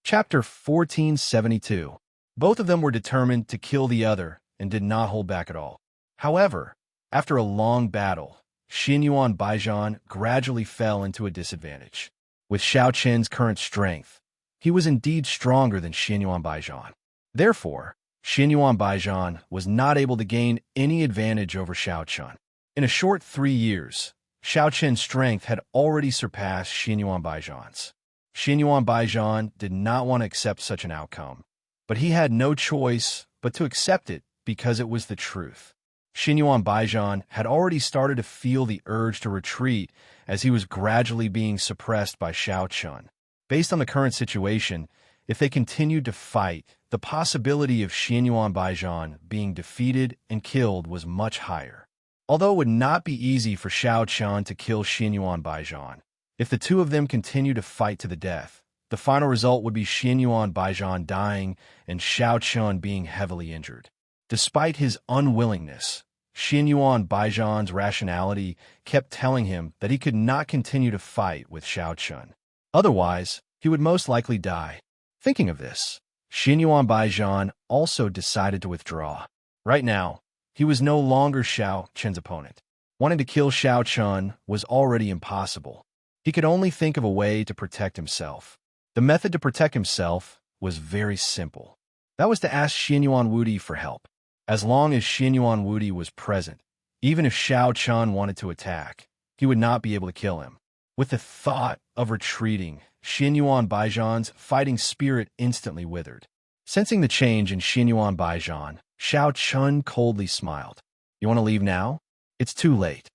Chapter 1472. Both of them were determined to kill the other and did not hold back at all. However, after a long battle, Xinyuan Baijian gradually fell into a disadvantage. With Shao Chen's current strength, he was indeed stronger than Xinyuan Baijian. Therefore, Xinyuan Baijian was not able to gain any advantage over Shao Chun. In a short 3 years, Shao Chen's strength had already surpassed Xinyuan Baijian's. Xinyuan Baijian did not want to accept such an outcome, but he had no choice but to accept it because it was the truth. Xinyuan Baijian had already started to feel the urge to retreat as he was gradually being suppressed by Shao Chun. Based on the current situation, if they continued to fight, the possibility of Xinyuan Baijian being defeated and killed was much higher. Although it would not be easy for Shao Chun to kill Xinyuan Baijian, if the two of them continued to fight to the death, the final result would be Xinyuan Baijian dying and Shao Chun being heavily injured. Despite his unwillingness, Xinyuan Baijian's rationality kept telling him that he could not continue to fight with Shao Chun. Otherwise, he would most likely die. Thinking of this, Xinyuan Baijian also decided to withdraw. Right now, he was no longer Shao Chun's opponent. Wanting to kill Shao Chun was already impossible. He could only think of a way to protect himself. The method to protect himself was very simple. That was to ask Xinyuan Wudi for help. As long as Xinyuan Wudi was present, even if Shao Chun wanted to attack, he would not be able to kill him. With the thought of retreating, Xinyuan Baijian's fighting spirit instantly withered. Sensing the change in Xinyuan Baijian, Xiao Chun coldly smiled. You want to leave now? It's too late.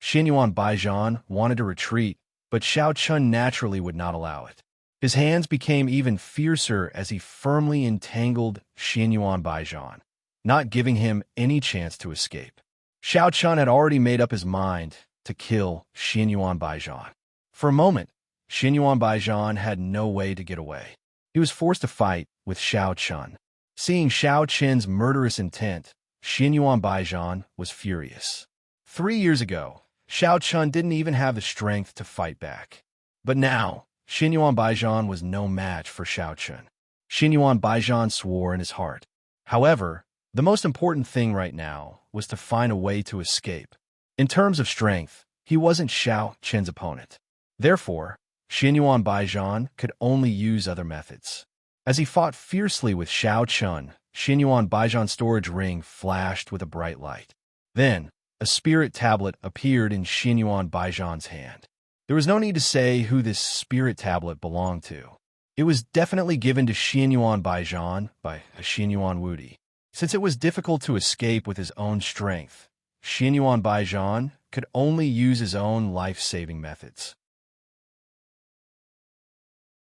Xinyuan Baijian wanted to retreat, but Xiao Chun naturally would not allow it. His hands became even fiercer as he firmly entangled Xinyuan Baijian, not giving him any chance to escape. Xiao Chun had already made up his mind to kill Xinyuan Baijian. For a moment, Xinyuan Baijian had no way to get away. He was forced to fight with Xiao Chun. Seeing Xiao Chun's murderous intent, Xinyuan Baijian was furious. 3 years ago, Xiao Chun didn't even have the strength to fight back. But now, Xinyuan Baijian was no match for Xiao Chun. Xinyuan Baijian swore in his heart. However, the most important thing right now was to find a way to escape. In terms of strength, he wasn't Xiao Chun's opponent. Therefore, Xinyuan Baijian could only use other methods. As he fought fiercely with Xiao Chun, Xinyuan Baijian's storage ring flashed with a bright light. Then, a spirit tablet appeared in Xinyuan Baijian's hand. There was no need to say who this spirit tablet belonged to. It was definitely given to Xinyuan Baijian by a Xinyuan Wudi. Since it was difficult to escape with his own strength, Xinyuan Baijian could only use his own life-saving methods.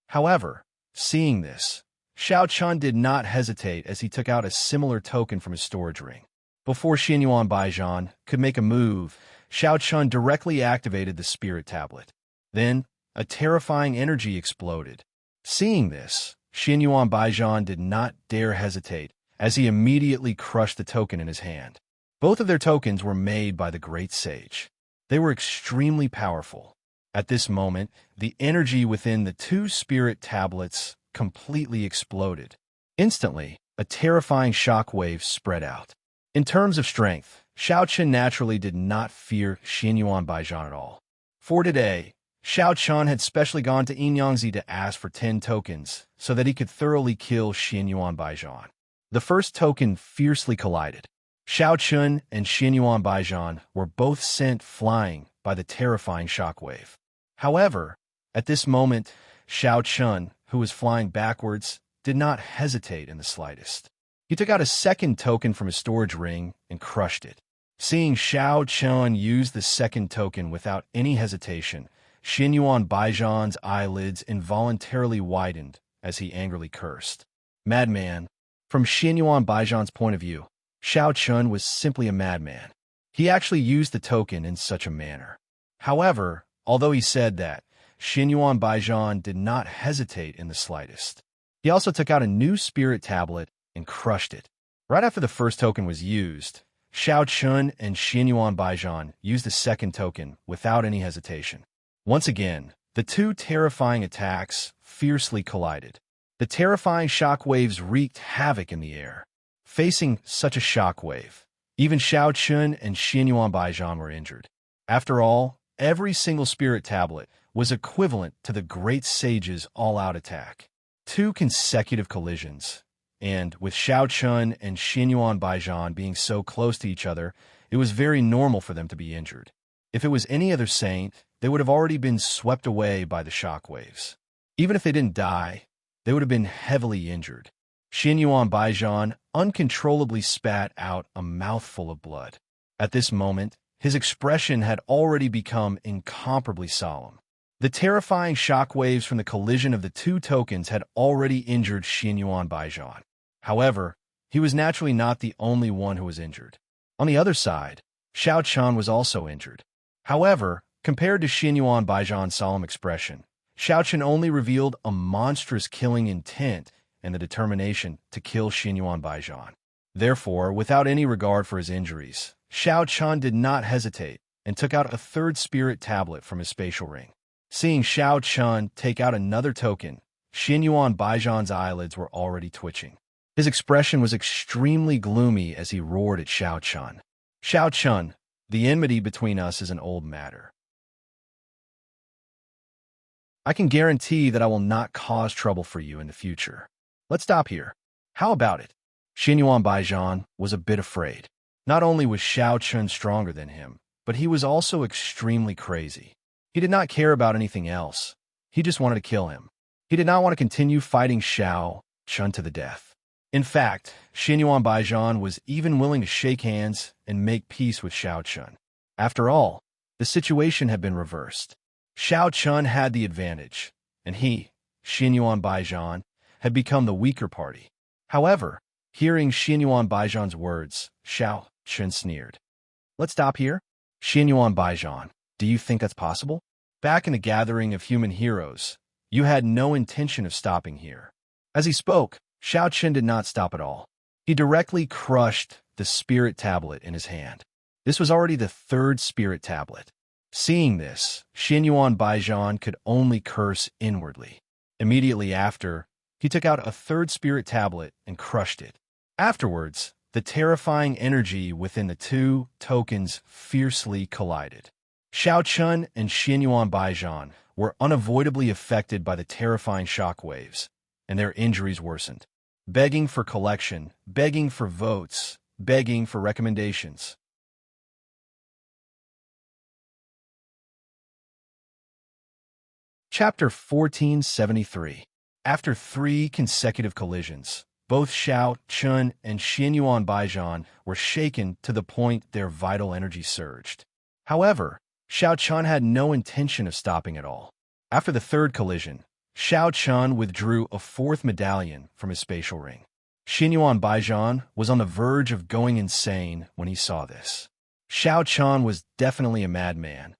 However, seeing this, Xiao Chun did not hesitate as he took out a similar token from his storage ring. Before Xinyuan Baijian could make a move, Xiao Chun directly activated the spirit tablet. Then, a terrifying energy exploded. Seeing this, Xinyuan Baijian did not dare hesitate as he immediately crushed the token in his hand. Both of their tokens were made by the great sage. They were extremely powerful. At this moment, the energy within the two spirit tablets completely exploded. Instantly, a terrifying shockwave spread out. In terms of strength, Xiao Chun naturally did not fear Xinyuan Baijian at all. For today, Xiao Chun had specially gone to Yinyangzi to ask for 10 tokens so that he could thoroughly kill Xinyuan Baijian. The first token fiercely collided. Xiao Chun and Xinyuan Baijian were both sent flying by the terrifying shockwave. However, at this moment, Xiao Chun, who was flying backwards, did not hesitate in the slightest. He took out a second token from his storage ring and crushed it. Seeing Xiao Chun use the second token without any hesitation, Xinyuan Baijian's eyelids involuntarily widened as he angrily cursed. Madman. From Xinyuan Baijian's point of view, Xiao Chun was simply a madman. He actually used the token in such a manner. However, although he said that, Xinyuan Baijian did not hesitate in the slightest. He also took out a new spirit tablet and crushed it. Right after the first token was used, Xiao Chun and Xinyuan Baijian used the second token without any hesitation. Once again, the two terrifying attacks fiercely collided. The terrifying shockwaves wreaked havoc in the air. Facing such a shockwave, even Xiao Chun and Xinyuan Baijian were injured. After all, every single spirit tablet was equivalent to the great sage's all-out attack. 2 consecutive collisions. And with Xiao Chun and Xinyuan Baijian being so close to each other, it was very normal for them to be injured. If it was any other saint, they would have already been swept away by the shockwaves. Even if they didn't die, they would have been heavily injured. Xinyuan Baijian uncontrollably spat out a mouthful of blood. At this moment, his expression had already become incomparably solemn. The terrifying shockwaves from the collision of the 2 tokens had already injured Xinyuan Baijian. However, he was naturally not the only one who was injured. On the other side, Xiao Chun was also injured. However, compared to Xinyuan Baijian's solemn expression, Xiao Chun only revealed a monstrous killing intent and the determination to kill Xinyuan Baijian. Therefore, without any regard for his injuries, Xiao Chun did not hesitate and took out a 3rd spirit tablet from his spatial ring. Seeing Xiao Chun take out another token, Xinyuan Baijian's eyelids were already twitching. His expression was extremely gloomy as he roared at Xiao Chun. Xiao Chun, the enmity between us is an old matter. I can guarantee that I will not cause trouble for you in the future. Let's stop here. How about it? Xinyuan Baijian was a bit afraid. Not only was Xiao Chun stronger than him, but he was also extremely crazy. He did not care about anything else. He just wanted to kill him. He did not want to continue fighting Xiao Chun to the death. In fact, Xin Yuan Baijian was even willing to shake hands and make peace with Xiao Chun. After all, the situation had been reversed. Xiao Chun had the advantage, and he, Xin Yuan Baijian, had become the weaker party. However, hearing Xin Yuan Baijian's words, Xiao Chun sneered. "Let's stop here? Xin Yuan Baijian, do you think that's possible? Back in the gathering of human heroes, you had no intention of stopping here." As he spoke, Xiao Chun did not stop at all. He directly crushed the spirit tablet in his hand. This was already the third spirit tablet. Seeing this, Xin Yuan Baijian could only curse inwardly. Immediately after, he took out a third spirit tablet and crushed it. Afterwards, the terrifying energy within the two tokens fiercely collided. Xiao Chun and Xin Yuan Baijian were unavoidably affected by the terrifying shockwaves, and their injuries worsened. Begging for collection, begging for votes, begging for recommendations. Chapter 1473. After 3 consecutive collisions, both Xiao Chun and Xin Yuan Baijian were shaken to the point their vital energy surged. However, Xiao Chun had no intention of stopping at all. After the third collision, Xiao Chun withdrew a 4th medallion from his spatial ring. Xin Yuan Baijian was on the verge of going insane when he saw this. Xiao Chun was definitely a madman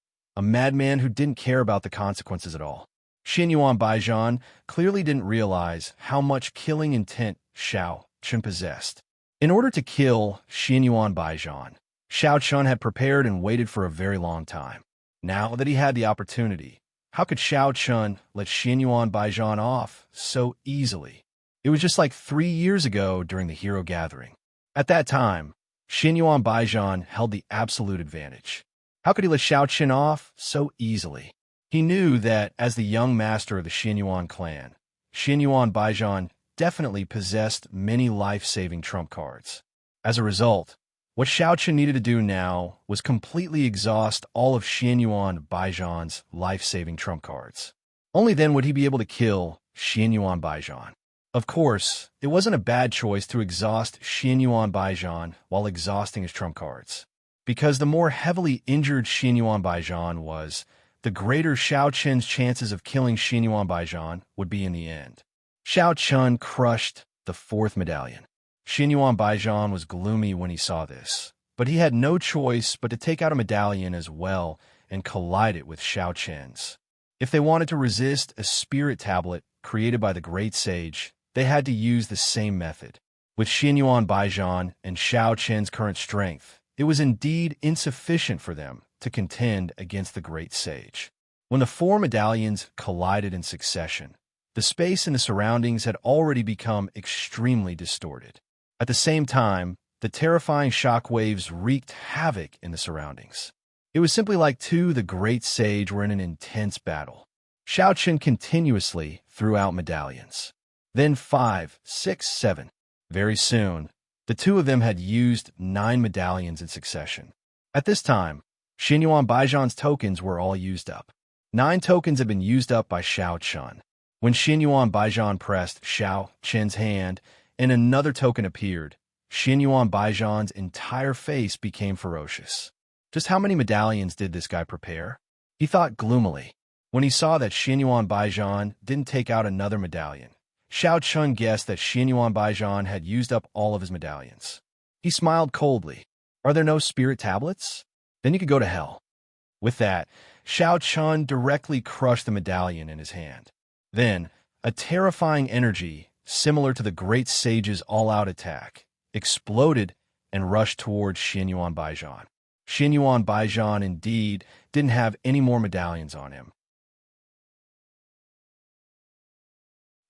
who didn't care about the consequences at all. Xin Yuan Baijian clearly didn't realize how much killing intent Xiao Chun possessed. In order to kill Xin Yuan Baijian, Xiao Chun had prepared and waited for a very long time. Now that he had the opportunity, how could Xiao Chun let Xin Yuan Baijian off so easily? It was just like 3 years ago during the hero gathering. At that time, Xin Yuan Baijian held the absolute advantage. How could he let Xiao Chun off so easily? He knew that as the young master of the Xin Yuan clan, Xin Yuan Baijian definitely possessed many life-saving trump cards. As a result, what Xiao Chun needed to do now was completely exhaust all of Xin Yuan Baijian's life-saving trump cards. Only then would he be able to kill Xin Yuan Baijian. Of course, it wasn't a bad choice to exhaust Xin Yuan Baijian while exhausting his trump cards, because the more heavily injured Xin Yuan Baijian was, the greater Xiao Chun's chances of killing Xin Yuan Baijian would be in the end. Xiao Chun crushed the 4th medallion. Xin Yuan Baijian was gloomy when he saw this, but he had no choice but to take out a medallion as well and collide it with Xiao Chun's. If they wanted to resist a spirit tablet created by the great sage, they had to use the same method. With Xin Yuan Baijian and Xiao Chun's current strength, it was indeed insufficient for them to contend against the great sage. When the 4 medallions collided in succession, the space in the surroundings had already become extremely distorted. At the same time, the terrifying shockwaves wreaked havoc in the surroundings. It was simply like the great sage were in an intense battle. Xiao Chun continuously threw out medallions. Then 5, 6, 7. Very soon, the two of them had used 9 medallions in succession. At this time, Xin Yuan Baijian's tokens were all used up. 9 tokens had been used up by Xiao Chun. When Xin Yuan Baijian pressed Xiao Chun's hand and another token appeared, Xin Yuan Baijian's entire face became ferocious. Just how many medallions did this guy prepare? He thought gloomily. When he saw that Xin Yuan Baijian didn't take out another medallion, Xiao Chun guessed that Xin Yuan Baijian had used up all of his medallions. He smiled coldly. "Are there no spirit tablets? Then you could go to hell." With that, Xiao Chun directly crushed the medallion in his hand. Then, a terrifying energy, similar to the great sage's all-out attack, exploded and rushed towards Xin Yuan Baijian. Xin Yuan Baijian indeed didn't have any more medallions on him.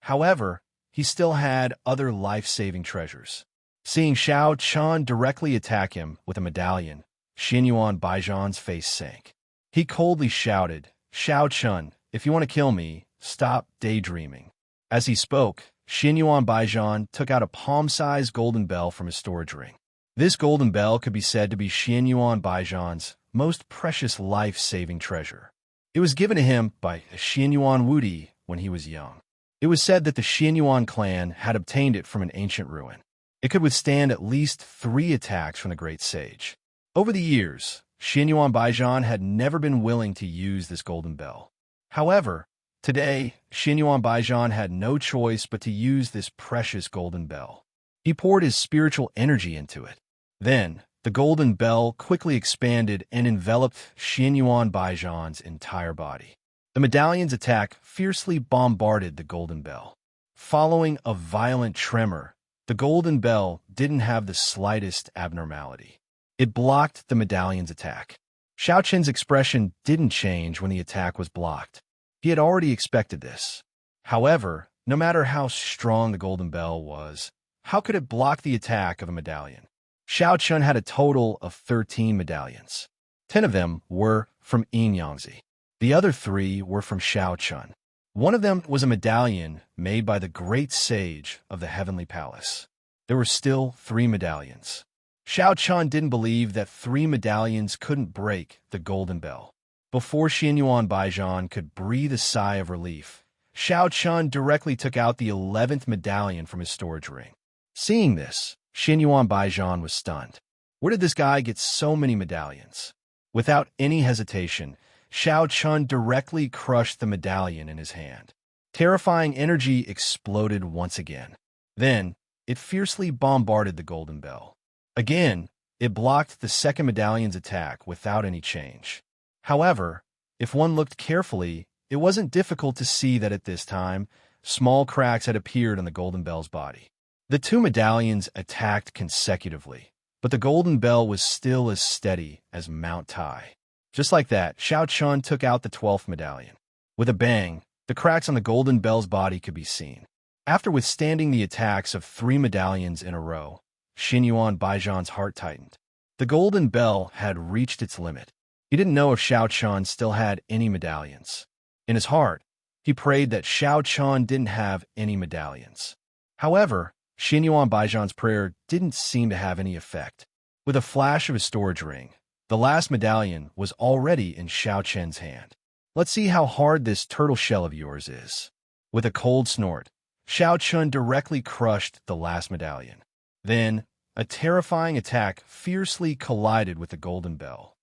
However, he still had other life-saving treasures. Seeing Xiao Chun directly attack him with a medallion, Xin Yuan Baijian's face sank. He coldly shouted, "Xiao Chun, if you want to kill me, stop daydreaming." As he spoke, Xin Yuan Baijian took out a palm-sized golden bell from his storage ring. This golden bell could be said to be Xin Yuan Baijian's most precious life-saving treasure. It was given to him by Xin Yuan Wudi when he was young. It was said that the Xianyuan clan had obtained it from an ancient ruin. It could withstand at least 3 attacks from the great sage. Over the years, Xianyuan Baijian had never been willing to use this golden bell. However, today, Xianyuan Baijian had no choice but to use this precious golden bell. He poured his spiritual energy into it. Then, the golden bell quickly expanded and enveloped Xianyuan Baijian's entire body. The medallion's attack fiercely bombarded the golden bell. Following a violent tremor, the golden bell didn't have the slightest abnormality. It blocked the medallion's attack. Xiao Qin's expression didn't change when the attack was blocked. He had already expected this. However, no matter how strong the golden bell was, how could it block the attack of a medallion? Xiao Qin had a total of 13 medallions. 10 of them were from Yin Yangzi. The other 3 were from Xiao Qin. One of them was a medallion made by the great sage of the Heavenly Palace. There were still 3 medallions. Xiao Qin didn't believe that 3 medallions couldn't break the golden bell. Before Xianyuan Baijian could breathe a sigh of relief, Xiao Qin directly took out the 11th medallion from his storage ring. Seeing this, Xianyuan Baijian was stunned. Where did this guy get so many medallions? Without any hesitation, Xiao Qin directly crushed the medallion in his hand. Terrifying energy exploded once again. Then, it fiercely bombarded the golden bell. Again, it blocked the second medallion's attack without any change. However, if one looked carefully, it wasn't difficult to see that at this time, small cracks had appeared on the golden bell's body. The 2 medallions attacked consecutively, but the golden bell was still as steady as Mount Tai. Just like that, Xiao Qin took out the 12th medallion. With a bang, the cracks on the golden bell's body could be seen. After withstanding the attacks of 3 medallions in a row, Xianyuan Baijian's heart tightened. The golden bell had reached its limit. He didn't know if Xiao Qin still had any medallions. In his heart, he prayed that Xiao Qin didn't have any medallions. However, Xianyuan Baijian's prayer didn't seem to have any effect. With a flash of his storage ring, the last medallion was already in Xiao Qin's hand. Let's see how hard this turtle shell of yours is. With a cold snort, Xiao Qin directly crushed the last medallion. Then, a terrifying attack fiercely collided with the golden bell.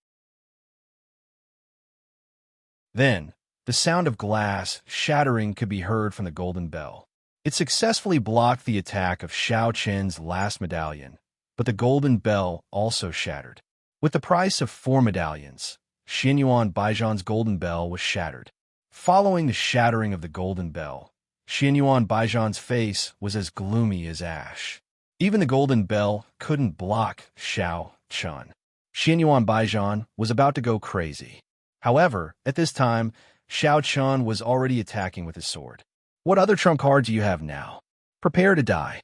Then, the sound of glass shattering could be heard from the golden bell. It successfully blocked the attack of Xiao Qin's last medallion, but the golden bell also shattered. With the price of 4 medallions, Xianyuan Baijian's golden bell was shattered. Following the shattering of the golden bell, Xianyuan Baijian's face was as gloomy as ash. Even the golden bell couldn't block Xiao Qin. Xianyuan Baijian was about to go crazy. However, at this time, Xiao Qin was already attacking with his sword. What other trump card do you have now? Prepare to die.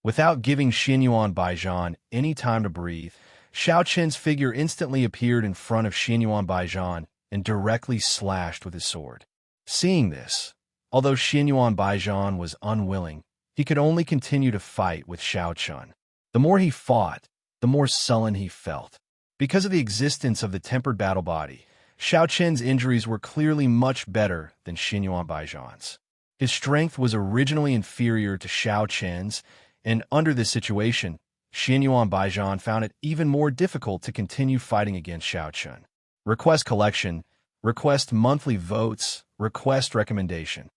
Without giving Xianyuan Baijian any time to breathe, Xiao Qin's figure instantly appeared in front of Xianyuan Baijian and directly slashed with his sword. Seeing this, although Xianyuan Baijian was unwilling, he could only continue to fight with Xiao Qin. The more he fought, the more sullen he felt. Because of the existence of the tempered battle body, Xiao Qin's injuries were clearly much better than Xianyuan Baijian's. His strength was originally inferior to Xiao Qin's, and under this situation, Xianyuan Baijian found it even more difficult to continue fighting against Xiao Qin. Request collection, request monthly votes, request recommendation.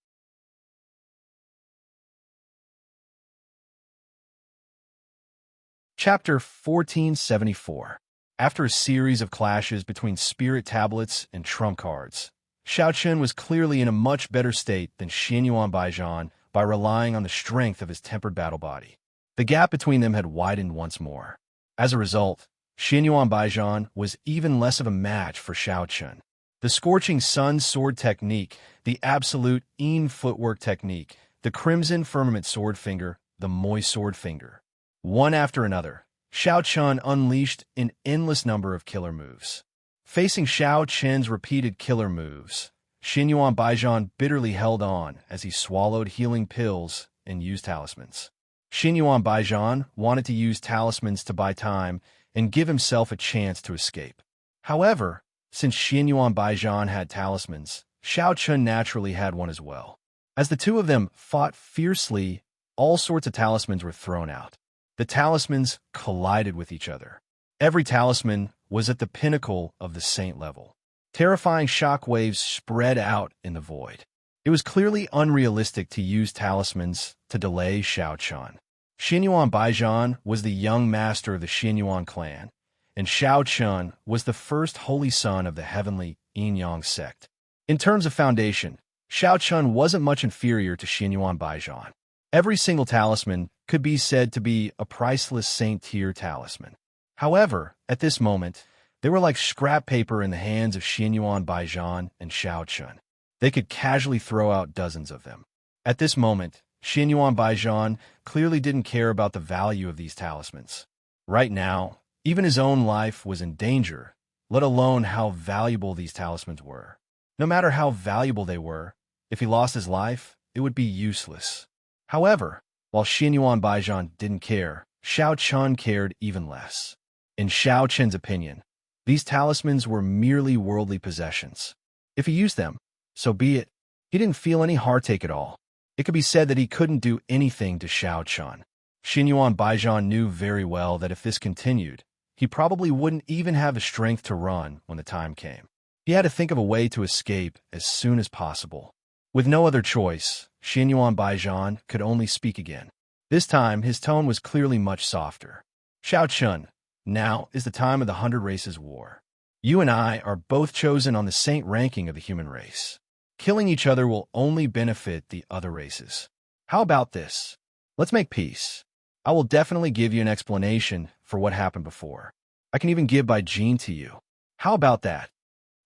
Chapter 1474. After a series of clashes between spirit tablets and trump cards, Xiao Qin was clearly in a much better state than Xianyuan Baijian by relying on the strength of his tempered battle body. The gap between them had widened once more. As a result, Xianyuan Baijian was even less of a match for Xiao Qin. The Scorching Sun sword technique, the Absolute Yin footwork technique, the Crimson Firmament sword finger, the Moist sword finger. One after another, Xiao Qin unleashed an endless number of killer moves. Facing Xiao Qin's repeated killer moves, Xianyuan Baijian bitterly held on as he swallowed healing pills and used talismans. Xianyuan Baijian wanted to use talismans to buy time and give himself a chance to escape. However, since Xianyuan Baijian had talismans, Xiao Qin naturally had one as well. As the two of them fought fiercely, all sorts of talismans were thrown out. The talismans collided with each other. Every talisman was at the pinnacle of the saint level. Terrifying shockwaves spread out in the void. It was clearly unrealistic to use talismans to delay Shao Chun. Xianyuan Baijian was the young master of the Xianyuan clan, and Shao Chun was the first holy son of the heavenly Yin-Yang sect. In terms of foundation, Shao Chun wasn't much inferior to Xianyuan Baijian. Every single talisman could be said to be a priceless saint-tier talisman. However, at this moment, they were like scrap paper in the hands of Xianyuan Baijian and Shao Chun. They could casually throw out dozens of them. At this moment, Xianyuan Baijian clearly didn't care about the value of these talismans. Right now, even his own life was in danger, let alone how valuable these talismans were. No matter how valuable they were, if he lost his life, it would be useless. However, while Xianyuan Baijian didn't care, Shao Chun cared even less. In Shao Chun's opinion, these talismans were merely worldly possessions. If he used them, so be it. He didn't feel any heartache at all. It could be said that he couldn't do anything to Shao Chun. Xianyuan Baijian knew very well that if this continued, he probably wouldn't even have the strength to run when the time came. He had to think of a way to escape as soon as possible. With no other choice, Xianyuan Baijian could only speak again. This time, his tone was clearly much softer. Shao Chun, now is the time of the 100 Races War. You and I are both chosen on the saint ranking of the human race. Killing each other will only benefit the other races. How about this? Let's make peace. I will definitely give you an explanation for what happened before. I can even give by gene to you. How about that?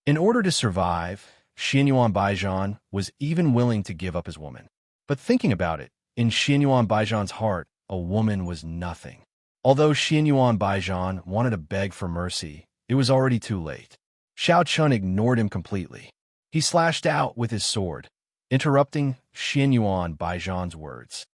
In order to survive, Xianyuan Baijian was even willing to give up his woman. But thinking about it, in Xianyuan Baijian's heart, a woman was nothing. Although Xianyuan Baijian wanted to beg for mercy, it was already too late. Shao Chun ignored him completely. He slashed out with his sword, interrupting Xianyuan Baijian's words.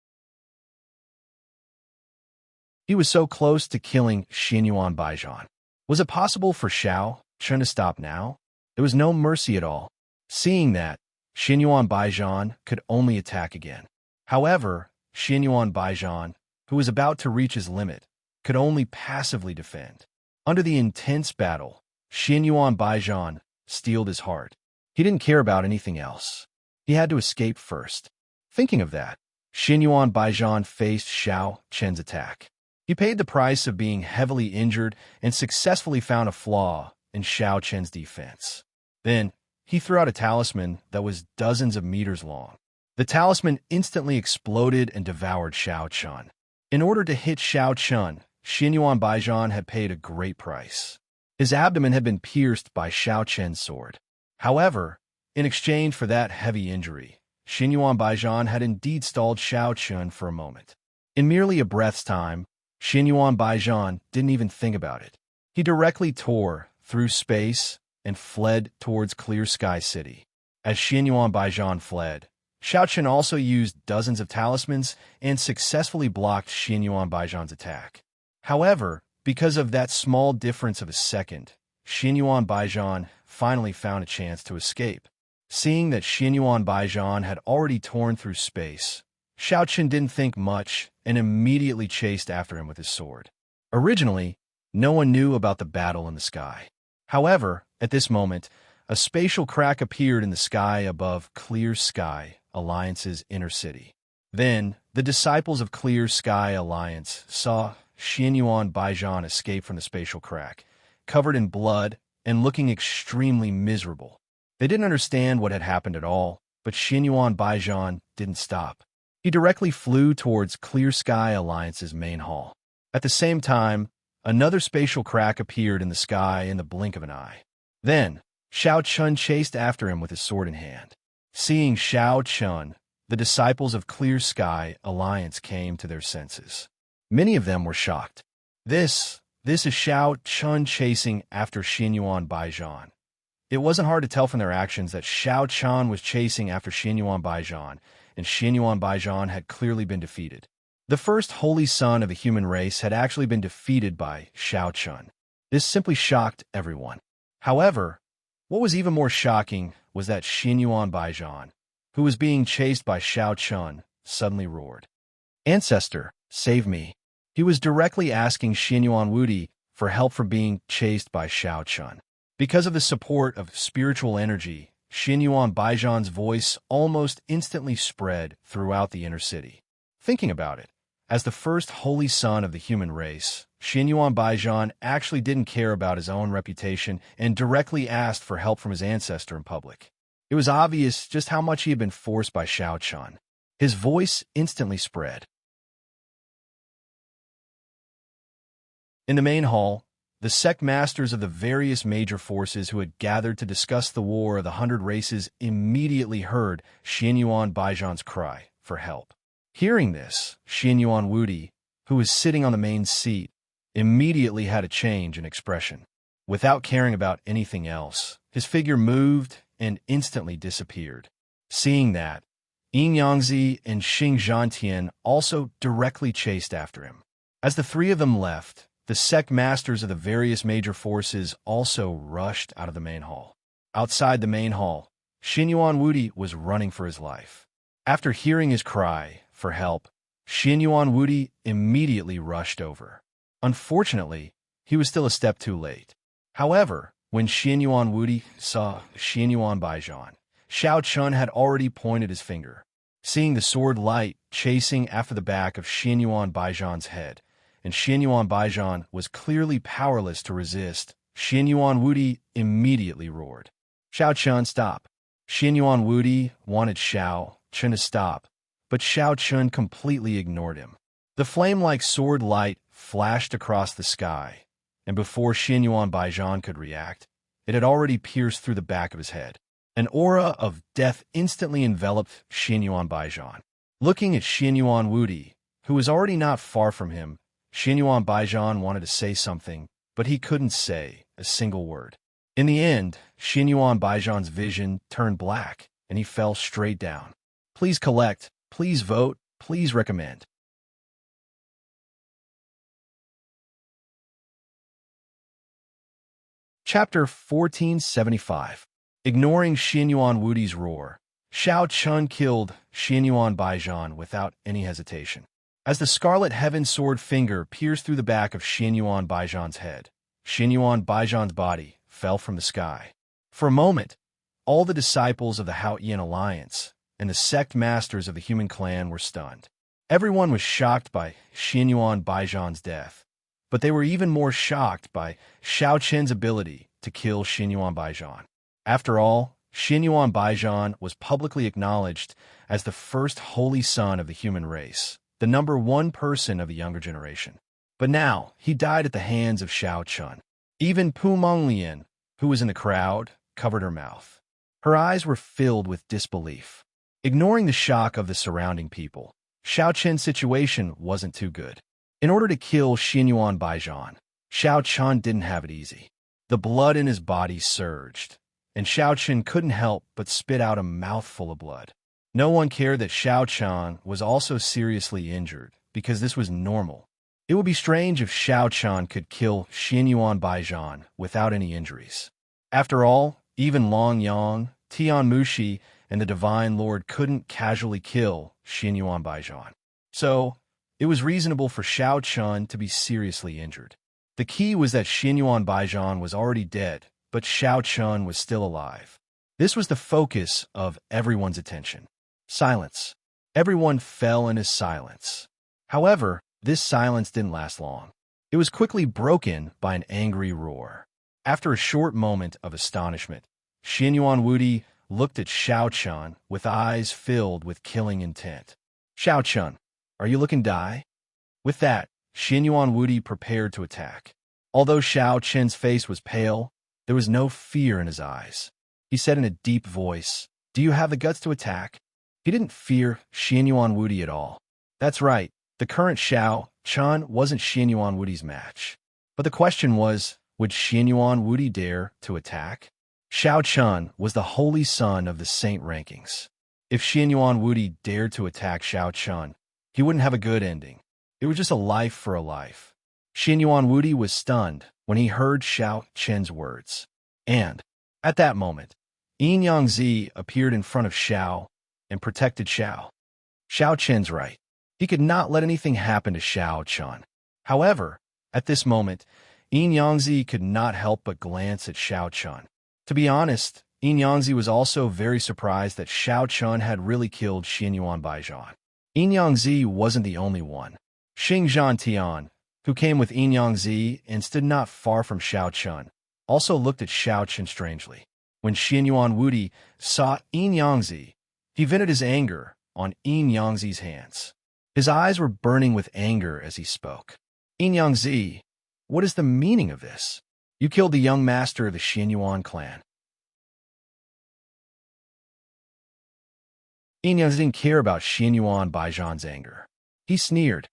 He was so close to killing Xianyuan Baijian. Was it possible for Shao Chun to stop now? There was no mercy at all. Seeing that, Xianyuan Baijian could only attack again. However, Xianyuan Baijian, who was about to reach his limit, could only passively defend. Under the intense battle, Xianyuan Baijian steeled his heart. He didn't care about anything else. He had to escape first. Thinking of that, Xianyuan Baijian faced Shao Chun's attack. He paid the price of being heavily injured and successfully found a flaw in Shao Chun's defense. Then, he threw out a talisman that was dozens of meters long. The talisman instantly exploded and devoured Shao Chun. In order to hit Shao Chun, Xianyuan Baijian had paid a great price. His abdomen had been pierced by Shao Chun's sword. However, in exchange for that heavy injury, Xianyuan Baijian had indeed stalled Shao Chun for a moment. In merely a breath's time, Xianyuan Baijian didn't even think about it. He directly tore through space and fled towards Clear Sky City. As Xianyuan Baijian fled, Shao Chun also used dozens of talismans and successfully blocked Xianyuan Baijian's attack. However, because of that small difference of a second, Xianyuan Baijian finally found a chance to escape. Seeing that Xianyuan Baijian had already torn through space, Shao Chun didn't think much and immediately chased after him with his sword. Originally, no one knew about the battle in the sky. However, at this moment, a spatial crack appeared in the sky above Clear Sky Alliance's inner city. Then, the disciples of Clear Sky Alliance saw Xianyuan Baijian escape from the spatial crack, covered in blood and looking extremely miserable. They didn't understand what had happened at all, but Xianyuan Baijian didn't stop. He directly flew towards Clear Sky Alliance's main hall. At the same time, another spatial crack appeared in the sky in the blink of an eye. Then, Shao Chun chased after him with his sword in hand. Seeing Shao Chun, the disciples of Clear Sky Alliance came to their senses. Many of them were shocked. This is Shao Chun chasing after Xianyuan Baijian. It wasn't hard to tell from their actions that Shao Chun was chasing after Xianyuan Baijian, and Xianyuan Baijian had clearly been defeated. The first holy son of the human race had actually been defeated by Shao Chun. This simply shocked everyone. However, what was even more shocking was that Xianyuan Baijian, who was being chased by Xiao Chun, suddenly roared, "Ancestor, save me." He was directly asking Xinyuan Wudi for help from being chased by Xiao Chun. Because of the support of spiritual energy, Xinyuan Baijan's voice almost instantly spread throughout the inner city. Thinking about it, as the first holy son of the human race, Xinyuan Baijan actually didn't care about his own reputation and directly asked for help from his ancestor in public. It was obvious just how much he had been forced by Xiao Chun. His voice instantly spread. In the main hall, the sect masters of the various major forces who had gathered to discuss the war of the 100 races immediately heard Xinyuan Baijan's cry for help. Hearing this, Xinyuan Wudi, who was sitting on the main seat, immediately had a change in expression. Without caring about anything else, his figure moved and instantly disappeared. Seeing that, Yin Yangzi and Xing Zhantian also directly chased after him. As the three of them left, the sect masters of the various major forces also rushed out of the main hall. Outside the main hall, Xinyuan Wudi was running for his life. After hearing his cry for help, Xinyuan Wudi immediately rushed over. Unfortunately, he was still a step too late. However, when Xinyuan Wudi saw Xinyuan Baijan, Xiao Chun had already pointed his finger. Seeing the sword light chasing after the back of Xinyuan Baijan's head, and Xinyuan Baijan was clearly powerless to resist, Xinyuan Wudi immediately roared, "Xiao Chun, stop!" Xinyuan Wudi wanted Xiao Chun to stop, but Xiao Chun completely ignored him. The flame-like sword light flashed across the sky, and before Xinyuan Baijan could react, it had already pierced through the back of his head. An aura of death instantly enveloped Xinyuan Baijan. Looking at Xinyuan Wudi, who was already not far from him, Xinyuan Baijan wanted to say something, but he couldn't say a single word. In the end, Xinyuan Baijan's vision turned black, and he fell straight down. Please collect, please vote, please recommend. Chapter 1475. Ignoring Xinyuan Wudi's roar, Xiao Chun killed Xinyuan Baijan without any hesitation. As the scarlet heaven sword finger pierced through the back of Xinyuan Baijan's head, Xinyuan Baijan's body fell from the sky. For a moment, all the disciples of the Hao-Yin Alliance and the sect masters of the human clan were stunned. Everyone was shocked by Xinyuan Baijan's death, but they were even more shocked by Xiao Chen's ability to kill Xinyuan Baijan. After all, Xinyuan Baijan was publicly acknowledged as the first holy son of the human race, the #1 person of the younger generation. But now, he died at the hands of Xiao Chun. Even Pu Monglian, who was in the crowd, covered her mouth. Her eyes were filled with disbelief. Ignoring the shock of the surrounding people, Xiao Chen's situation wasn't too good. In order to kill Xinyuan Baijan, Xiao Chun didn't have it easy. The blood in his body surged, and Xiao Chun couldn't help but spit out a mouthful of blood. No one cared that Xiao Chun was also seriously injured, because this was normal. It would be strange if Xiao Chun could kill Xinyuan Baijan without any injuries. After all, even Long Yang, Tian Mushi, and the Divine Lord couldn't casually kill Xinyuan Baijan. So, it was reasonable for Xiao Chun to be seriously injured. The key was that Xinyuan Baijan was already dead, but Xiao Chun was still alive. This was the focus of everyone's attention. Silence. Everyone fell into silence. However, this silence didn't last long. It was quickly broken by an angry roar. After a short moment of astonishment, Xinyuan Wudi looked at Xiao Chun with eyes filled with killing intent. "Xiao Chun, are you looking to die?" With that, Xinyuan Wudi prepared to attack. Although Xiao Chen's face was pale, there was no fear in his eyes. He said in a deep voice, "Do you have the guts to attack?" He didn't fear Xinyuan Wudi at all. That's right, the current Xiao Chun wasn't Xinyuan Wudi's match. But the question was, would Xinyuan Wudi dare to attack? Xiao Chun was the holy son of the saint rankings. If Xinyuan Wudi dared to attack Xiao Chun, he wouldn't have a good ending. It was just a life for a life. Xinyuan Wudi was stunned when he heard Xiao Chen's words. And, at that moment, Yin Yangzi appeared in front of Xiao and protected Xiao. Xiao Chen's right. He could not let anything happen to Xiao Chen. However, at this moment, Yin Yangzi could not help but glance at Xiao Chen. To be honest, Yin Yangzi was also very surprised that Xiao Chen had really killed Xianyuan Baijian. Yin Yangzi wasn't the only one. Xing Zhantian, who came with Yin Yangzi and stood not far from Xiao Chen, also looked at Xiao Chen strangely. When Xianyuan Wudi saw Yin Yangzi, he vented his anger on Yin Yangzi's hands. His eyes were burning with anger as he spoke. Yin Yangzi, what is the meaning of this? You killed the young master of the Xianyuan clan. Yin Yangzi didn't care about Xianyuan Baijian's anger. He sneered.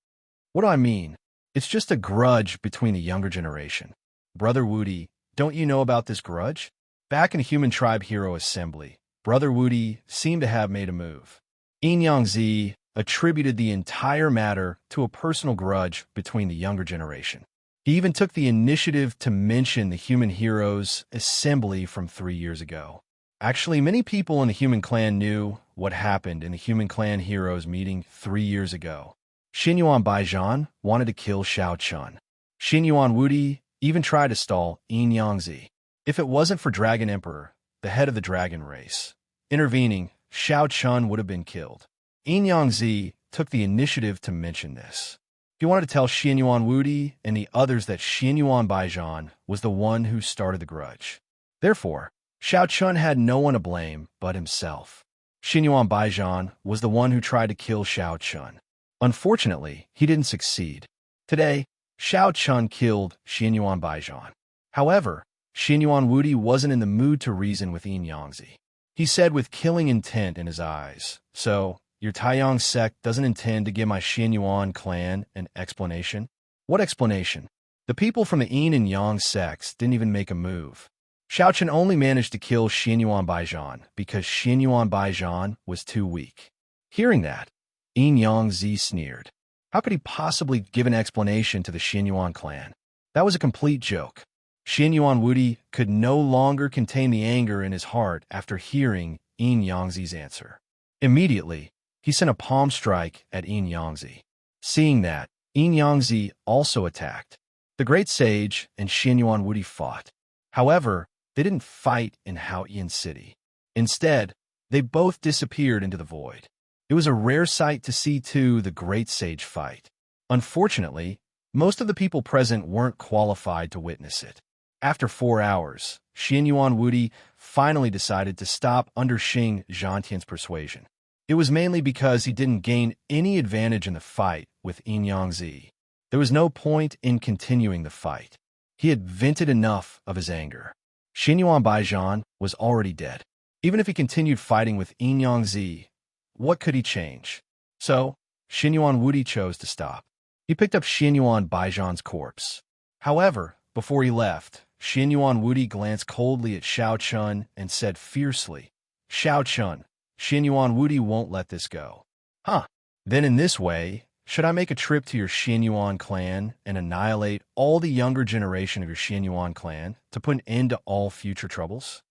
What do I mean? It's just a grudge between the younger generation. Brother Wudi, don't you know about this grudge? Back in Human Tribe Hero Assembly, Brother Wudi seemed to have made a move. Yin Yangzi attributed the entire matter to a personal grudge between the younger generation. He even took the initiative to mention the Human Heroes Assembly from 3 years ago. Actually, many people in the Human Clan knew what happened in the Human Clan Heroes meeting 3 years ago. Xianyuan Baijian wanted to kill Xiao Chen. Xianyuan Wudi even tried to stall Yin Yangzi. If it wasn't for Dragon Emperor, the head of the dragon race, intervening, Xiao Chen would have been killed. Yin Yangzi took the initiative to mention this. He wanted to tell Xianyuan Wudi and the others that Xianyuan Baijian was the one who started the grudge. Therefore, Xiao Chen had no one to blame but himself. Xianyuan Baijian was the one who tried to kill Xiao Chen. Unfortunately, he didn't succeed. Today, Xiao Chen killed Xianyuan Baijian. However, Xianyuan Wudi wasn't in the mood to reason with Yin Yangzi. He said with killing intent in his eyes, "So, your Taiyang sect doesn't intend to give my Xianyuan clan an explanation?" What explanation? The people from the Yin and Yang sects didn't even make a move. Xiao Chen only managed to kill Xianyuan Baijian because Xianyuan Baijian was too weak. Hearing that, Yin Yangzi sneered. How could he possibly give an explanation to the Xianyuan clan? That was a complete joke. Xianyuan Wudi could no longer contain the anger in his heart after hearing Yin Yangzi's answer. Immediately, he sent a palm strike at Yin Yangzi. Seeing that, Yin Yangzi also attacked. The great sage and Xianyuan Wudi fought. However, they didn't fight in Haoyin City. Instead, they both disappeared into the void. It was a rare sight to see the great sage fight. Unfortunately, most of the people present weren't qualified to witness it. After 4 hours, Xianyuan Wudi finally decided to stop under Xing Zhantian's persuasion. It was mainly because he didn't gain any advantage in the fight with Yin Yangzi. There was no point in continuing the fight. He had vented enough of his anger. Xianyuan Baijian was already dead. Even if he continued fighting with Yin Yangzi, what could he change? So, Xianyuan Wudi chose to stop. He picked up Xianyuan Baijian's corpse. However, before he left, Xianyuan Wudi glanced coldly at Xiao Chen and said fiercely, "Xiao Chen, Xianyuan Wudi won't let this go." Huh. Then in this way, should I make a trip to your Xianyuan clan and annihilate all the younger generation of your Xianyuan clan to put an end to all future troubles?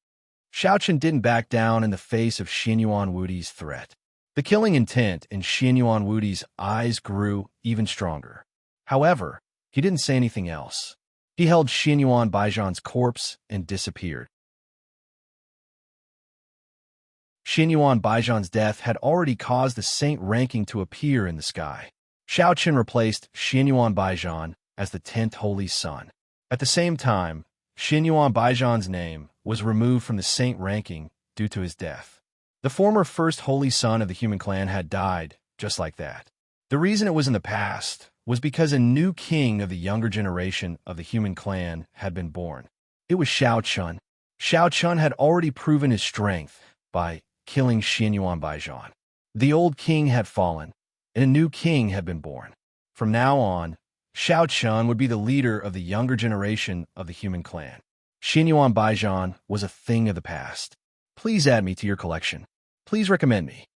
Xiao Chen didn't back down in the face of Xianyuan Wudi's threat. The killing intent in Xianyuan Wudi's eyes grew even stronger. However, he didn't say anything else. He held Xianyuan Baijian's corpse and disappeared. Xianyuan Baijian's death had already caused the saint ranking to appear in the sky. Xiao Chen replaced Xianyuan Baijian as the 10th holy son. At the same time, Xianyuan Baijian's name was removed from the saint ranking due to his death. The former first holy son of the human clan had died just like that. The reason it was in the past was because a new king of the younger generation of the human clan had been born. It was Xiao Chen. Xiao Chen had already proven his strength by killing Xianyuan Baijian. The old king had fallen, and a new king had been born. From now on, Xiao Chen would be the leader of the younger generation of the human clan. Xianyuan Baijian was a thing of the past. Please add me to your collection. Please recommend me.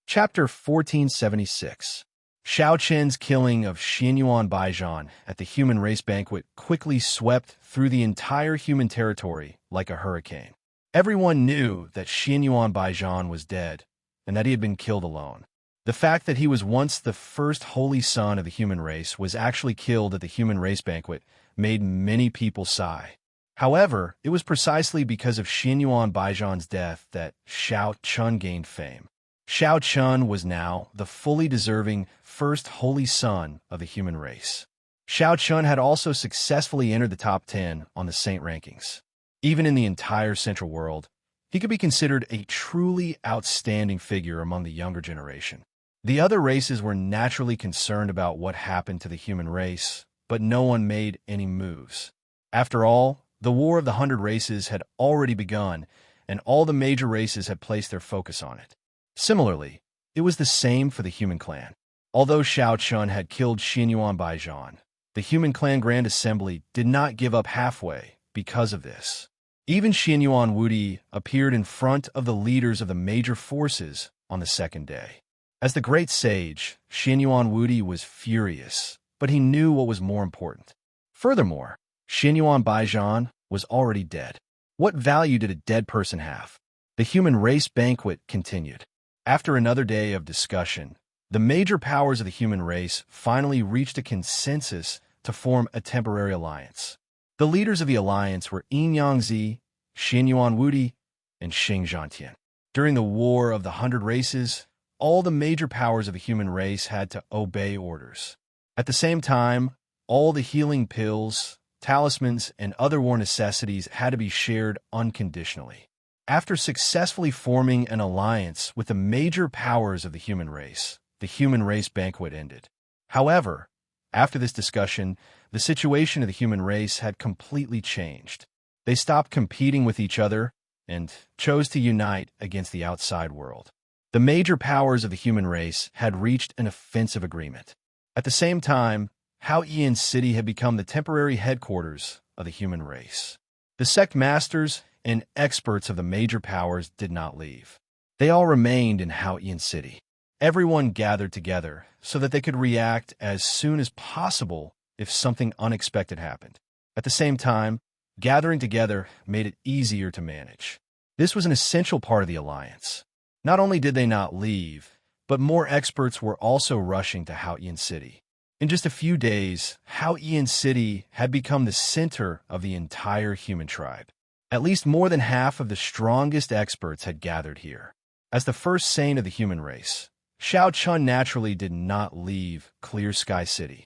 Chapter 1476. Xiao Qian's killing of Xianyuan Baijian at the human race banquet quickly swept through the entire human territory like a hurricane. Everyone knew that Xianyuan Baijian was dead, and that he had been killed alone. The fact that he was once the first holy son of the human race was actually killed at the human race banquet made many people sigh. However, it was precisely because of Xianyuan Baijian's death that Xiao Chun gained fame. Xiao Chun was now the fully deserving first holy son of the human race. Xiao Chun had also successfully entered the top 10 on the saint rankings. Even in the entire Central world, he could be considered a truly outstanding figure among the younger generation. The other races were naturally concerned about what happened to the human race, but no one made any moves. After all, the War of the 100 Races had already begun, and all the major races had placed their focus on it. Similarly, it was the same for the human clan. Although Xiao Chun had killed Xianyuan Baijian, the human clan Grand Assembly did not give up halfway because of this. Even Xianyuan Wudi appeared in front of the leaders of the major forces on the second day. As the great sage, Xianyuan Wudi was furious, but he knew what was more important. Furthermore, Xianyuan Baijian was already dead. What value did a dead person have? The human race banquet continued. After another day of discussion, the major powers of the human race finally reached a consensus to form a temporary alliance. The leaders of the alliance were Yin Yangzi, Xianyuan Wudi, and Xing Zhantian. During the War of the 100 Races, all the major powers of the human race had to obey orders. At the same time, all the healing pills, talismans, and other war necessities had to be shared unconditionally. After successfully forming an alliance with the major powers of the human race banquet ended. However, after this discussion, the situation of the human race had completely changed. They stopped competing with each other and chose to unite against the outside world. The major powers of the human race had reached an offensive agreement. At the same time, Haoyan City had become the temporary headquarters of the human race. The sect masters and experts of the major powers did not leave. They all remained in Haoyan City. Everyone gathered together so that they could react as soon as possible if something unexpected happened. At the same time, gathering together made it easier to manage. This was an essential part of the alliance. Not only did they not leave, but more experts were also rushing to Haoyan City. In just a few days, Haoyan City had become the center of the entire human tribe. At least more than half of the strongest experts had gathered here. As the first saint of the human race, Xiao Chun naturally did not leave Clear Sky City.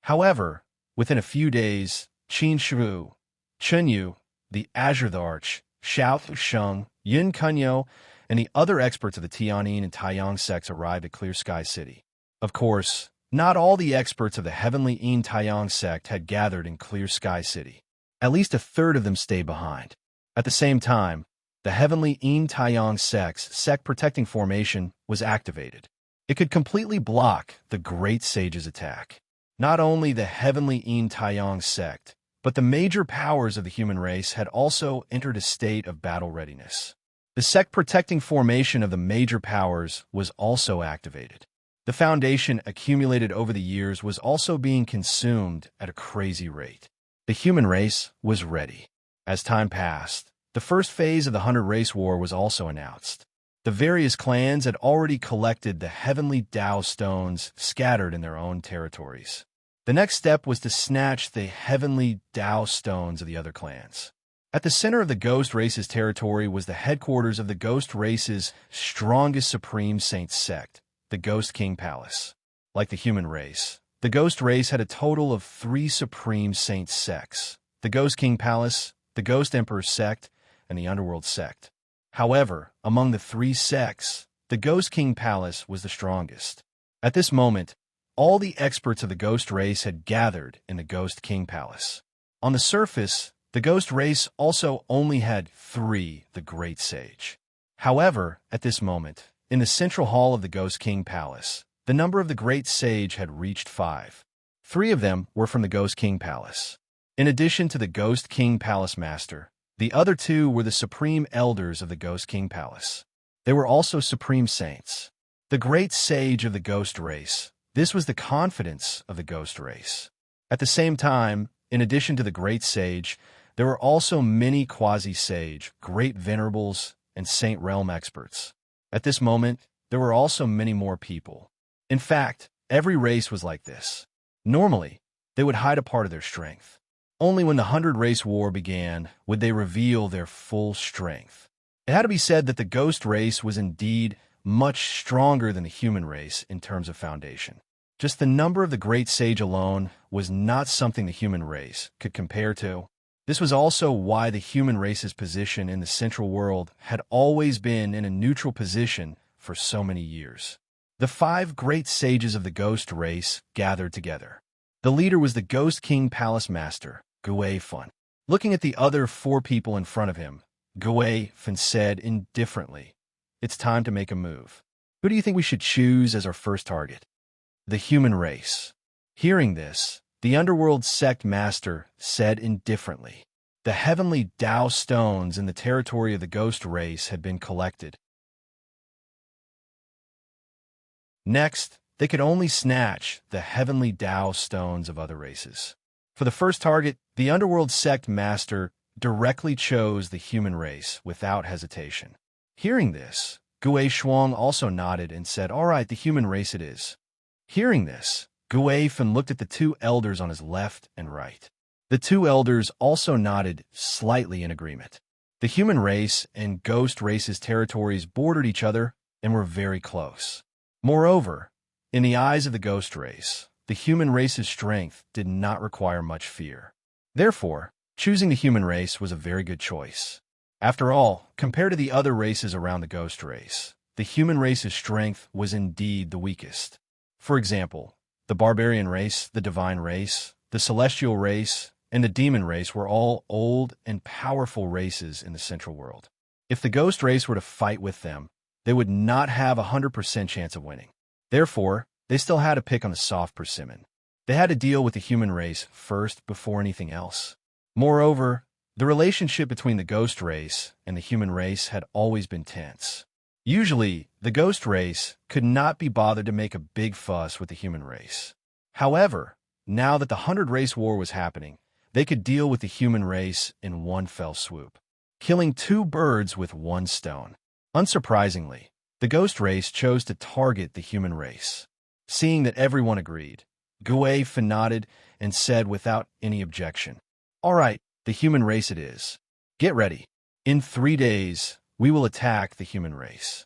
However, within a few days, Qin Shu, Chen Yu, the Azure Arch, Xiao Sheng, Yin Kunyo, and the other experts of the Tianyin and Taiyang sects arrived at Clear Sky City. Of course, not all the experts of the Heavenly Yin Taiyang sect had gathered in Clear Sky City. At least a third of them stayed behind. At the same time, the Heavenly Yin Taiyang sect's sect protecting formation was activated. It could completely block the Great Sage's attack. Not only the Heavenly Yin Taiyang sect, but the major powers of the human race had also entered a state of battle readiness. The sect protecting formation of the major powers was also activated. The foundation accumulated over the years was also being consumed at a crazy rate. The human race was ready. As time passed, the first phase of the 100 Race War was also announced. The various clans had already collected the heavenly Tao stones scattered in their own territories. The next step was to snatch the heavenly Tao stones of the other clans. At the center of the Ghost Race's territory was the headquarters of the Ghost Race's strongest Supreme Saint sect, the Ghost King Palace. Like the human race, the Ghost Race had a total of 3 Supreme Saint sects: the Ghost King Palace, the Ghost Emperor sect, and the Underworld sect. However, among the 3 sects, the Ghost King Palace was the strongest. At this moment, all the experts of the Ghost Race had gathered in the Ghost King Palace. On the surface, the Ghost Race also only had 3 the Great Sage. However, at this moment, in the central hall of the Ghost King Palace, the number of the Great Sage had reached 5. 3 of them were from the Ghost King Palace. In addition to the Ghost King Palace Master, the other 2 were the Supreme Elders of the Ghost King Palace. they were also supreme saints. The great sage of the ghost race. This was the confidence of the ghost race. At the same time, in addition to the great sage, there were also many quasi-sage, great venerables, and saint realm experts. At this moment, there were also many more people. In fact, every race was like this. Normally, they would hide a part of their strength. Only when the 100-Race War began would they reveal their full strength. It had to be said that the ghost race was indeed much stronger than the human race in terms of foundation. Just the number of the great sage alone was not something the human race could compare to. This was also why the human race's position in the central world had always been in a neutral position for so many years. The 5 great sages of the ghost race gathered together. The leader was the Ghost King Palace Master, Gui Fun. Looking at the other 4 people in front of him, Gui Fun said indifferently, "It's time to make a move. Who do you think we should choose as our first target?" "The human race." Hearing this, the underworld sect master said indifferently, "The heavenly Tao stones in the territory of the ghost race had been collected. Next, they could only snatch the heavenly Tao stones of other races. For the first target, the underworld sect master directly chose the human race without hesitation." Hearing this, Gui Shuang also nodded and said, "All right, the human race it is." Hearing this, Gui Fen looked at the 2 elders on his left and right. The 2 elders also nodded slightly in agreement. The human race and ghost race's territories bordered each other and were very close. Moreover, in the eyes of the ghost race, the human race's strength did not require much fear. Therefore, choosing the human race was a very good choice. After all, compared to the other races around the ghost race, the human race's strength was indeed the weakest. For example, the barbarian race, the divine race, the celestial race, and the demon race were all old and powerful races in the central world. If the ghost race were to fight with them, they would not have a 100% chance of winning. Therefore, they still had to pick on the soft persimmon. They had to deal with the human race first before anything else. Moreover, the relationship between the ghost race and the human race had always been tense. Usually, the ghost race could not be bothered to make a big fuss with the human race. However, now that the 100-Race War was happening, they could deal with the human race in one fell swoop, killing 2 birds with 1 stone. Unsurprisingly, the ghost race chose to target the human race. Seeing that everyone agreed, Gui Fen nodded and said without any objection, "All right, the human race it is. Get ready. In 3 days, we will attack the human race."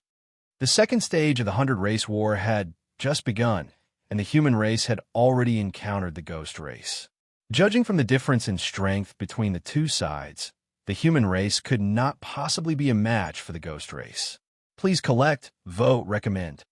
The second stage of the 100-Race War had just begun, and the human race had already encountered the ghost race. Judging from the difference in strength between the 2 sides, the human race could not possibly be a match for the ghost race. Please collect, vote, recommend.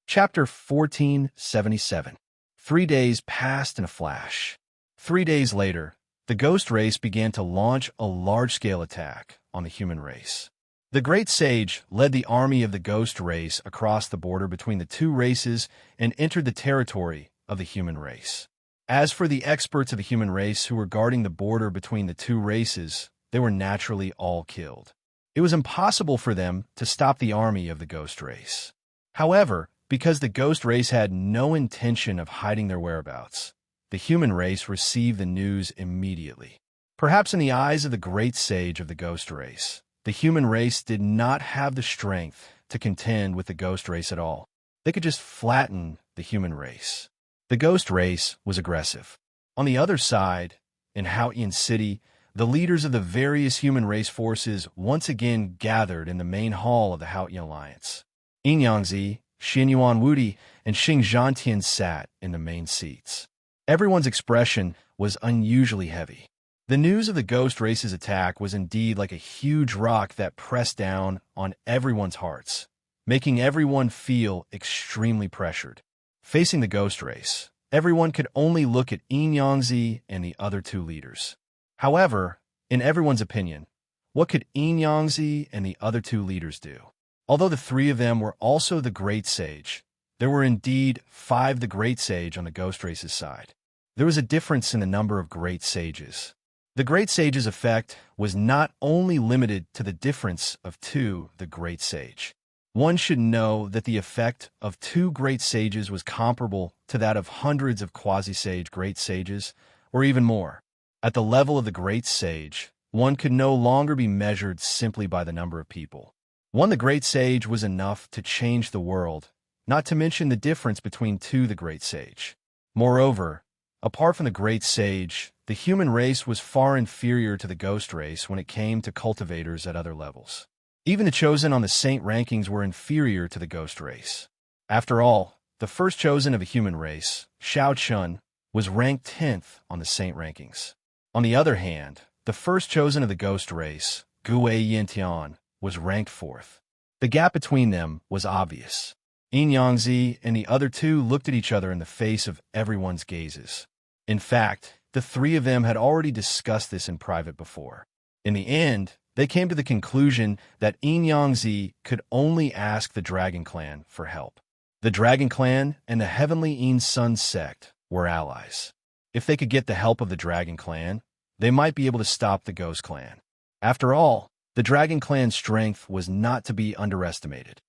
Chapter 1477. 3 days passed in a flash. 3 days later, the ghost race began to launch a large-scale attack on the human race. The great sage led the army of the ghost race across the border between the 2 races and entered the territory of the human race. As for the experts of the human race who were guarding the border between the 2 races, they were naturally all killed. It was impossible for them to stop the army of the ghost race. However, because the ghost race had no intention of hiding their whereabouts, the human race received the news immediately. Perhaps in the eyes of the great sage of the ghost race, the human race did not have the strength to contend with the ghost race at all. They could just flatten the human race. The ghost race was aggressive. On the other side, in Haotian City, the leaders of the various human race forces once again gathered in the main hall of the Haotian Alliance. Yingyangzi, Xinyuan Wudi, and Xing Zhantian sat in the main seats. Everyone's expression was unusually heavy. The news of the ghost race's attack was indeed like a huge rock that pressed down on everyone's hearts, making everyone feel extremely pressured. Facing the ghost race, everyone could only look at Yingyangzi and the other 2 leaders. However, in everyone's opinion, what could Yingyangzi and the other 2 leaders do? Although the 3 of them were also the great sage, there were indeed 5 the great sage on the ghost race's side. There was a difference in the number of great sages. The great sage's effect was not only limited to the difference of two the great sage. One should know that the effect of two great sages was comparable to that of hundreds of quasi-sage great sages, or even more. At the level of the great sage, one could no longer be measured simply by the number of people. One the great sage was enough to change the world, not to mention the difference between two the great sage. Moreover, apart from the great sage, the human race was far inferior to the ghost race when it came to cultivators at other levels. Even the chosen on the saint rankings were inferior to the ghost race. After all, the first chosen of a human race, Shao Chun, was ranked 10th on the saint rankings. On the other hand, the first chosen of the ghost race, Gu Yintian, was ranked 4th. The gap between them was obvious. Yin Yangzi and the other two looked at each other in the face of everyone's gazes. In fact, the three of them had already discussed this in private before. In the end, they came to the conclusion that Yin Yangzi could only ask the Dragon Clan for help. The Dragon Clan and the Heavenly Yin Sun sect were allies. If they could get the help of the Dragon Clan, they might be able to stop the Ghost Clan. After all, the Dragon Clan's strength was not to be underestimated.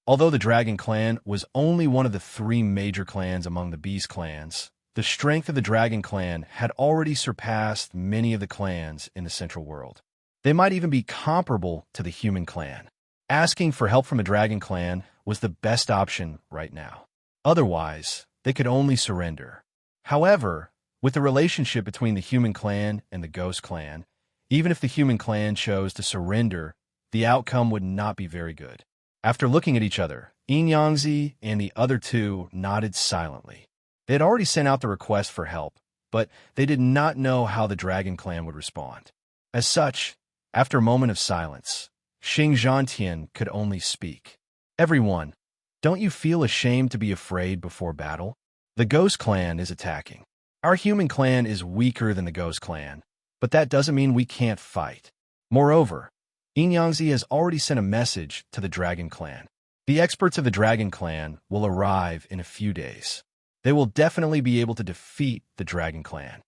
Although the Dragon Clan was only one of the three major clans among the Beast clans, the strength of the Dragon Clan had already surpassed many of the clans in the Central World. They might even be comparable to the Human Clan. Asking for help from a Dragon Clan was the best option right now. Otherwise, they could only surrender. However, with the relationship between the Human Clan and the Ghost Clan, even if the Human Clan chose to surrender, the outcome would not be very good. After looking at each other, Yin Yangzi and the other two nodded silently. They had already sent out the request for help, but they did not know how the Dragon Clan would respond. As such, after a moment of silence, Xing Zhantian could only speak. Everyone, don't you feel ashamed to be afraid before battle? The Ghost Clan is attacking. Our Human Clan is weaker than the Ghost Clan, but that doesn't mean we can't fight. Moreover, Yin Yangzi has already sent a message to the Dragon Clan. The experts of the Dragon Clan will arrive in a few days. They will definitely be able to defeat the Dragon Clan.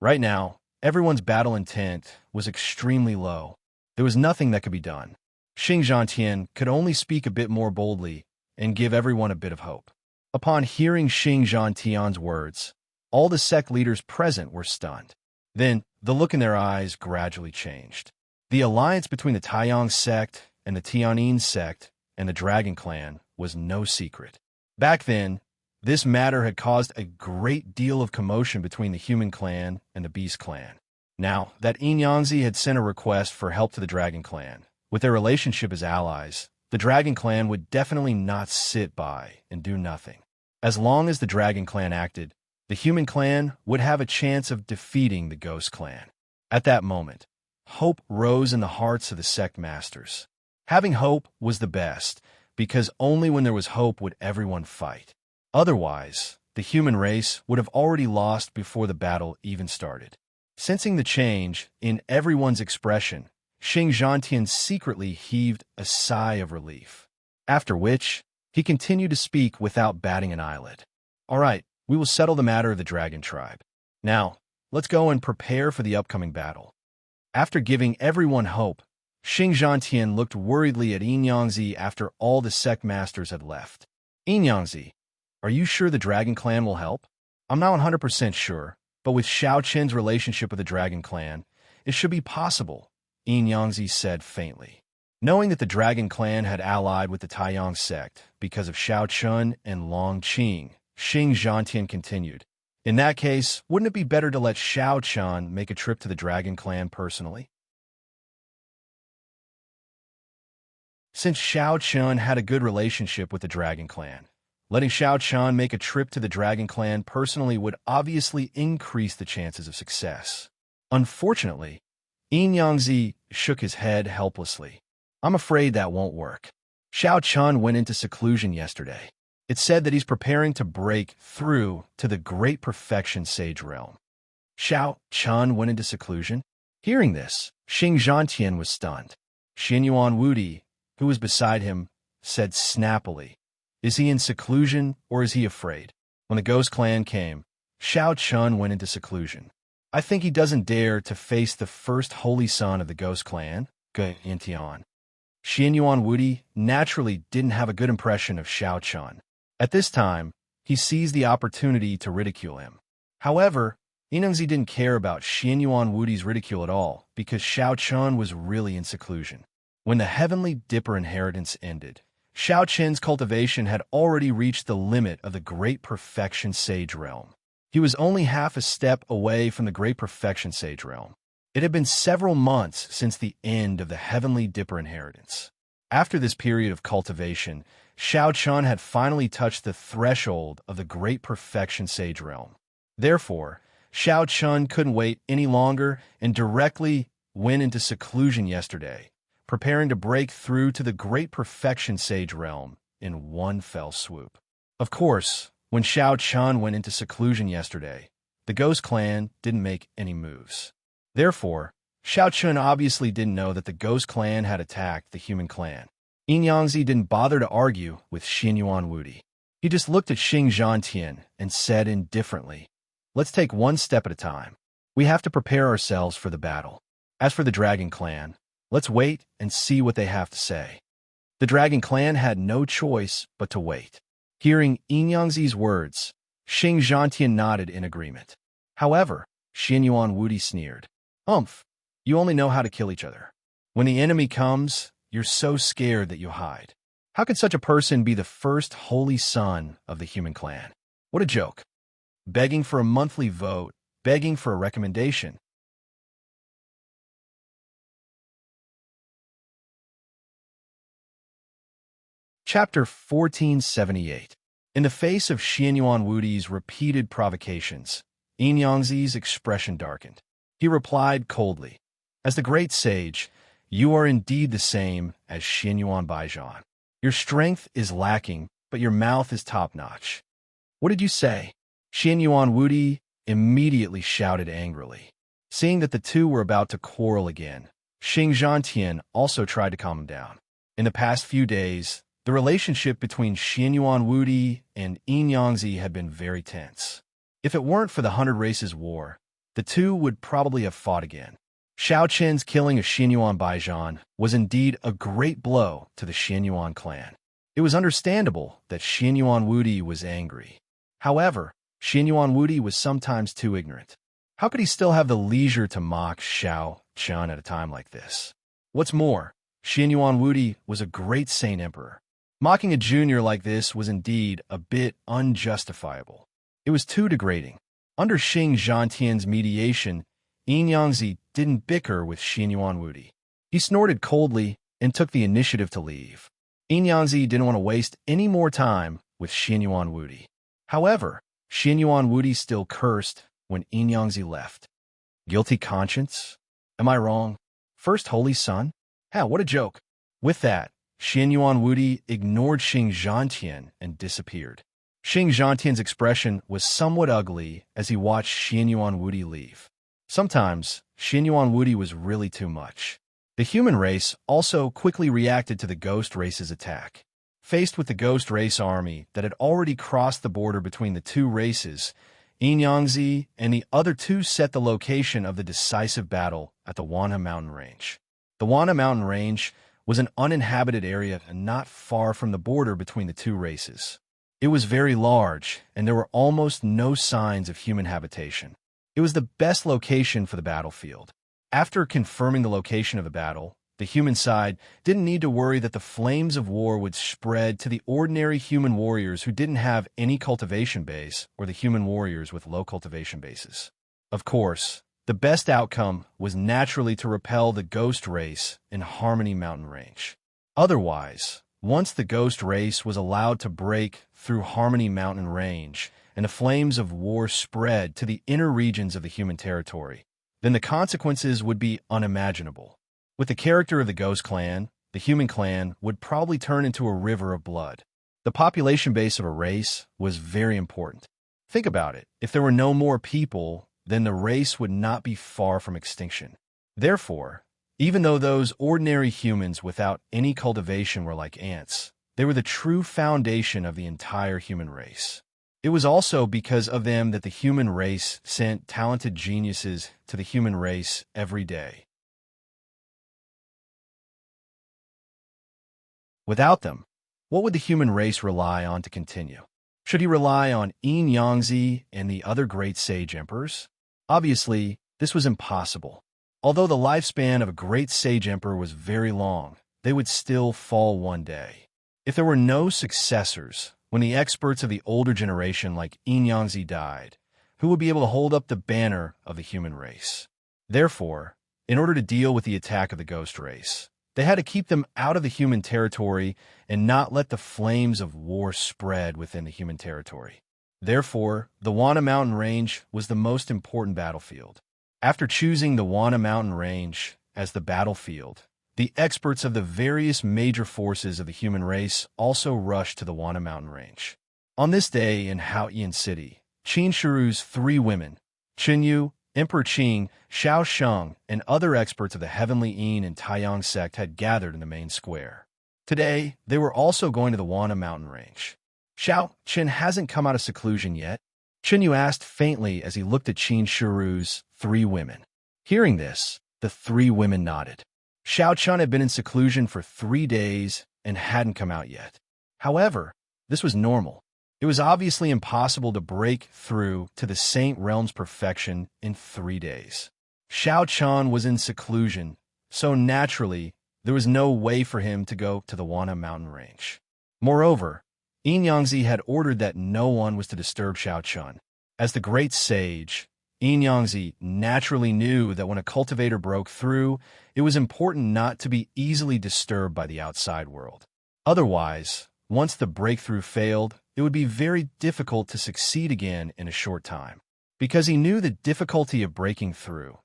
Right now, everyone's battle intent was extremely low. There was nothing that could be done. Xing Zhantian could only speak a bit more boldly and give everyone a bit of hope. Upon hearing Xing Zhantian's words, all the sect leaders present were stunned. Then, the look in their eyes gradually changed. The alliance between the Taiyang sect and the Tianyin sect and the Dragon Clan was no secret. Back then, this matter had caused a great deal of commotion between the Human Clan and the Beast Clan. Now that Yin Yangzi had sent a request for help to the Dragon Clan, with their relationship as allies, the Dragon Clan would definitely not sit by and do nothing. As long as the Dragon Clan acted, the Human Clan would have a chance of defeating the Ghost Clan. At that moment, hope rose in the hearts of the sect masters. Having hope was the best, because only when there was hope would everyone fight. Otherwise, the human race would have already lost before the battle even started. Sensing the change in everyone's expression, Xing Zhantian secretly heaved a sigh of relief. After which, he continued to speak without batting an eyelid. All right, we will settle the matter of the Dragon Tribe. Now, let's go and prepare for the upcoming battle. After giving everyone hope, Xing Zhantian looked worriedly at Yin Yangzi after all the sect masters had left. Yin Yangzi, are you sure the Dragon Clan will help? I'm not 100% sure, but with Shao Chen's relationship with the Dragon Clan, it should be possible, Yin Yangzi said faintly. Knowing that the Dragon Clan had allied with the Taiyang sect because of Shao Chun and Long Qing, Xing Zhantian continued. In that case, wouldn't it be better to let Shao Chun make a trip to the Dragon Clan personally? Since Shao Chun had a good relationship with the Dragon Clan, letting Shao Chun make a trip to the Dragon Clan personally would obviously increase the chances of success. Unfortunately, Yin Yangzi shook his head helplessly. I'm afraid that won't work. Shao Chun went into seclusion yesterday. It's said that he's preparing to break through to the Great Perfection Sage Realm. Shao Chun went into seclusion? Hearing this, Xing Zhantian was stunned. Xinyuan Wudi, who was beside him, said snappily, is he in seclusion or is he afraid? When the Ghost Clan came, Shao Chun went into seclusion. I think he doesn't dare to face the first holy son of the Ghost Clan, Tian. Xian Yuan Wudi naturally didn't have a good impression of Shao Chun. At this time, he seized the opportunity to ridicule him. However, Inengzi didn't care about Xian Yuan Wudi's ridicule at all because Shao Chun was really in seclusion. When the Heavenly Dipper inheritance ended, Shao Chen's cultivation had already reached the limit of the Great Perfection Sage Realm. He was only half a step away from the Great Perfection Sage Realm. It had been several months since the end of the Heavenly Dipper inheritance. After this period of cultivation, Shao Chun had finally touched the threshold of the Great Perfection Sage Realm. Therefore, Shao Chun couldn't wait any longer and directly went into seclusion yesterday, preparing to break through to the Great Perfection Sage Realm in one fell swoop. Of course, when Shao Chun went into seclusion yesterday, the Ghost Clan didn't make any moves. Therefore, Shao Chun obviously didn't know that the Ghost Clan had attacked the Human Clan. Yin Yangzi didn't bother to argue with Xian Yuan Wudi. He just looked at Xing Zhantian and said indifferently, "Let's take one step at a time. We have to prepare ourselves for the battle. As for the Dragon Clan, let's wait and see what they have to say." The Dragon Clan had no choice but to wait. Hearing Yin Yangzi's words, Xing Zhantian nodded in agreement. However, Xian Yuan Wudi sneered, You only know how to kill each other. When the enemy comes, you're so scared that you hide. How could such a person be the first holy son of the Human Clan? What a joke. Begging for a monthly vote, begging for a recommendation. Chapter 1478. In the face of Xian Yuan Wudi's repeated provocations, Yin Yangzi's expression darkened. He replied coldly, "As the great sage, you are indeed the same as Xian Yuan Baijian. Your strength is lacking, but your mouth is top-notch." "What did you say?" Xian Yuan Wudi immediately shouted angrily. Seeing that the two were about to quarrel again, Xing Zhantian also tried to calm him down. In the past few days, the relationship between Xian Yuan Wudi and Yin Yangzi had been very tense. If it weren't for the 100 Races War, the two would probably have fought again. Shao Chen's killing of Xian Yuan Baijian was indeed a great blow to the Xian Yuan clan. It was understandable that Xian Yuan Wudi was angry. However, Xian Yuan Wudi was sometimes too ignorant. How could he still have the leisure to mock Shao Chun at a time like this? What's more, Xian Yuan Wudi was a great Saint Emperor. Mocking a junior like this was indeed a bit unjustifiable. It was too degrading. Under Xing Zhantian's mediation, Yin Yangzi didn't bicker with Xian Yuan Wudi. He snorted coldly and took the initiative to leave. Yin Yangzi didn't want to waste any more time with Xian Yuan Wudi. However, Xian Yuan Wudi still cursed when Yin Yangzi left. Guilty conscience? Am I wrong? First holy son? Hell, what a joke. With that, Xian Yuan Wudi ignored Xing Zhantian and disappeared. Xing Zhantian's expression was somewhat ugly as he watched Xian Yuan Wudi leave. Sometimes, Xian Yuan Wudi was really too much. The human race also quickly reacted to the ghost race's attack. Faced with the ghost race army that had already crossed the border between the two races, Yin Yangzi and the other two set the location of the decisive battle at the Wanha Mountain Range. The Wanha Mountain Range was an uninhabited area not far from the border between the two races. It was very large, and there were almost no signs of human habitation. It was the best location for the battlefield. After confirming the location of the battle, the human side didn't need to worry that the flames of war would spread to the ordinary human warriors who didn't have any cultivation base or the human warriors with low cultivation bases. Of course, the best outcome was naturally to repel the ghost race in Harmony Mountain Range. Otherwise, once the ghost race was allowed to break through Harmony Mountain Range and the flames of war spread to the inner regions of the human territory, then the consequences would be unimaginable. With the character of the Ghost Clan, the Human Clan would probably turn into a river of blood. The population base of a race was very important. Think about it. If there were no more people, then the race would not be far from extinction. Therefore, even though those ordinary humans without any cultivation were like ants, they were the true foundation of the entire human race. It was also because of them that the human race sent talented geniuses to the human race every day. Without them, what would the human race rely on to continue? Should he rely on Yin Yangzi and the other great sage emperors? Obviously, this was impossible. Although the lifespan of a great sage emperor was very long, they would still fall one day. If there were no successors, when the experts of the older generation like Yin Yangzi died, who would be able to hold up the banner of the human race? Therefore, in order to deal with the attack of the ghost race, they had to keep them out of the human territory and not let the flames of war spread within the human territory. Therefore, the Wana Mountain Range was the most important battlefield. After choosing the Wana Mountain Range as the battlefield, the experts of the various major forces of the human race also rushed to the Wana Mountain Range. On this day in Haoyan City, Qin Shiru's 3 women, Qin Yu, Emperor Qing, Xiao Sheng, and other experts of the Heavenly Yin and Taiyang sect had gathered in the main square. Today, they were also going to the Wana Mountain Range. Xiao Qin hasn't come out of seclusion yet, Qin Yu asked faintly as he looked at Qin Shiru's 3 women. Hearing this, the 3 women nodded. Xiao Chun had been in seclusion for 3 days and hadn't come out yet. However, this was normal. It was obviously impossible to break through to the Saint Realm's perfection in 3 days. Xiao Chun was in seclusion, so naturally, there was no way for him to go to the Wana Mountain Range. Moreover, Yin Yangzi had ordered that no one was to disturb Xiao Chun. As the great sage, Yin Yangzi naturally knew that when a cultivator broke through, it was important not to be easily disturbed by the outside world. Otherwise, once the breakthrough failed, it would be very difficult to succeed again in a short time. Because he knew the difficulty of breaking through,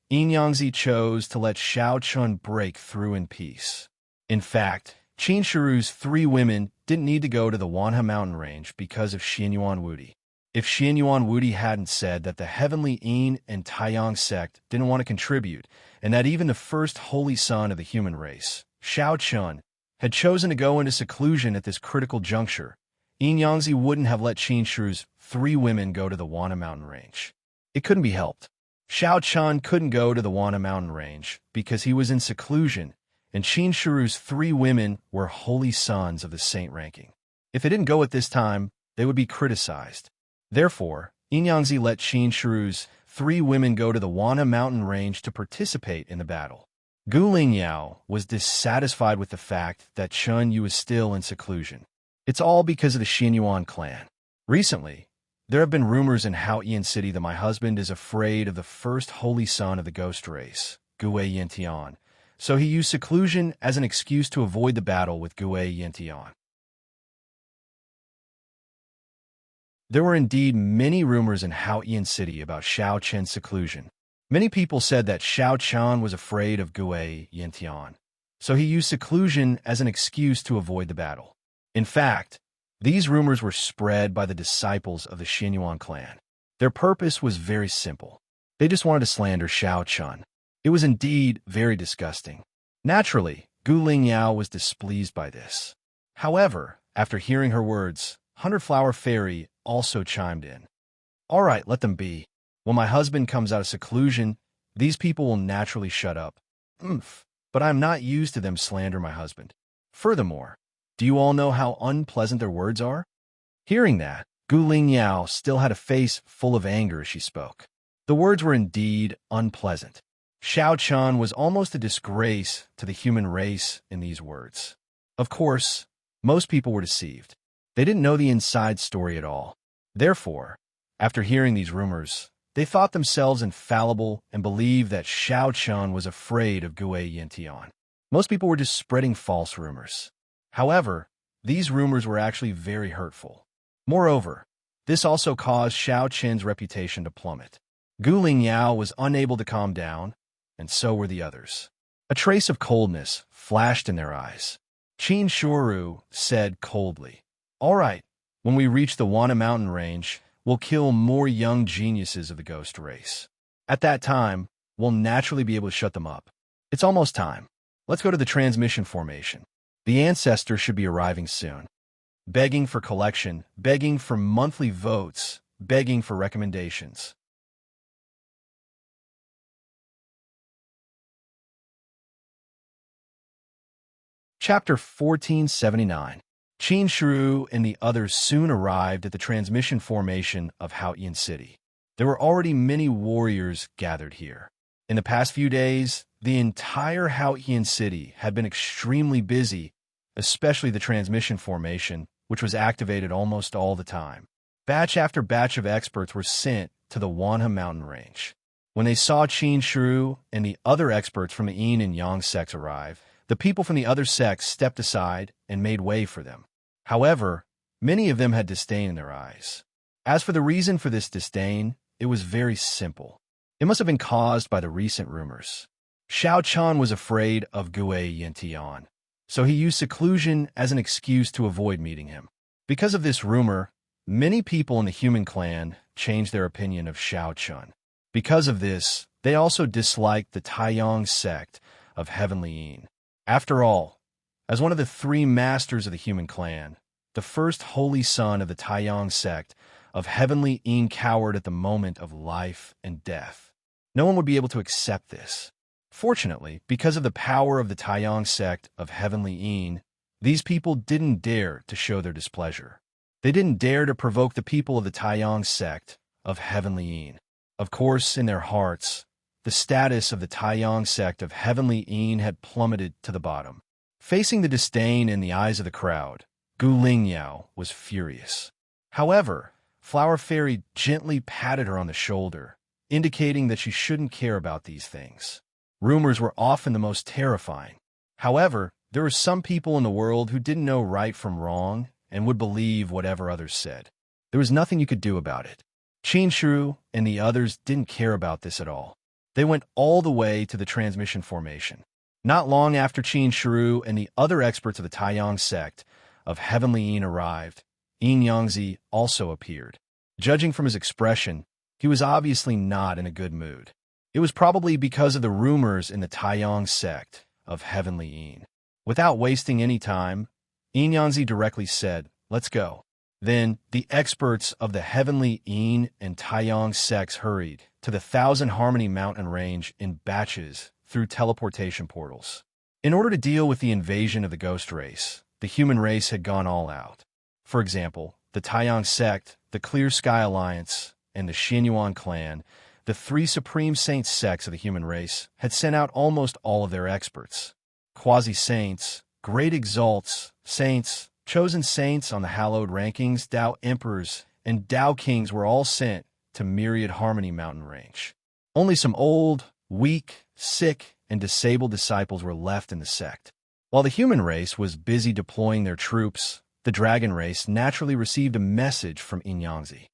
Yin Yangzi chose to let Xiao Chun break through in peace. In fact, Qin Shiru's 3 women didn't need to go to the Wanha Mountain Range because of Xianyuan Wudi. If Xianyuan Wudi hadn't said that the Heavenly Yin and Taiyang sect didn't want to contribute, and that even the first holy son of the human race, Xiao Chun, had chosen to go into seclusion at this critical juncture, Yin Yangzi wouldn't have let Qin Shiru's 3 women go to the Wana Mountain Range. It couldn't be helped. Xiao Chun couldn't go to the Wana Mountain Range because he was in seclusion, and Qin Shiru's 3 women were holy sons of the saint ranking. If they didn't go at this time, they would be criticized. Therefore, Yin Yangzi let Qin Shiru's 3 women go to the Wana Mountain Range to participate in the battle. Gu Lingyao was dissatisfied with the fact that Chun Yu was still in seclusion. It's all because of the Xianyuan clan. Recently, there have been rumors in Haoyan City that my husband is afraid of the first holy son of the ghost race, Gue Yintian, so he used seclusion as an excuse to avoid the battle with Gue Yintian. There were indeed many rumors in Haoyan City about Xiao Chen's seclusion. Many people said that Xiao Chen was afraid of Gue Yintian, so he used seclusion as an excuse to avoid the battle. In fact, these rumors were spread by the disciples of the Xianyuan clan. Their purpose was very simple. They just wanted to slander Xiao Chun. It was indeed very disgusting. Naturally, Gu Lingyao was displeased by this. However, after hearing her words, 100 Flower Fairy also chimed in. All right, let them be. When my husband comes out of seclusion, these people will naturally shut up. But I'm not used to them slander my husband. Furthermore, do you all know how unpleasant their words are? Hearing that, Gu Lingyao still had a face full of anger as she spoke. The words were indeed unpleasant. Xiao Chun was almost a disgrace to the human race in these words. Of course, most people were deceived. They didn't know the inside story at all. Therefore, after hearing these rumors, they thought themselves infallible and believed that Xiao Chun was afraid of Gue Yintian. Most people were just spreading false rumors. However, these rumors were actually very hurtful. Moreover, this also caused Xiao Chen's reputation to plummet. Gu Lingyao was unable to calm down, and so were the others. A trace of coldness flashed in their eyes. Qin Shiru said coldly, All right, when we reach the Wana Mountain Range, we'll kill more young geniuses of the ghost race. At that time, we'll naturally be able to shut them up. It's almost time. Let's go to the transmission formation. The ancestor should be arriving soon. begging for collection, begging for monthly votes, begging for recommendations. Chapter 1479. Qin Shiru and the others soon arrived at the transmission formation of Haotian City. There were already many warriors gathered here. In the past few days, the entire Haotian City had been extremely busy, especially the transmission formation, which was activated almost all the time. Batch after batch of experts were sent to the Wanha mountain range. When they saw Qin Shiru and the other experts from the Yin and Yang sects arrive, the people from the other sects stepped aside and made way for them. However, many of them had disdain in their eyes. As for the reason for this disdain, it was very simple. It must have been caused by the recent rumors. Xiao Chan was afraid of Gue Yintian, so he used seclusion as an excuse to avoid meeting him. Because of this rumor, many people in the human clan changed their opinion of Xiao Chan. Because of this, they also disliked the Taiyang sect of Heavenly Yin. After all, as one of the three masters of the human clan, the first holy son of the Taiyang sect of Heavenly Yin cowered at the moment of life and death. No one would be able to accept this. Fortunately, because of the power of the Taiyang sect of Heavenly Yin, these people didn't dare to show their displeasure. They didn't dare to provoke the people of the Taiyang sect of Heavenly Yin. Of course, in their hearts, the status of the Taiyang sect of Heavenly Yin had plummeted to the bottom. Facing the disdain in the eyes of the crowd, Gu Lingyao was furious. However, Flower Fairy gently patted her on the shoulder, indicating that she shouldn't care about these things. Rumors were often the most terrifying. However, there were some people in the world who didn't know right from wrong and would believe whatever others said. There was nothing you could do about it. Qin Shiru and the others didn't care about this at all. They went all the way to the transmission formation. Not long after Qin Shiru and the other experts of the Taiyang sect of Heavenly Yin arrived, Yin Yangzi also appeared. Judging from his expression, he was obviously not in a good mood. It was probably because of the rumors in the Taiyang sect of Heavenly Yin. Without wasting any time, Yin Yangzi directly said, "Let's go." Then the experts of the Heavenly Yin and Taiyang sects hurried to the Thousand Harmony mountain range in batches through teleportation portals. In order to deal with the invasion of the ghost race, the human race had gone all out. For example, the Taiyang sect, the Clear Sky Alliance, and the Xinyuan clan, the three supreme saint sects of the human race, had sent out almost all of their experts. Quasi-saints, great exalts, saints, chosen saints on the hallowed rankings, Tao emperors, and Tao kings were all sent to Myriad Harmony mountain range. Only some old, weak, sick, and disabled disciples were left in the sect. While the human race was busy deploying their troops, the dragon race naturally received a message from Yin Yangzi.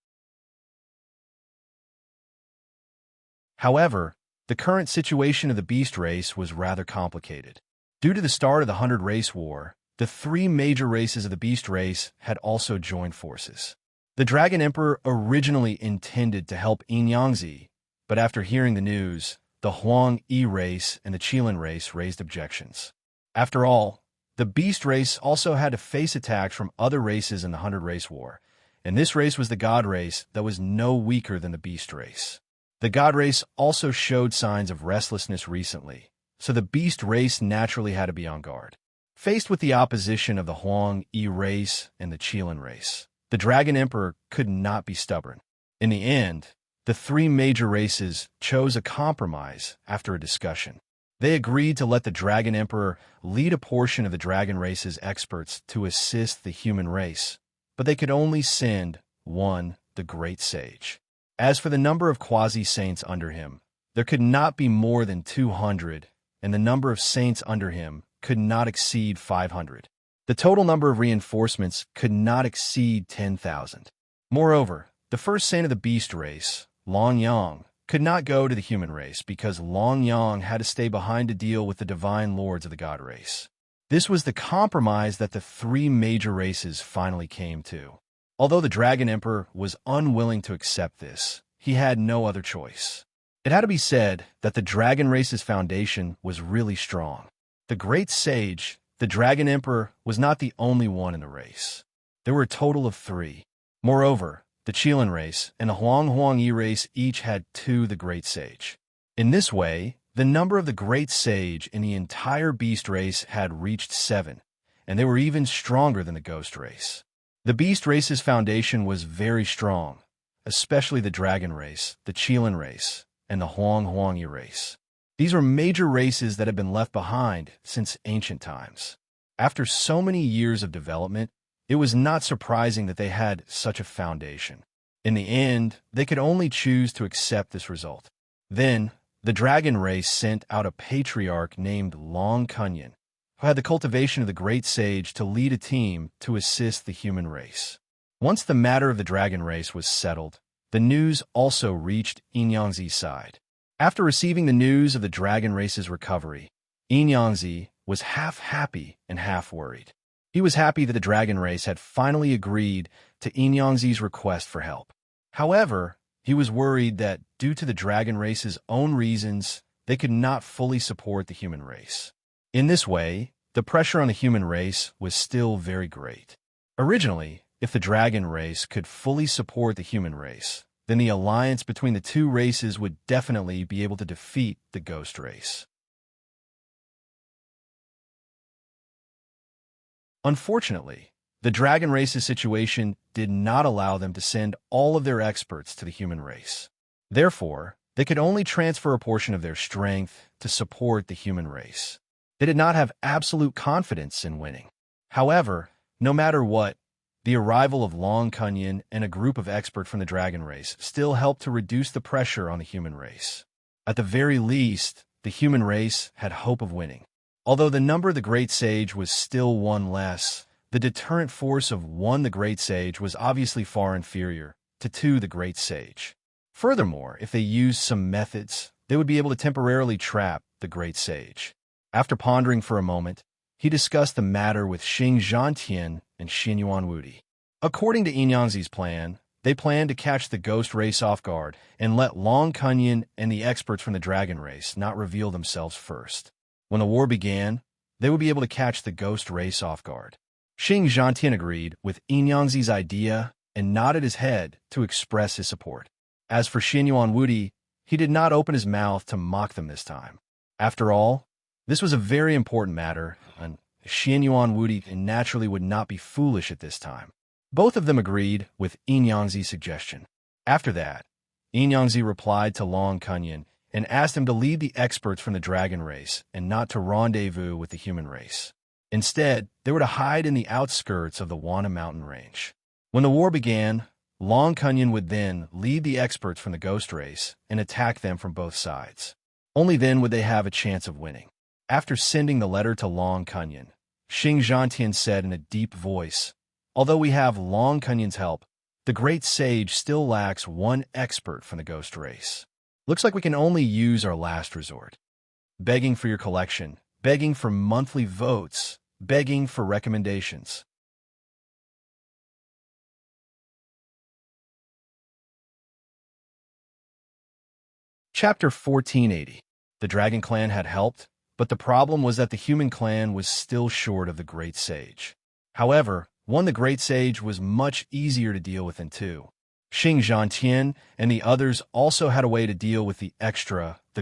However, the current situation of the beast race was rather complicated. Due to the start of the 100 Race War, the three major races of the beast race had also joined forces. The Dragon Emperor originally intended to help Yin Yangzi, but after hearing the news, the Huang Yi race and the Qilin race raised objections. After all, the beast race also had to face attacks from other races in the 100 Race War, and this race was the God race that was no weaker than the beast race. The God race also showed signs of restlessness recently, so the beast race naturally had to be on guard. Faced with the opposition of the Huang Yi race and the Qilin race, the Dragon Emperor could not be stubborn. In the end, the three major races chose a compromise after a discussion. They agreed to let the Dragon Emperor lead a portion of the Dragon race's experts to assist the human race, but they could only send one, the Great Sage. As for the number of quasi-saints under him, there could not be more than 200, and the number of saints under him could not exceed 500. The total number of reinforcements could not exceed 10,000. Moreover, the first saint of the beast race, Long Yang, could not go to the human race because Long Yang had to stay behind to deal with the divine lords of the god race. This was the compromise that the three major races finally came to. Although the Dragon Emperor was unwilling to accept this, he had no other choice. It had to be said that the Dragon race's foundation was really strong. The Great Sage, the Dragon Emperor, was not the only one in the race. There were a total of 3. Moreover, the Chilean race and the Huang race each had 2 the Great Sage. In this way, the number of the Great Sage in the entire Beast race had reached 7, and they were even stronger than the Ghost race. The Beast race's foundation was very strong, especially the Dragon race, the Chilean race, and the Huang race. These were major races that had been left behind since ancient times. After so many years of development, it was not surprising that they had such a foundation. In the end, they could only choose to accept this result. Then, the Dragon race sent out a patriarch named Long Cunyon, who had the cultivation of the Great Sage to lead a team to assist the human race. Once the matter of the Dragon race was settled, the news also reached Enyangzi's side. After receiving the news of the Dragon race's recovery, Enyangzi was half happy and half worried. He was happy that the Dragon race had finally agreed to Enyangzi's request for help. However, he was worried that, due to the Dragon race's own reasons, they could not fully support the human race. In this way, the pressure on the human race was still very great. Originally, if the Dragon race could fully support the human race, then the alliance between the 2 races would definitely be able to defeat the Ghost race. Unfortunately, the Dragon race's situation did not allow them to send all of their experts to the human race. Therefore, they could only transfer a portion of their strength to support the human race. They did not have absolute confidence in winning. However, no matter what, the arrival of Long Cunyon and a group of experts from the Dragon race still helped to reduce the pressure on the human race. At the very least, the human race had hope of winning. Although the number of the Great Sage was still 1 less, the deterrent force of 1 the Great Sage was obviously far inferior to 2 the Great Sage. Furthermore, if they used some methods, they would be able to temporarily trap the Great Sage. After pondering for a moment, he discussed the matter with Xing Zhantian and Xinyuan Wudi. According to Enyangzi's plan, they planned to catch the Ghost race off guard and let Long Cunyon and the experts from the Dragon race not reveal themselves first. When the war began, they would be able to catch the Ghost race off guard. Xing Zhantian agreed with Enyangzi's idea and nodded his head to express his support. As for Xinyuan Wudi, he did not open his mouth to mock them this time. After all, this was a very important matter, and Xinyuan Wudi naturally would not be foolish at this time. Both of them agreed with Enyangzi's suggestion. After that, Enyangzi replied to Long Cunyon and asked him to lead the experts from the Dragon race and not to rendezvous with the human race. Instead, they were to hide in the outskirts of the Wana mountain range. When the war began, Long Cunyon would then lead the experts from the Ghost race and attack them from both sides. Only then would they have a chance of winning. After sending the letter to Long Cunyon, Xing Zhantian said in a deep voice, "Although we have Long Cunyon's help, the Great Sage still lacks 1 expert from the Ghost race. Looks like we can only use our last resort. Begging for your collection, begging for monthly votes, begging for recommendations." Chapter 1480. The Dragon Clan had helped, but the problem was that the Human Clan was still short of the Great Sage. However, 1 the Great Sage was much easier to deal with than 2. Xing Zhantian and the others also had a way to deal with the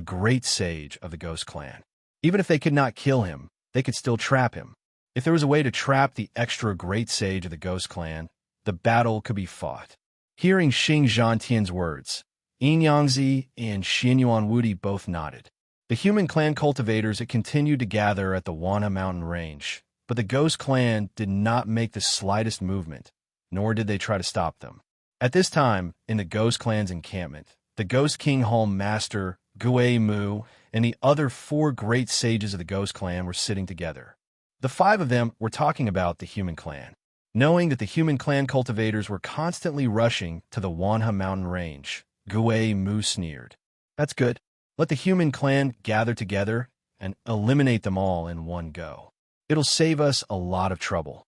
Great Sage of the Ghost Clan. Even if they could not kill him, they could still trap him. If there was a way to trap the Great Sage of the Ghost Clan, the battle could be fought. Hearing Xing Zhantian's words, Enyangzi and Xinyuan Wudi both nodded. The Human Clan cultivators had continued to gather at the Wana mountain range, but the Ghost Clan did not make the slightest movement, nor did they try to stop them. At this time, in the Ghost Clan's encampment, the Ghost King Hall Master, Gui Mu, and the other 4 great sages of the Ghost Clan were sitting together. The 5 of them were talking about the Human Clan. Knowing that the Human Clan cultivators were constantly rushing to the Wanha mountain range, Gui Mu sneered. "That's good. Let the Human Clan gather together and eliminate them all in one go. It'll save us a lot of trouble."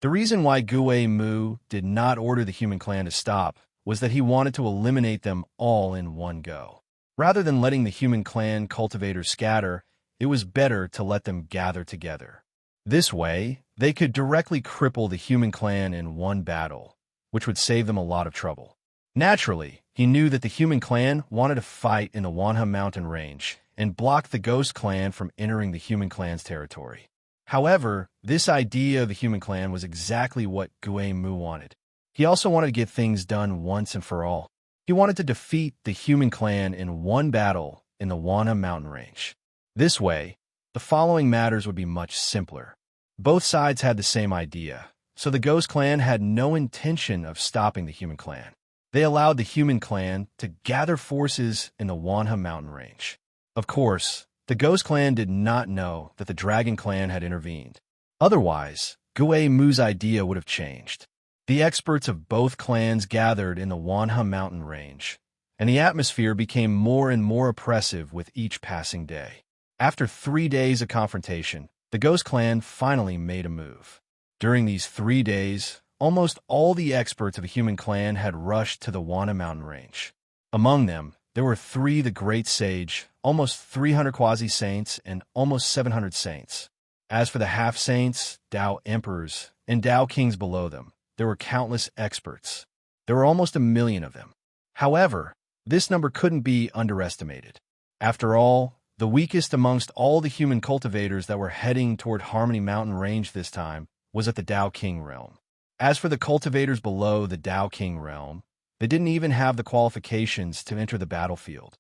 The reason why Gui Mu did not order the Human Clan to stop was that he wanted to eliminate them all in one go. Rather than letting the Human Clan cultivators scatter, it was better to let them gather together. This way, They could directly cripple the human clan in one battle, which would save them a lot of trouble. Naturally, he knew that the human clan wanted to fight in the Wanha mountain range and block the ghost clan from entering the human clan's territory. However, this idea of the human clan was exactly what Guemu wanted. He also wanted to get things done once and for all. He wanted to defeat the human clan in one battle in the Wanha mountain range. This way, the following matters would be much simpler. Both sides had the same idea, so the ghost clan had no intention of stopping the human clan. They allowed the human clan to gather forces in the Wanha mountain range. Of course, the ghost clan did not know that the dragon clan had intervened. Otherwise, Guemu's idea would have changed. The experts of both clans gathered in the Wanha mountain range, and the atmosphere became more and more oppressive with each passing day. After 3 days of confrontation, the ghost clan finally made a move. During these 3 days, almost all the experts of the human clan had rushed to the Wanha mountain range. Among them, there were 3 the great sage, almost 300 quasi-saints, and almost 700 saints. As for the half-saints, Tao emperors, and Tao kings below them, there were countless experts. There were almost 1 million of them. However, this number couldn't be underestimated. After all, the weakest amongst all the human cultivators that were heading toward Harmony Mountain Range this time was at the Tao King realm. As for the cultivators below the Tao King realm, they didn't even have the qualifications to enter the battlefield.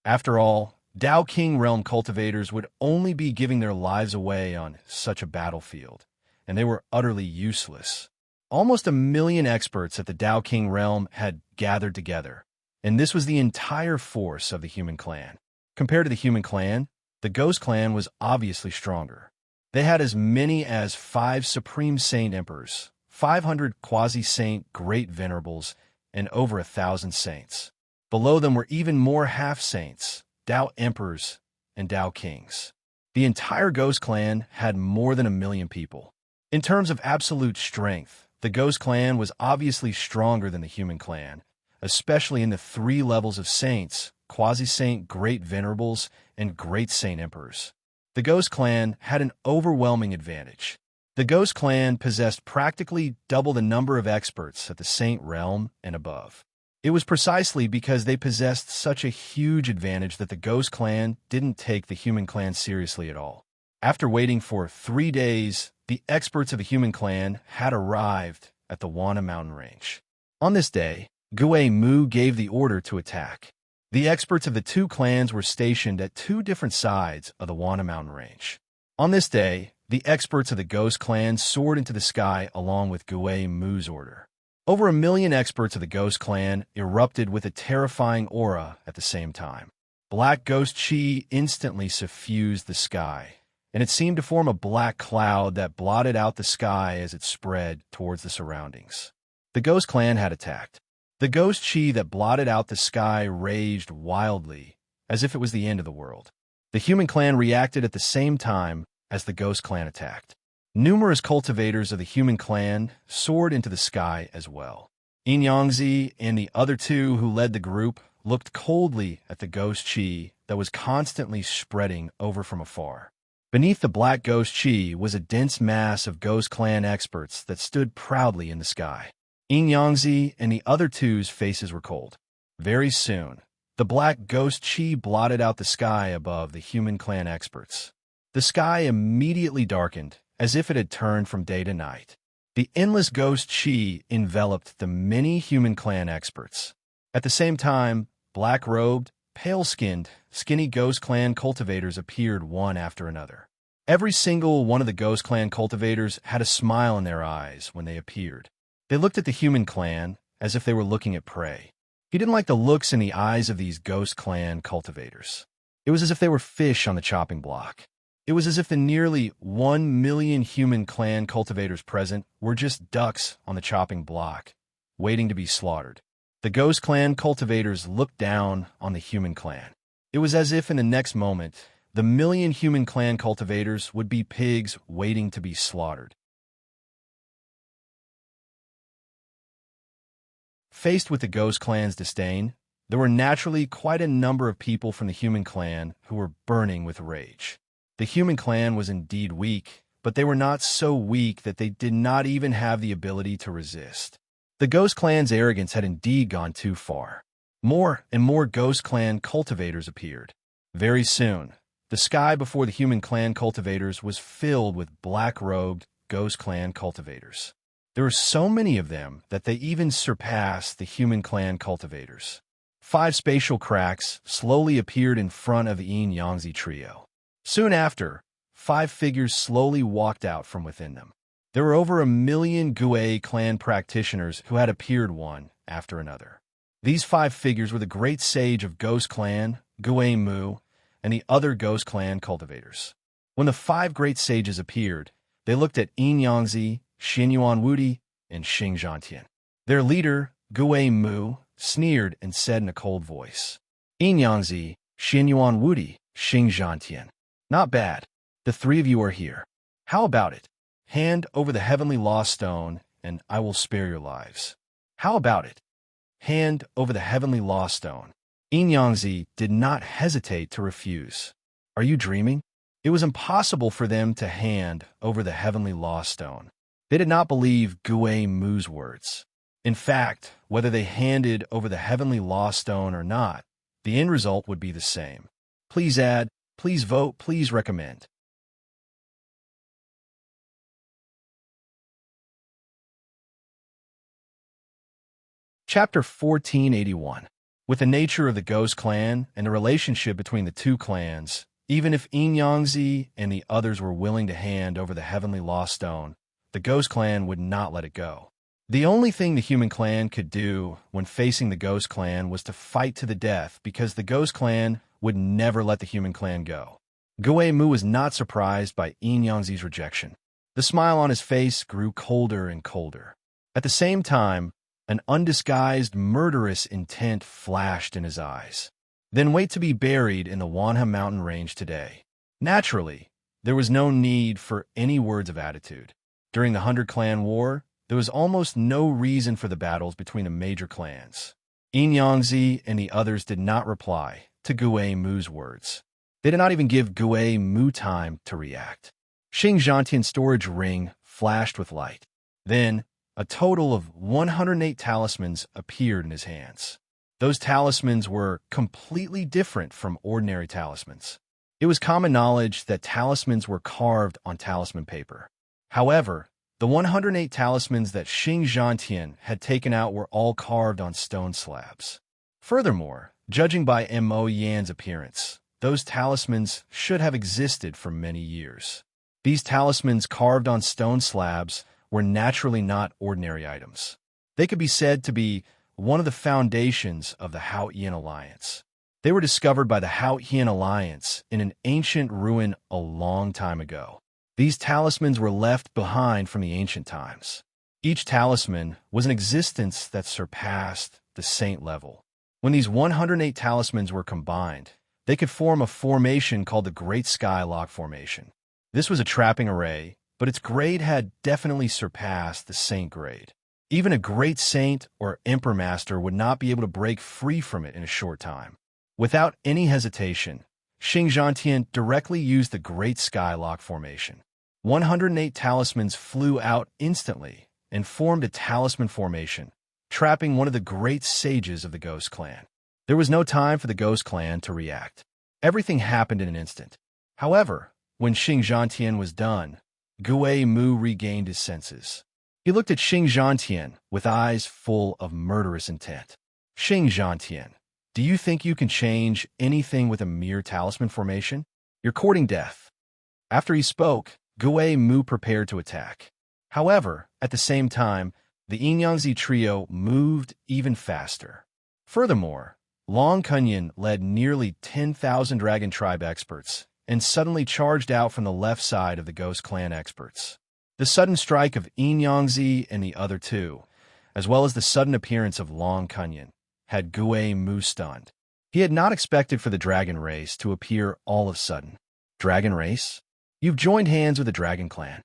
After all, Tao King realm cultivators would only be giving their lives away on such a battlefield, and they were utterly useless. Almost 1 million experts at the Tao King realm had gathered together, and this was the entire force of the human clan. Compared to the human clan, the ghost clan was obviously stronger. They had as many as 5 supreme saint emperors, 500 quasi-saint great venerables, and over 1,000 saints. Below them were even more half-saints, Tao emperors, and Tao kings. The entire ghost clan had more than 1 million people. In terms of absolute strength, the ghost clan was obviously stronger than the human clan, especially in the 3 levels of saints, quasi-saint great venerables, and great saint emperors. The ghost clan had an overwhelming advantage. The ghost clan possessed practically double the number of experts at the saint realm and above. It was precisely because they possessed such a huge advantage that the ghost clan didn't take the human clan seriously at all. After waiting for 3 days, the experts of the human clan had arrived at the Wanha mountain range. On this day, Guemu gave the order to attack. The experts of the 2 clans were stationed at 2 different sides of the Wanha mountain range. On this day, the experts of the ghost clan soared into the sky along with Guemu's order. Over 1 million experts of the ghost clan erupted with a terrifying aura at the same time. Black ghost chi instantly suffused the sky, and it seemed to form a black cloud that blotted out the sky as it spread towards the surroundings. The ghost clan had attacked. The ghost chi that blotted out the sky raged wildly, as if it was the end of the world. The human clan reacted at the same time as the ghost clan attacked. Numerous cultivators of the human clan soared into the sky as well. Inyangzi and the other 2 who led the group looked coldly at the ghost chi that was constantly spreading over from afar. Beneath the black ghost chi was a dense mass of ghost clan experts that stood proudly in the sky. Inyangzi and the other 2's faces were cold. Very soon, the black ghost chi blotted out the sky above the human clan experts. The sky immediately darkened, as if it had turned from day to night. The endless ghost chi enveloped the many human clan experts. At the same time, black-robed, pale-skinned, skinny ghost clan cultivators appeared one after another. Every single one of the ghost clan cultivators had a smile in their eyes when they appeared. They looked at the human clan as if they were looking at prey. He didn't like the looks in the eyes of these ghost clan cultivators. It was as if they were fish on the chopping block. It was as if the nearly 1 million human clan cultivators present were just ducks on the chopping block, waiting to be slaughtered. The ghost clan cultivators looked down on the human clan. It was as if in the next moment, the 1 million human clan cultivators would be pigs waiting to be slaughtered. Faced with the ghost clan's disdain, there were naturally quite a number of people from the human clan who were burning with rage. The human clan was indeed weak, but they were not so weak that they did not even have the ability to resist. The Ghost Clan's arrogance had indeed gone too far. More and more Ghost Clan cultivators appeared. Very soon, the sky before the human clan cultivators was filled with black-robed Ghost Clan cultivators. There were so many of them that they even surpassed the human clan cultivators. 5 spatial cracks slowly appeared in front of the Yangzi trio. Soon after, 5 figures slowly walked out from within them. There were over 1 million Gue clan practitioners who had appeared one after another. These 5 figures were the great sage of Ghost Clan, Gue Mu, and the other Ghost Clan cultivators. When the 5 great sages appeared, they looked at Yangzi, Xinyuan Wudi, and Xing Zhantian. Their leader, Gue Mu, sneered and said in a cold voice, Yangzi, Xinyuan Wudi, Xing Zhantian. Not bad. The 3 of you are here. How about it? Hand over the heavenly law stone, and I will spare your lives. How about it? Hand over the heavenly law stone. Yangzi did not hesitate to refuse. Are you dreaming? It was impossible for them to hand over the heavenly law stone. They did not believe Gue Mu's words. In fact, whether they handed over the heavenly law stone or not, the end result would be the same. Please add, please vote, please recommend. Chapter 1481. With the nature of the Ghost Clan and the relationship between the 2 clans, even if Yangzi and the others were willing to hand over the heavenly law stone, the Ghost Clan would not let it go. The only thing the human clan could do when facing the Ghost Clan was to fight to the death because the Ghost Clan would never let the human clan go. Gue Mu was not surprised by Yangzi's rejection. The smile on his face grew colder and colder. At the same time, an undisguised murderous intent flashed in his eyes. Then wait to be buried in the Wanha mountain range today. Naturally, there was no need for any words of attitude. During the 100 Clan War, there was almost no reason for the battles between the major clans. Yangzi and the others did not reply to Gue Mu's words. They did not even give Gue Mu time to react. Xing Zhantian's storage ring flashed with light. Then, a total of 108 talismans appeared in his hands. Those talismans were completely different from ordinary talismans. It was common knowledge that talismans were carved on talisman paper. However, the 108 talismans that Xing Zhantian had taken out were all carved on stone slabs. Furthermore, judging by Mo Yan's appearance, those talismans should have existed for many years. These talismans carved on stone slabs were naturally not ordinary items. They could be said to be one of the foundations of the Haotian Alliance. They were discovered by the Haotian Alliance in an ancient ruin a long time ago. These talismans were left behind from the ancient times. Each talisman was an existence that surpassed the saint level. When these 108 talismans were combined, they could form a formation called the Great Skylock Formation. This was a trapping array, but its grade had definitely surpassed the saint grade. Even a great saint or emperor master would not be able to break free from it in a short time. Without any hesitation, Xing Zhantian directly used the Great Skylock Formation. 108 talismans flew out instantly and formed a talisman formation, trapping one of the great sages of the Ghost Clan. There was no time for the Ghost Clan to react. Everything happened in an instant. However, when Xing Zhantian was done, Gue Mu regained his senses. He looked at Xing Zhantian with eyes full of murderous intent. Xing Zhantian, do you think you can change anything with a mere talisman formation? You're courting death. After he spoke, Gue Mu prepared to attack. However, at the same time, the Yangzi trio moved even faster. Furthermore, Long Kunyan led nearly 10,000 Dragon Tribe experts and suddenly charged out from the left side of the Ghost Clan experts. The sudden strike of Yangzi and the other 2, as well as the sudden appearance of Long Kunyan, had Gue Mu stunned. He had not expected for the Dragon Race to appear all of a sudden. Dragon Race? You've joined hands with the Dragon Clan.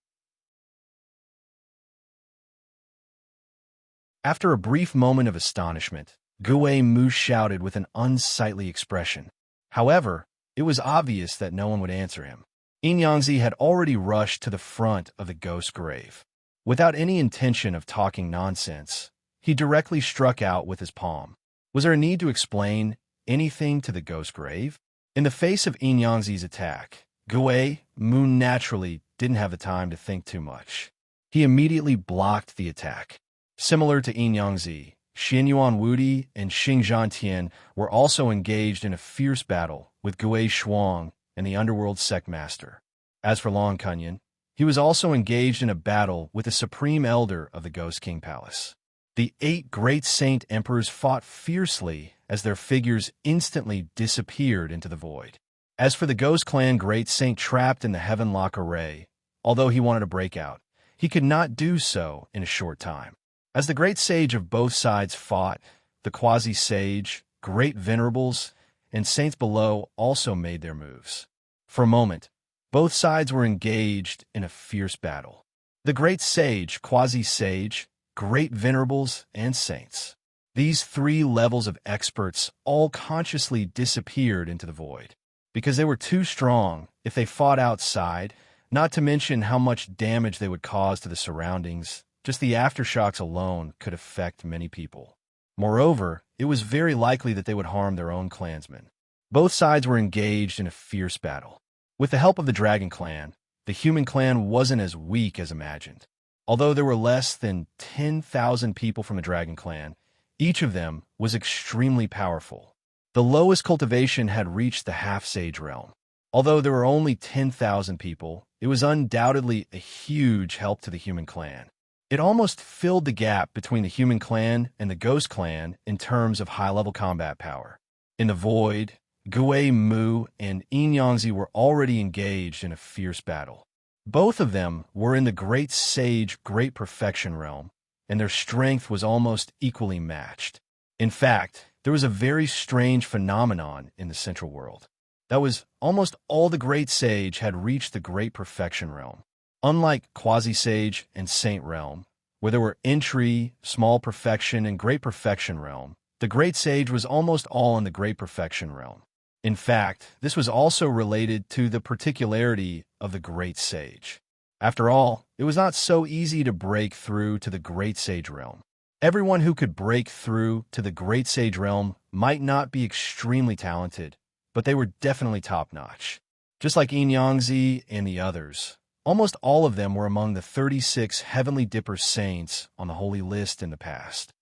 After a brief moment of astonishment, Gue Mu shouted with an unsightly expression. However, it was obvious that no one would answer him. Yangzi had already rushed to the front of the ghost grave. Without any intention of talking nonsense, he directly struck out with his palm. Was there a need to explain anything to the ghost grave? In the face of Yangzi's attack, Gui Mu naturally didn't have the time to think too much. He immediately blocked the attack. Similar to Yangzi, Xinyuan Wudi and Xing Zhantian were also engaged in a fierce battle with Gui Shuang and the underworld sect master. As for Long Kunyan, he was also engaged in a battle with the supreme elder of the Ghost King Palace. The 8 great saint emperors fought fiercely as their figures instantly disappeared into the void. As for the Ghost Clan Great Saint trapped in the Heaven Lock Array, although he wanted to break out, he could not do so in a short time. As the great sage of both sides fought, the quasi-sage, great venerables, and saints below also made their moves. For a moment, both sides were engaged in a fierce battle. The great sage, quasi-sage, great venerables, and saints. These 3 levels of experts all consciously disappeared into the void. Because they were too strong if they fought outside, not to mention how much damage they would cause to the surroundings. Just the aftershocks alone could affect many people. Moreover, it was very likely that they would harm their own clansmen. Both sides were engaged in a fierce battle. With the help of the Dragon Clan, the human clan wasn't as weak as imagined. Although there were less than 10,000 people from the Dragon Clan, each of them was extremely powerful. The lowest cultivation had reached the half-sage realm. Although there were only 10,000 people, it was undoubtedly a huge help to the human clan. It almost filled the gap between the human clan and the ghost clan in terms of high-level combat power. In the void, Gui Mu and Yangzi were already engaged in a fierce battle. Both of them were in the Great Sage Great Perfection realm, and their strength was almost equally matched. In fact, there was a very strange phenomenon in the Central World. That was, almost all the Great Sage had reached the Great Perfection realm. Unlike Quasi-Sage and Saint realm, where there were Entry, Small Perfection, and Great Perfection realm, the Great Sage was almost all in the Great Perfection realm. In fact, this was also related to the particularity of the Great Sage. After all, it was not so easy to break through to the Great Sage realm. Everyone who could break through to the Great Sage realm might not be extremely talented, but they were definitely top-notch. Just like Yangzi and the others, almost all of them were among the 36 Heavenly Dipper saints on the Holy List in the past.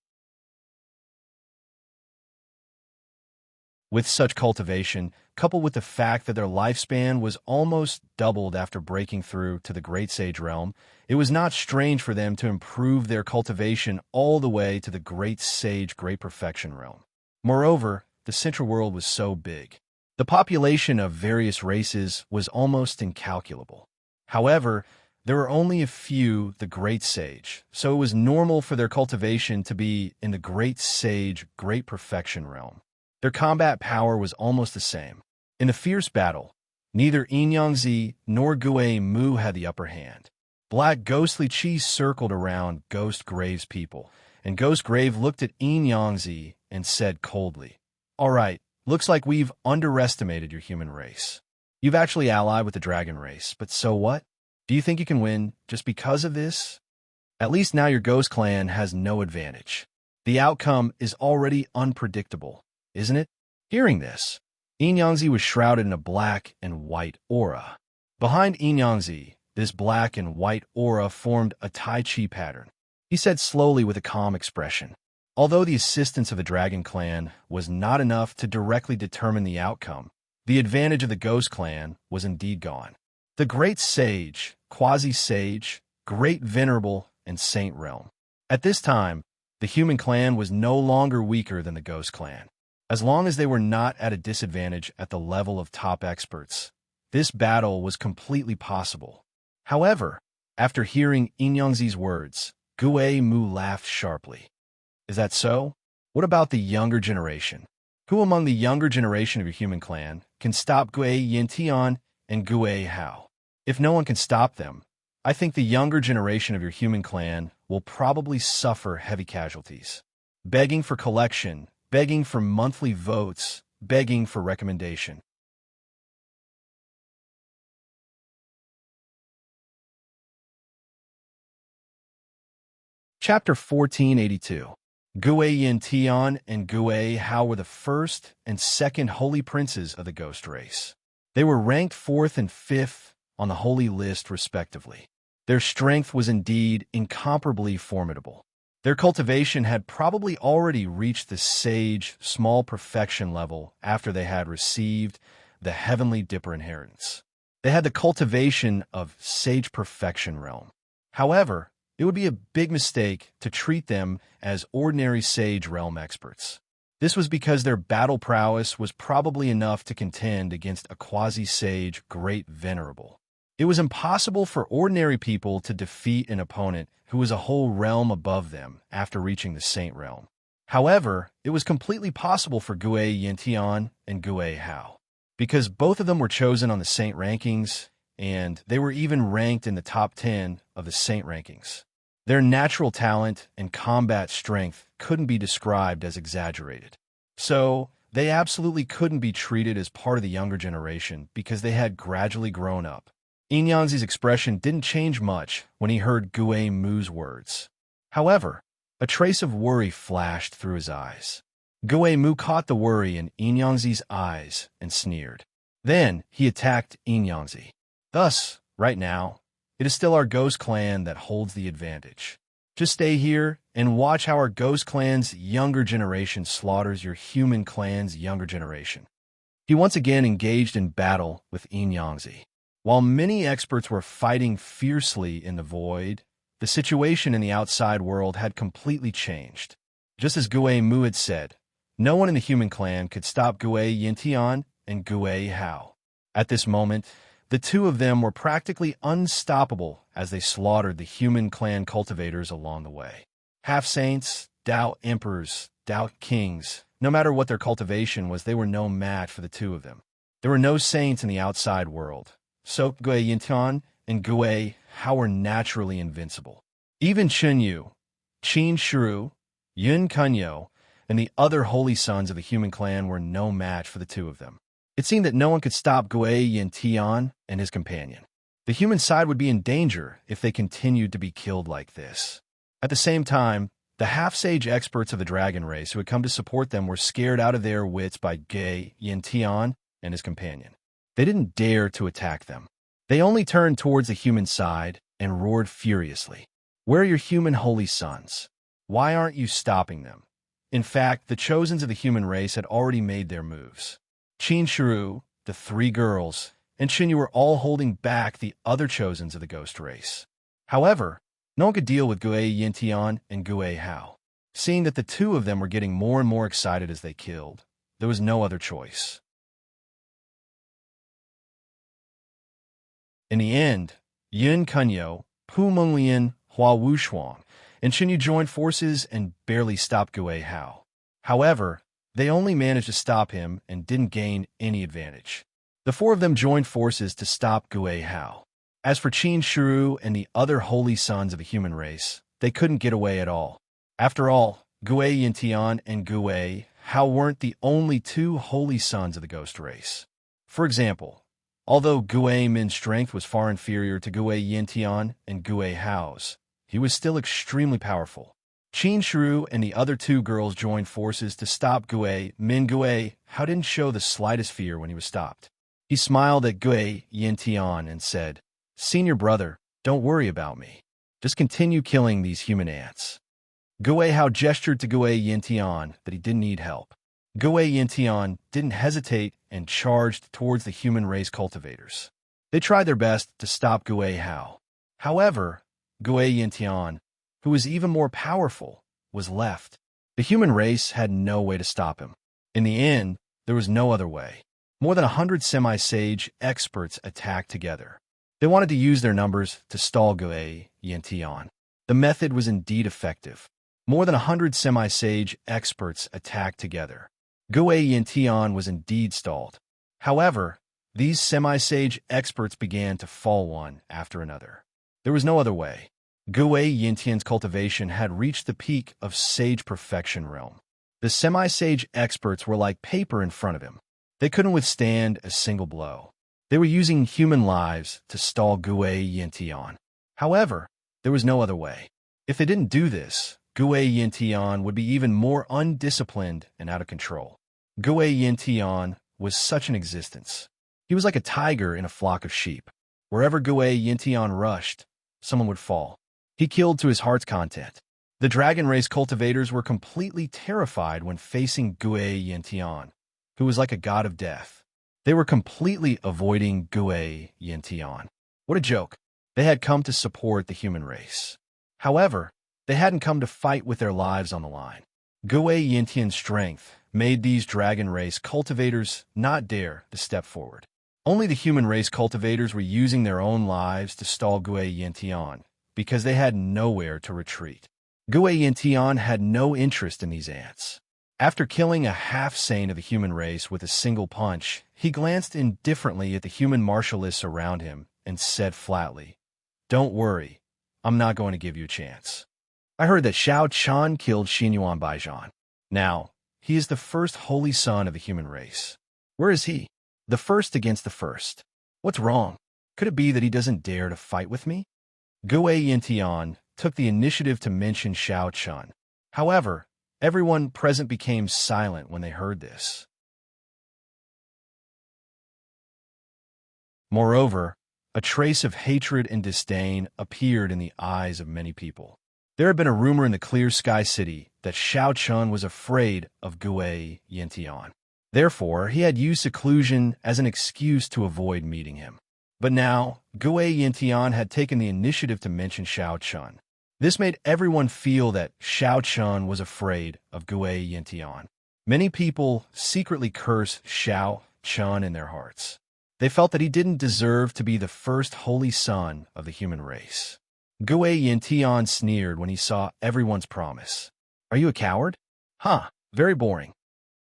With such cultivation, coupled with the fact that their lifespan was almost doubled after breaking through to the Great Sage realm, it was not strange for them to improve their cultivation all the way to the Great Sage Great Perfection realm. Moreover, the Central World was so big. The population of various races was almost incalculable. However, there were only a few the Great Sage, so it was normal for their cultivation to be in the Great Sage Great Perfection realm. Their combat power was almost the same. In the fierce battle, neither Yangzi nor Gui Mu had the upper hand. Black ghostly chi circled around Ghost Grave's people, and Ghost Grave looked at Yangzi and said coldly, "All right, looks like we've underestimated your human race. You've actually allied with the dragon race, but so what? Do you think you can win just because of this? At least now your Ghost Clan has no advantage. The outcome is already unpredictable, isn't it?" Hearing this, Yangzi was shrouded in a black and white aura. Behind Yangzi, this black and white aura formed a Tai Chi pattern. He said slowly with a calm expression, "Although the assistance of the Dragon Clan was not enough to directly determine the outcome, the advantage of the Ghost Clan was indeed gone. The Great Sage, Quasi-Sage, Great Venerable, and Saint realm. At this time, the human clan was no longer weaker than the Ghost Clan. As long as they were not at a disadvantage at the level of top experts, this battle was completely possible. However, after hearing Yangzi's words, Gui Mu laughed sharply. "Is that so? What about the younger generation? Who among the younger generation of your human clan can stop Gui Yintian and Gui Hao? If no one can stop them, I think the younger generation of your human clan will probably suffer heavy casualties. Begging for collection, begging for monthly votes, begging for recommendation. Chapter 1482. Gue Yin Tian and Gue Hao were the first and second holy princes of the ghost race. They were ranked 4th and 5th on the holy list, respectively. Their strength was indeed incomparably formidable. Their cultivation had probably already reached the sage small perfection level after they had received the heavenly Dipper inheritance. They had the cultivation of sage perfection realm. However, it would be a big mistake to treat them as ordinary sage realm experts. This was because their battle prowess was probably enough to contend against a quasi-sage great venerable. It was impossible for ordinary people to defeat an opponent who was a whole realm above them after reaching the saint realm. However, it was completely possible for Gue Yintian and Gue Hao, because both of them were chosen on the saint rankings, and they were even ranked in the top 10 of the saint rankings. Their natural talent and combat strength couldn't be described as exaggerated. So, they absolutely couldn't be treated as part of the younger generation because they had gradually grown up. Inyanzi's expression didn't change much when he heard Gue Mu's words. However, a trace of worry flashed through his eyes. Gue Mu caught the worry in Inyanzi's eyes and sneered. Then he attacked Inyanzi. Thus, right now, it is still our ghost clan that holds the advantage. Just stay here and watch how our ghost clan's younger generation slaughters your human clan's younger generation. He once again engaged in battle with Inyanzi. While many experts were fighting fiercely in the void, the situation in the outside world had completely changed. Just as Gue Mu had said, no one in the human clan could stop Gue Yintian and Gue Hao. At this moment, the two of them were practically unstoppable as they slaughtered the human clan cultivators along the way. Half-saints, Dao emperors, Dao kings, no matter what their cultivation was, they were no match for the two of them. There were no saints in the outside world, so Gue Yintian and Gue Hao were naturally invincible. Even Chen Yu, Qin Shiru, Yun Kunyo, and the other holy sons of the human clan were no match for the two of them. It seemed that no one could stop Gue Yintian and his companion. The human side would be in danger if they continued to be killed like this. At the same time, the half-sage experts of the dragon race who had come to support them were scared out of their wits by Gue Yintian and his companion. They didn't dare to attack them. They only turned towards the human side and roared furiously. Where are your human holy sons? Why aren't you stopping them? In fact, the chosens of the human race had already made their moves. Qin Shiru, the three girls, and Qin Yu were all holding back the other chosens of the ghost race. However, no one could deal with Gue Yintian and Gue Hao. Seeing that the two of them were getting more and more excited as they killed, there was no other choice. In the end, Yun Kunyo, Pu Menglian, Hua Wushuang, and Qin Yu joined forces and barely stopped Gue Hao. However, they only managed to stop him and didn't gain any advantage. The four of them joined forces to stop Gue Hao. As for Qin Shiru and the other holy sons of the human race, they couldn't get away at all. After all, Gue Yintian and Gue Hao weren't the only two holy sons of the ghost race. For example, although Gue Min's strength was far inferior to Gue Yintian and Gue Hao's, he was still extremely powerful. Qin Shiru and the other two girls joined forces to stop Gue Min. Gue Hao didn't show the slightest fear when he was stopped. He smiled at Gue Yintian and said, "Senior brother, don't worry about me. Just continue killing these human ants." Gue Hao gestured to Gue Yintian that he didn't need help. Gue Yintian didn't hesitate and charged towards the human race cultivators. They tried their best to stop Gue Hao. However, Gue Yintian, who was even more powerful, was left. The human race had no way to stop him. In the end, there was no other way. More than 100 semi-sage experts attacked together. They wanted to use their numbers to stall Gue Yintian. The method was indeed effective. More than 100 semi-sage experts attacked together. Gue Yintian was indeed stalled. However, these semi-sage experts began to fall one after another. There was no other way. Gue Yintian's cultivation had reached the peak of sage perfection realm. The semi-sage experts were like paper in front of him. They couldn't withstand a single blow. They were using human lives to stall Gue Yintian. However, there was no other way. If they didn't do this, Gue Yintian would be even more undisciplined and out of control. Gue Yintian was such an existence. He was like a tiger in a flock of sheep. Wherever Gue Yintian rushed, someone would fall. He killed to his heart's content. The dragon race cultivators were completely terrified when facing Gue Yintian, who was like a god of death. They were completely avoiding Gue Yintian. What a joke. They had come to support the human race. However, they hadn't come to fight with their lives on the line. Gue Yintian's strength made these dragon race cultivators not dare to step forward. Only the human race cultivators were using their own lives to stall Gue Yintian, because they had nowhere to retreat. Gue Yintian had no interest in these ants. After killing a half-saint of the human race with a single punch, he glanced indifferently at the human martialists around him and said flatly, "Don't worry, I'm not going to give you a chance. I heard that Shao Chun killed Xinyuan Baijian. Now, he is the first holy son of the human race. Where is he? The first against the first. What's wrong? Could it be that he doesn't dare to fight with me?" Gue Yintian took the initiative to mention Shao Chun. However, everyone present became silent when they heard this. Moreover, a trace of hatred and disdain appeared in the eyes of many people. There had been a rumor in the Clear Sky City that Shao Chun was afraid of Gue Yintian. Therefore, he had used seclusion as an excuse to avoid meeting him. But now, Gue Yintian had taken the initiative to mention Shao Chun. This made everyone feel that Shao Chun was afraid of Gue Yintian. Many people secretly cursed Shao Chun in their hearts. They felt that he didn't deserve to be the first holy son of the human race. Gue Yintian sneered when he saw everyone's promise. "Are you a coward? Huh, very boring."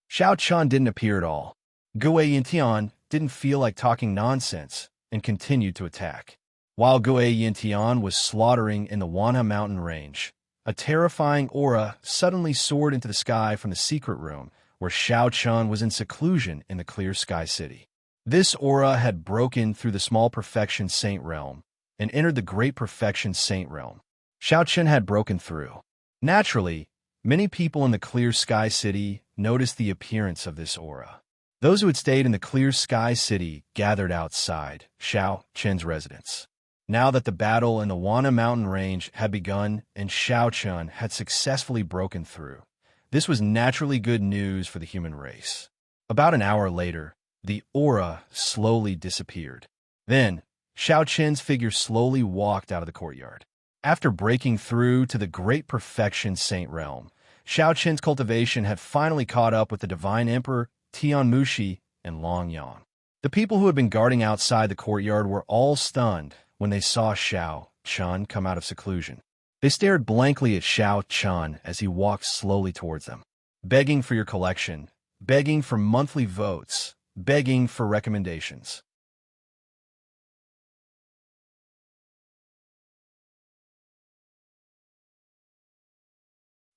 Shao Chun didn't appear at all. Gue Yintian didn't feel like talking nonsense and continued to attack. While Gue Yintian was slaughtering in the Wanha mountain range, a terrifying aura suddenly soared into the sky from the secret room where Shao Chun was in seclusion in the Clear Sky City. This aura had broken through the small perfection saint realm and entered the great perfection saint realm. Shao Chun had broken through. Naturally, many people in the Clear Sky City noticed the appearance of this aura. Those who had stayed in the Clear Sky City gathered outside Shao Chun's residence. Now that the battle in the Wanha mountain range had begun and Shao Chun had successfully broken through, this was naturally good news for the human race. About an hour later, the aura slowly disappeared. Then, Shao Chun's figure slowly walked out of the courtyard. After breaking through to the Great Perfection Saint Realm, Shao Chun's cultivation had finally caught up with the Divine Emperor, Tian Mushi, and Long Yang. The people who had been guarding outside the courtyard were all stunned when they saw Shao Chun come out of seclusion. They stared blankly at Shao Chun as he walked slowly towards them, begging for your collection, begging for monthly votes, begging for recommendations.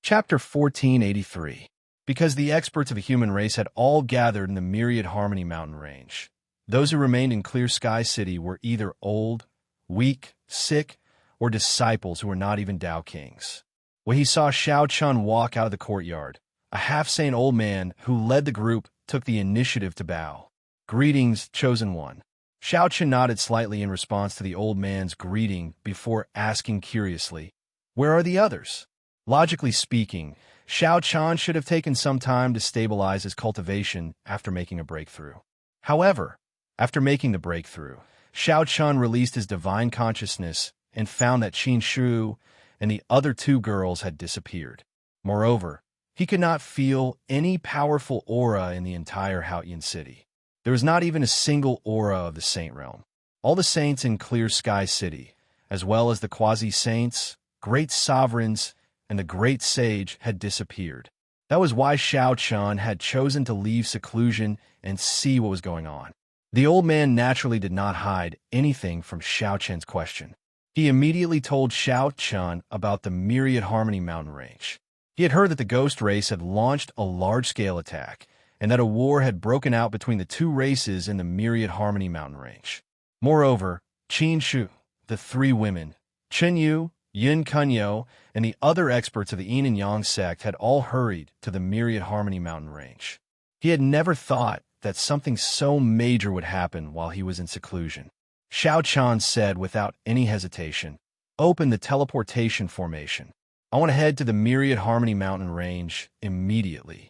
Chapter 1483. Because the experts of the human race had all gathered in the Myriad Harmony mountain range, those who remained in Clear Sky City were either old, weak, sick, or disciples who were not even Tao Kings. When he saw Shao Chun walk out of the courtyard, a half-sane old man who led the group took the initiative to bow. "Greetings, Chosen One." Shao Chun nodded slightly in response to the old man's greeting before asking curiously, "Where are the others?" Logically speaking, Shao Chun should have taken some time to stabilize his cultivation after making a breakthrough. However, after making the breakthrough, Shao Chun released his divine consciousness and found that Qin Shu and the other two girls had disappeared. Moreover, he could not feel any powerful aura in the entire Haotian city. There was not even a single aura of the Saint Realm. All the saints in Clear Sky City, as well as the quasi-saints, great sovereigns, and the great sage had disappeared. That was why Shao Chun had chosen to leave seclusion and see what was going on. The old man naturally did not hide anything from Shao Chun's question. He immediately told Shao Chun about the Myriad Harmony mountain range. He had heard that the ghost race had launched a large-scale attack, and that a war had broken out between the two races in the Myriad Harmony mountain range. Moreover, Qin Shu, the three women, Chen Yu, Yun Kunyo, and the other experts of the Yin and Yang sect had all hurried to the Myriad Harmony mountain range. He had never thought that something so major would happen while he was in seclusion. Xiao Chan said without any hesitation, "Open the teleportation formation. I want to head to the Myriad Harmony mountain range immediately."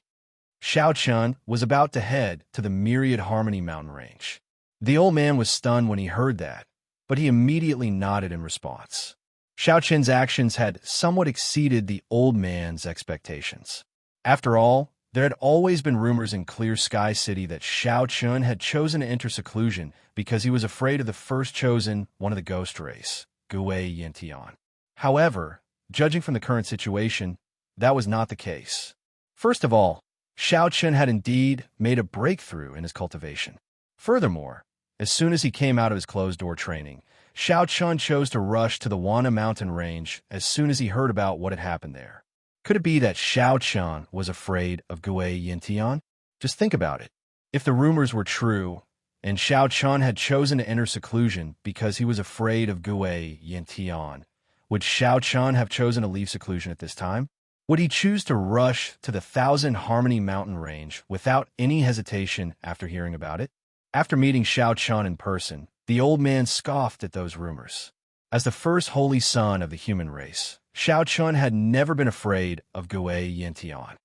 Xiao Chan was about to head to the Myriad Harmony mountain range. The old man was stunned when he heard that, but he immediately nodded in response. Xiao Chen's actions had somewhat exceeded the old man's expectations. After all, there had always been rumors in Clear Sky City that Xiao Chun had chosen to enter seclusion because he was afraid of the first chosen one of the ghost race, Gui Yintian. However, judging from the current situation, that was not the case. First of all, Xiao Chun had indeed made a breakthrough in his cultivation. Furthermore, as soon as he came out of his closed-door training, Xiao Chun chose to rush to the Wana mountain range as soon as he heard about what had happened there. Could it be that Xiao Chun was afraid of Gui Yintian? Just think about it. If the rumors were true, and Xiao Chun had chosen to enter seclusion because he was afraid of Gui Yintian, would Xiao Chun have chosen to leave seclusion at this time? Would he choose to rush to the Thousand Harmony mountain range without any hesitation after hearing about it? After meeting Xiao Chun in person, the old man scoffed at those rumors. As the first holy son of the human race, Xiao Chun had never been afraid of Gui Yintian.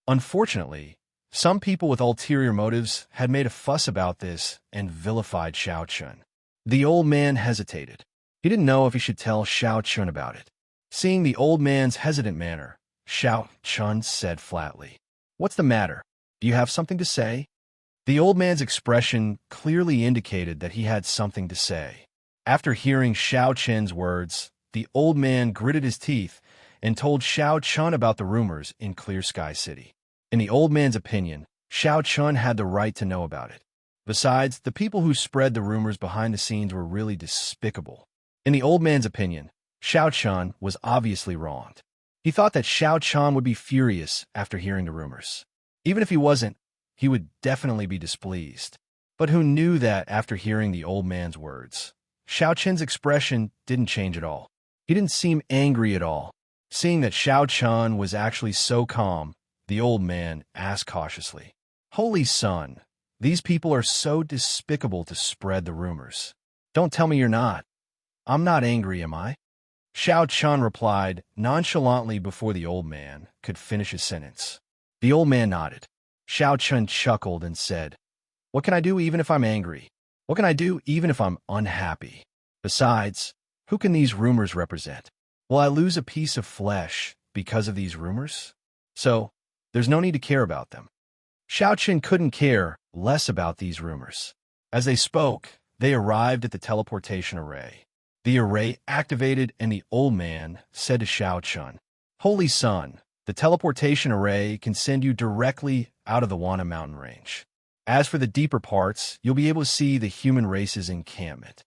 Unfortunately, some people with ulterior motives had made a fuss about this and vilified Xiao Chun. The old man hesitated. He didn't know if he should tell Xiao Chun about it. Seeing the old man's hesitant manner, Xiao Chun said flatly, "What's the matter? Do you have something to say?" The old man's expression clearly indicated that he had something to say. After hearing Xiao Chun's words, the old man gritted his teeth and told Xiao Chun about the rumors in Clear Sky City. In the old man's opinion, Xiao Chun had the right to know about it. Besides, the people who spread the rumors behind the scenes were really despicable. In the old man's opinion, Xiao Chun was obviously wronged. He thought that Xiao Chun would be furious after hearing the rumors. Even if he wasn't, he would definitely be displeased. But who knew that after hearing the old man's words? Xiao Chun's expression didn't change at all. He didn't seem angry at all. Seeing that Xiao Chun was actually so calm, the old man asked cautiously, "Holy son, these people are so despicable to spread the rumors. Don't tell me you're not. I'm not angry, am I?" Xiao Chun replied nonchalantly before the old man could finish his sentence. The old man nodded. Xiao Chun chuckled and said, "What can I do even if I'm angry? What can I do even if I'm unhappy? Besides, who can these rumors represent? Will I lose a piece of flesh because of these rumors? So, there's no need to care about them." Xiao Chun couldn't care less about these rumors. As they spoke, they arrived at the teleportation array. The array activated and the old man said to Xiao Chun, "Holy son, the teleportation array can send you directly out of the Wana mountain range. As for the deeper parts, you'll be able to see the human race's encampment."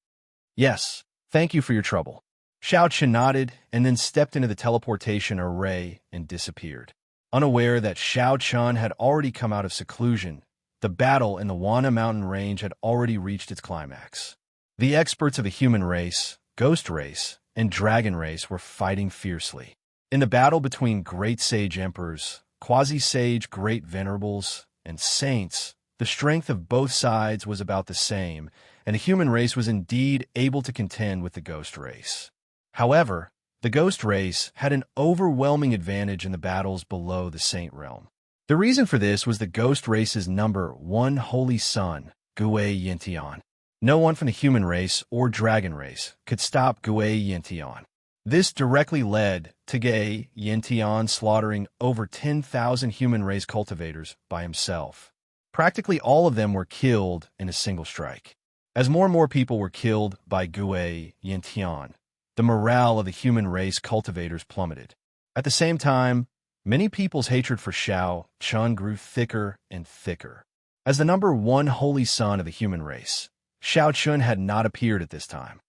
"Yes, thank you for your trouble." Xiao Chun nodded and then stepped into the teleportation array and disappeared. Unaware that Xiao Chun had already come out of seclusion, the battle in the Wana mountain range had already reached its climax. The experts of the human race, ghost race, and dragon race were fighting fiercely. In the battle between great sage emperors, quasi-sage great venerables, and saints, the strength of both sides was about the same, and the human race was indeed able to contend with the ghost race. However, the ghost race had an overwhelming advantage in the battles below the saint realm. The reason for this was the ghost race's number one holy son, Gui Yintian. No one from the human race or dragon race could stop Gui Yintian. This directly led to Gui Yintian slaughtering over 10,000 human race cultivators by himself. Practically all of them were killed in a single strike. As more and more people were killed by Gui Yintian, the morale of the human race cultivators plummeted. At the same time, many people's hatred for Xiao Chun grew thicker and thicker. As the number one holy son of the human race, Xiao Chun had not appeared at this time.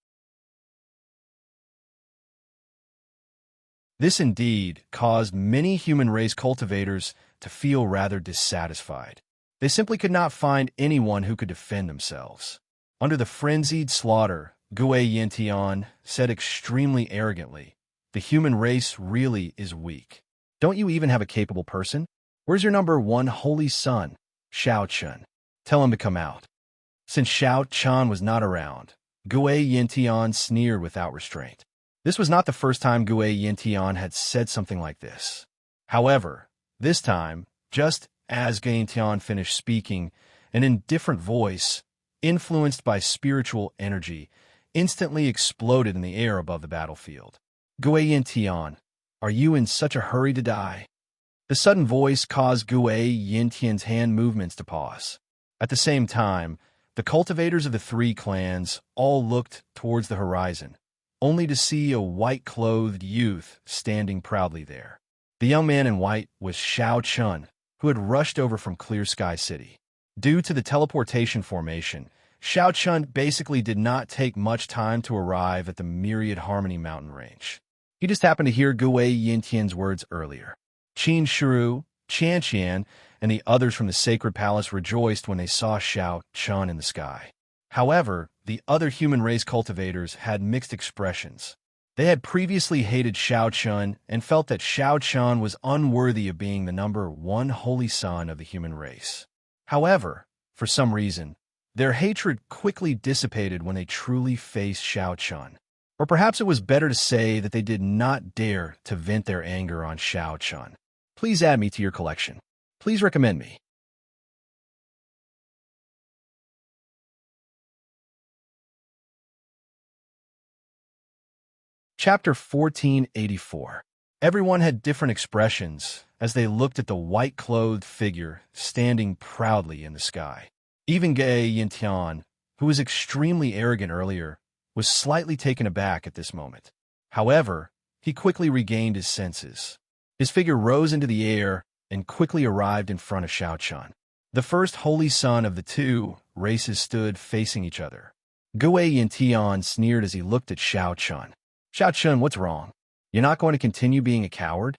This indeed caused many human race cultivators to feel rather dissatisfied. They simply could not find anyone who could defend themselves. Under the frenzied slaughter, Gue Yintian said extremely arrogantly, "The human race really is weak. Don't you even have a capable person? Where's your number one holy son, Shao Chun? Tell him to come out." Since Shao Chun was not around, Gue Yintian sneered without restraint. This was not the first time Gue Yintian had said something like this. However, this time, just as Gue Yintian finished speaking, an indifferent voice, influenced by spiritual energy, instantly exploded in the air above the battlefield. "Gue Yintian, are you in such a hurry to die?" The sudden voice caused Gue Yintian's hand movements to pause. At the same time, the cultivators of the three clans all looked towards the horizon, only to see a white-clothed youth standing proudly there. The young man in white was Shao Chun, who had rushed over from Clear Sky City. Due to the teleportation formation, Shao Chun basically did not take much time to arrive at the Myriad Harmony mountain range. He just happened to hear Gue Yintian's words earlier. Qin Shiru, Qian Qian, and the others from the Sacred Palace rejoiced when they saw Shao Chun in the sky. However, the other human race cultivators had mixed expressions. They had previously hated Shao Chun and felt that Shao Chun was unworthy of being the number one holy son of the human race. However, for some reason, their hatred quickly dissipated when they truly faced Shao Chun. Or perhaps it was better to say that they did not dare to vent their anger on Shao Chun. Please add me to your collection. Please recommend me. Chapter 1484. Everyone had different expressions as they looked at the white-clothed figure standing proudly in the sky. Even Gue Yintian, who was extremely arrogant earlier, was slightly taken aback at this moment. However, he quickly regained his senses. His figure rose into the air and quickly arrived in front of Shao Chun. The first holy son of the two races stood facing each other. Gue Yintian sneered as he looked at Shao Chun. "Shao Chun, what's wrong? You're not going to continue being a coward?"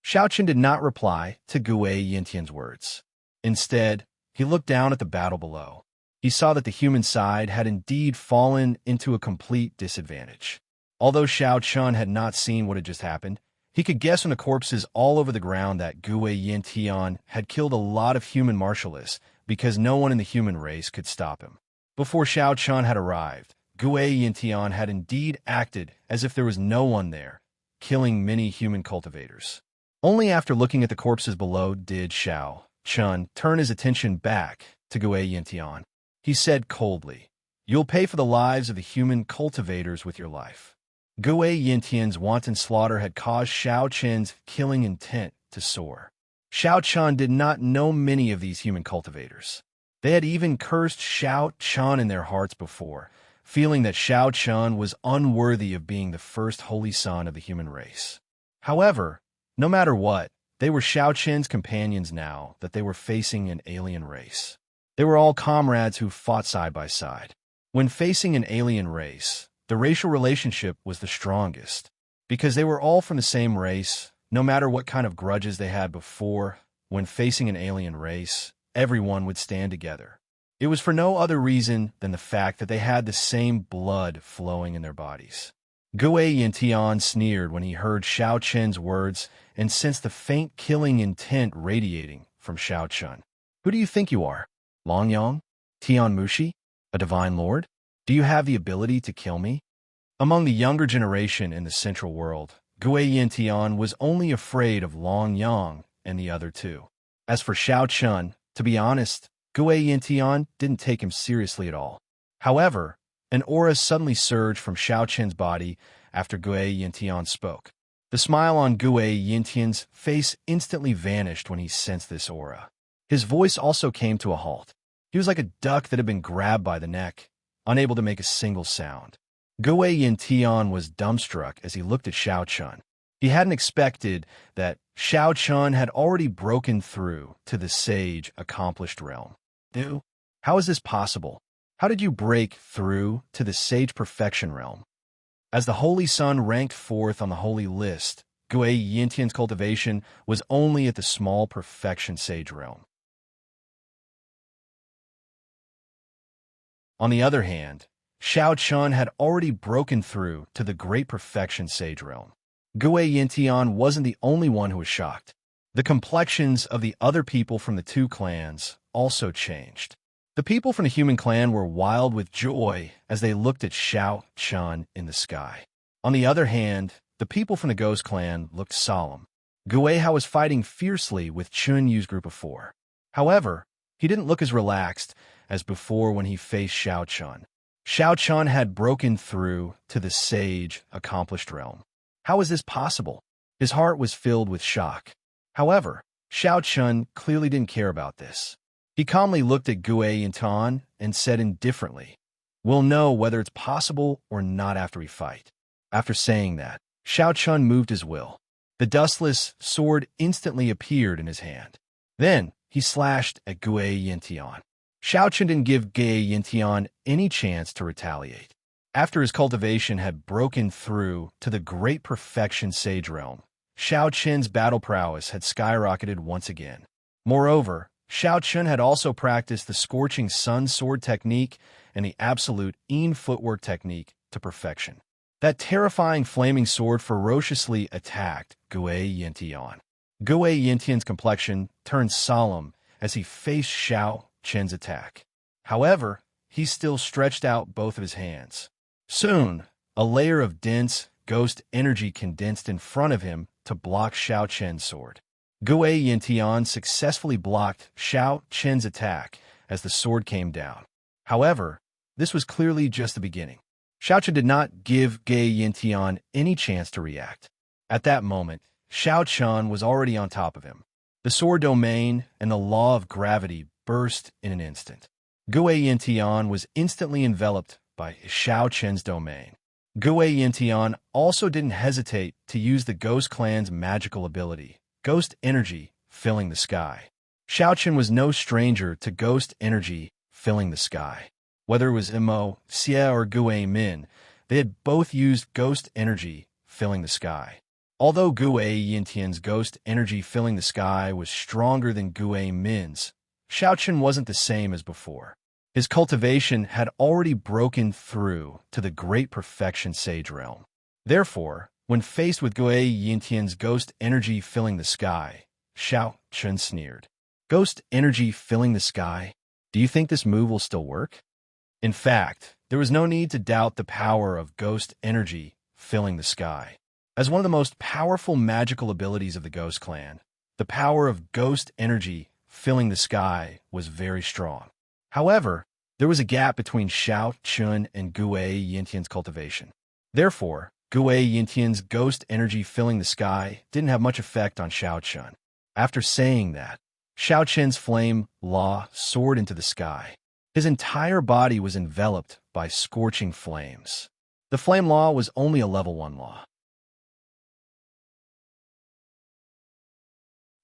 Shao Chun did not reply to Gue Yintian's words. Instead, he looked down at the battle below. He saw that the human side had indeed fallen into a complete disadvantage. Although Shao Chun had not seen what had just happened, he could guess from the corpses all over the ground that Gue Yintian had killed a lot of human martialists because no one in the human race could stop him. Before Shao Chun had arrived, Gue Yintian had indeed acted as if there was no one there, killing many human cultivators. Only after looking at the corpses below did Shao Chun turn his attention back to Gue Yintian. He said coldly, "You'll pay for the lives of the human cultivators with your life." Gue Yintian's wanton slaughter had caused Shao Chun's killing intent to soar. Shao Chun did not know many of these human cultivators. They had even cursed Shao Chun in their hearts before, feeling that Shao Chun was unworthy of being the first holy son of the human race. However, no matter what, they were Shao Chun's companions now that they were facing an alien race. They were all comrades who fought side by side. When facing an alien race, the racial relationship was the strongest. Because they were all from the same race, no matter what kind of grudges they had before, when facing an alien race, everyone would stand together. It was for no other reason than the fact that they had the same blood flowing in their bodies. Gue Yintian sneered when he heard Shao Chun's words and sensed the faint killing intent radiating from Shao Chun. "Who do you think you are? Long Yang? Tian Mushi? A divine lord? Do you have the ability to kill me?" Among the younger generation in the Central World, Gue Yintian was only afraid of Long Yang and the other two. As for Shao Chun, to be honest, Gue Yintian didn't take him seriously at all. However, an aura suddenly surged from Shao Chun's body after Gue Yintian spoke. The smile on Gue Yintian's face instantly vanished when he sensed this aura. His voice also came to a halt. He was like a duck that had been grabbed by the neck, unable to make a single sound. Gue Yintian was dumbstruck as he looked at Shao Chun. He hadn't expected that Shao Chun had already broken through to the sage accomplished realm. Dude, how is this possible? How did you break through to the sage perfection realm? As the holy son ranked fourth on the holy list, Gue Yintian's cultivation was only at the small perfection sage realm. On the other hand, Xiao Chun had already broken through to the great perfection sage realm. Gue Yintian wasn't the only one who was shocked. The complexions of the other people from the two clans also changed. The people from the human clan were wild with joy as they looked at Xiao Chun in the sky. On the other hand, the people from the ghost clan looked solemn. Guihao was fighting fiercely with Chun Yu's group of four. However, he didn't look as relaxed as before when he faced Xiao Chun. Xiao Chun had broken through to the sage, accomplished realm. How was this possible? His heart was filled with shock. However, Xiao Chun clearly didn't care about this. He calmly looked at Gue Yintian and said indifferently, "We'll know whether it's possible or not after we fight." After saying that, Xiao Chun moved his will. The dustless sword instantly appeared in his hand. Then, he slashed at Gue Yintian. Xiao Chun didn't give Gue Yintian any chance to retaliate. After his cultivation had broken through to the great perfection sage realm, Xiao Chun's battle prowess had skyrocketed once again. Moreover, Xiao Chun had also practiced the scorching sun sword technique and the absolute footwork technique to perfection. That terrifying flaming sword ferociously attacked Gue Yintian. Gue Yintian's complexion turned solemn as he faced Xiao Chun's attack. However, he still stretched out both of his hands. Soon, a layer of dense, ghost energy condensed in front of him to block Xiao Chun's sword. Gue Yintian successfully blocked Xiao Chun's attack as the sword came down. However, this was clearly just the beginning. Xiao Chun did not give Gue Yintian any chance to react. At that moment, Xiao Chun was already on top of him. The sword domain and the law of gravity burst in an instant. Gue Yintian was instantly enveloped by Xiao Chun's domain. Gue Yintian also didn't hesitate to use the Ghost Clan's magical ability, ghost energy filling the sky. Xiao Chun was no stranger to ghost energy filling the sky. Whether it was Imo, Xie, or Gue Min, they had both used ghost energy filling the sky. Although Gue Yintian's ghost energy filling the sky was stronger than Gue Min's, Xiao Chun wasn't the same as before. His cultivation had already broken through to the great perfection sage realm. Therefore, when faced with Gue Yintian's ghost energy filling the sky, Xiao Chun sneered. Ghost energy filling the sky? Do you think this move will still work? In fact, there was no need to doubt the power of ghost energy filling the sky. As one of the most powerful magical abilities of the Ghost Clan, the power of ghost energy filling the sky was very strong. However, there was a gap between Xiao Chun and Gue Yintian's cultivation. Therefore, Gue Yintian's ghost energy filling the sky didn't have much effect on Xiao Chun. After saying that, Xiao Chun's flame law soared into the sky. His entire body was enveloped by scorching flames. The flame law was only a level 1 law.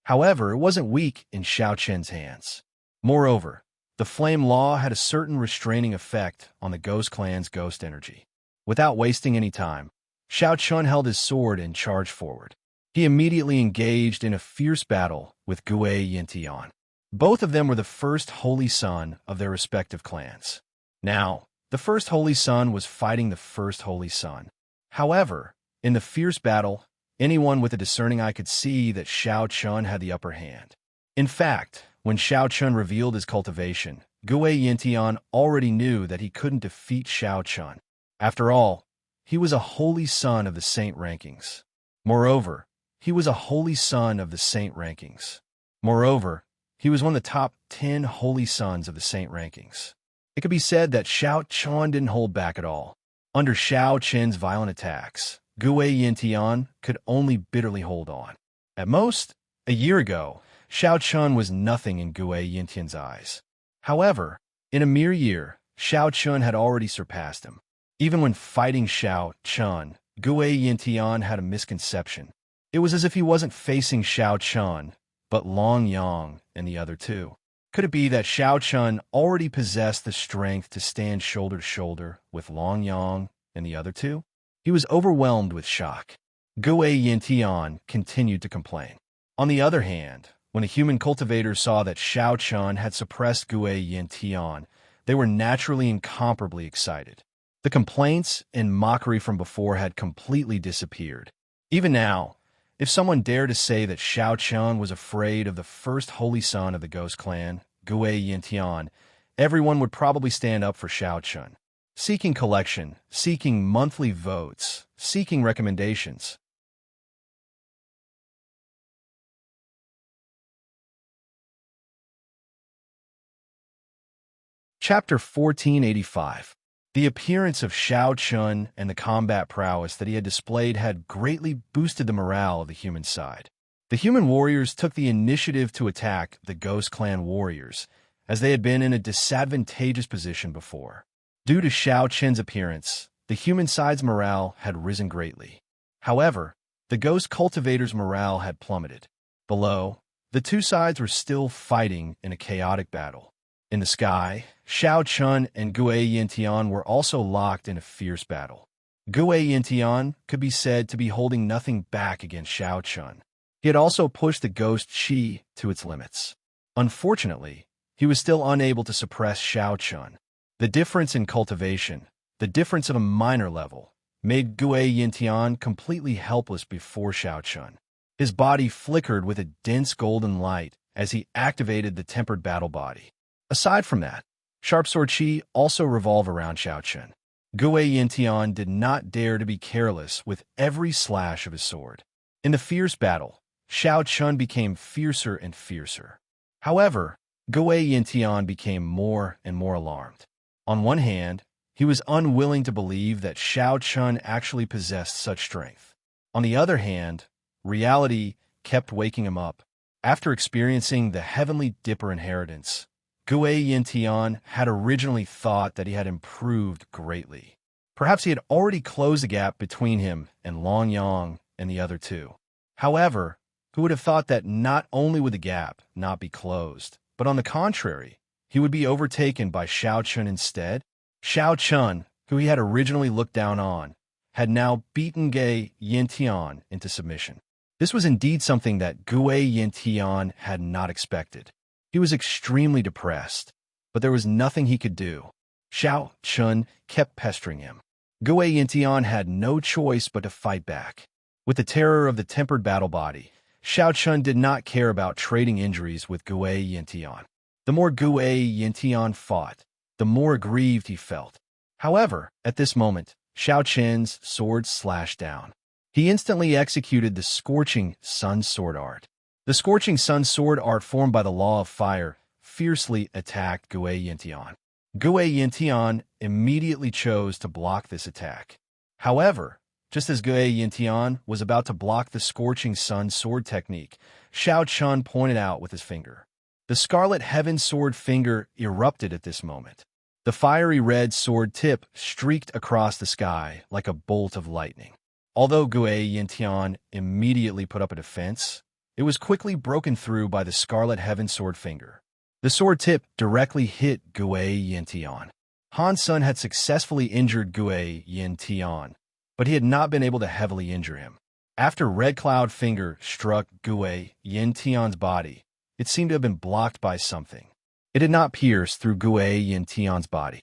However, it wasn't weak in Xiao Chun's hands. Moreover, the flame law had a certain restraining effect on the Ghost Clan's ghost energy. Without wasting any time, Xiao Chun held his sword and charged forward. He immediately engaged in a fierce battle with Gue Yintian. Both of them were the first holy son of their respective clans. Now, the first holy son was fighting the first holy son. However, in the fierce battle, anyone with a discerning eye could see that Xiao Chun had the upper hand. In fact, when Xiao Chun revealed his cultivation, Gue Yintian already knew that he couldn't defeat Xiao Chun. After all, he was a holy son of the saint rankings. Moreover, he was a holy son of the saint rankings. Moreover, he was one of the top 10 holy sons of the saint rankings. It could be said that Xiao Chun didn't hold back at all. Under Xiao Chun's violent attacks, Gue Yintian could only bitterly hold on. At most, a year ago, Xiao Chun was nothing in Gue Yintian's eyes. However, in a mere year, Xiao Chun had already surpassed him. Even when fighting Xiao Chun, Gue Yintian had a misconception. It was as if he wasn't facing Xiao Chun, but Long Yang and the other two. Could it be that Xiao Chun already possessed the strength to stand shoulder to shoulder with Long Yang and the other two? He was overwhelmed with shock. Gue Yintian continued to complain. On the other hand, when the human cultivators saw that Xiao Chun had suppressed Gue Yintian, they were naturally incomparably excited. The complaints and mockery from before had completely disappeared. Even now, if someone dared to say that Shao Chun was afraid of the first holy son of the Ghost Clan, Gue Yintian, everyone would probably stand up for Shao Chun. Seeking collection, seeking monthly votes, seeking recommendations. Chapter 1485. The appearance of Shao Chun and the combat prowess that he had displayed had greatly boosted the morale of the human side. The human warriors took the initiative to attack the Ghost Clan warriors, as they had been in a disadvantageous position before. Due to Shao Chun's appearance, the human side's morale had risen greatly. However, the Ghost Cultivator's morale had plummeted. Below, the two sides were still fighting in a chaotic battle. In the sky, Shao Chun and Gue Yintian were also locked in a fierce battle. Gue Yintian could be said to be holding nothing back against Shao Chun. He had also pushed the ghost Qi to its limits. Unfortunately, he was still unable to suppress Shao Chun. The difference in cultivation, the difference of a minor level, made Gue Yintian completely helpless before Shao Chun. His body flickered with a dense golden light as he activated the tempered battle body. Aside from that, Sharp Sword Qi also revolved around Shao Chun. Gue Yintian did not dare to be careless with every slash of his sword. In the fierce battle, Shao Chun became fiercer and fiercer. However, Gue Yintian became more and more alarmed. On one hand, he was unwilling to believe that Shao Chun actually possessed such strength. On the other hand, reality kept waking him up. After experiencing the Heavenly Dipper inheritance, Gue Yintian had originally thought that he had improved greatly. Perhaps he had already closed the gap between him and Long Yang and the other two. However, who would have thought that not only would the gap not be closed, but on the contrary, he would be overtaken by Shao Chun instead? Shao Chun, who he had originally looked down on, had now beaten Gue Yintian into submission. This was indeed something that Gue Yintian had not expected. He was extremely depressed, but there was nothing he could do. Shao Chun kept pestering him. Gue Yintian had no choice but to fight back. With the terror of the tempered battle body, Shao Chun did not care about trading injuries with Gue Yintian. The more Gue Yintian fought, the more aggrieved he felt. However, at this moment, Shao Chun's sword slashed down. He instantly executed the Scorching Sun Sword Art. The Scorching Sun Sword Art formed by the Law of Fire fiercely attacked Gue Yintian. Gue Yintian immediately chose to block this attack. However, just as Gue Yintian was about to block the Scorching Sun Sword technique, Shao Chun pointed out with his finger. The Scarlet Heaven Sword finger erupted at this moment. The fiery red sword tip streaked across the sky like a bolt of lightning. Although Gue Yintian immediately put up a defense, it was quickly broken through by the Scarlet Heaven Sword finger. The sword tip directly hit Gue Yintian. Han Sun had successfully injured Gue Yintian, but he had not been able to heavily injure him. After Red Cloud Finger struck Gue Yintian's body, it seemed to have been blocked by something. It did not pierce through Gue Yintian's body.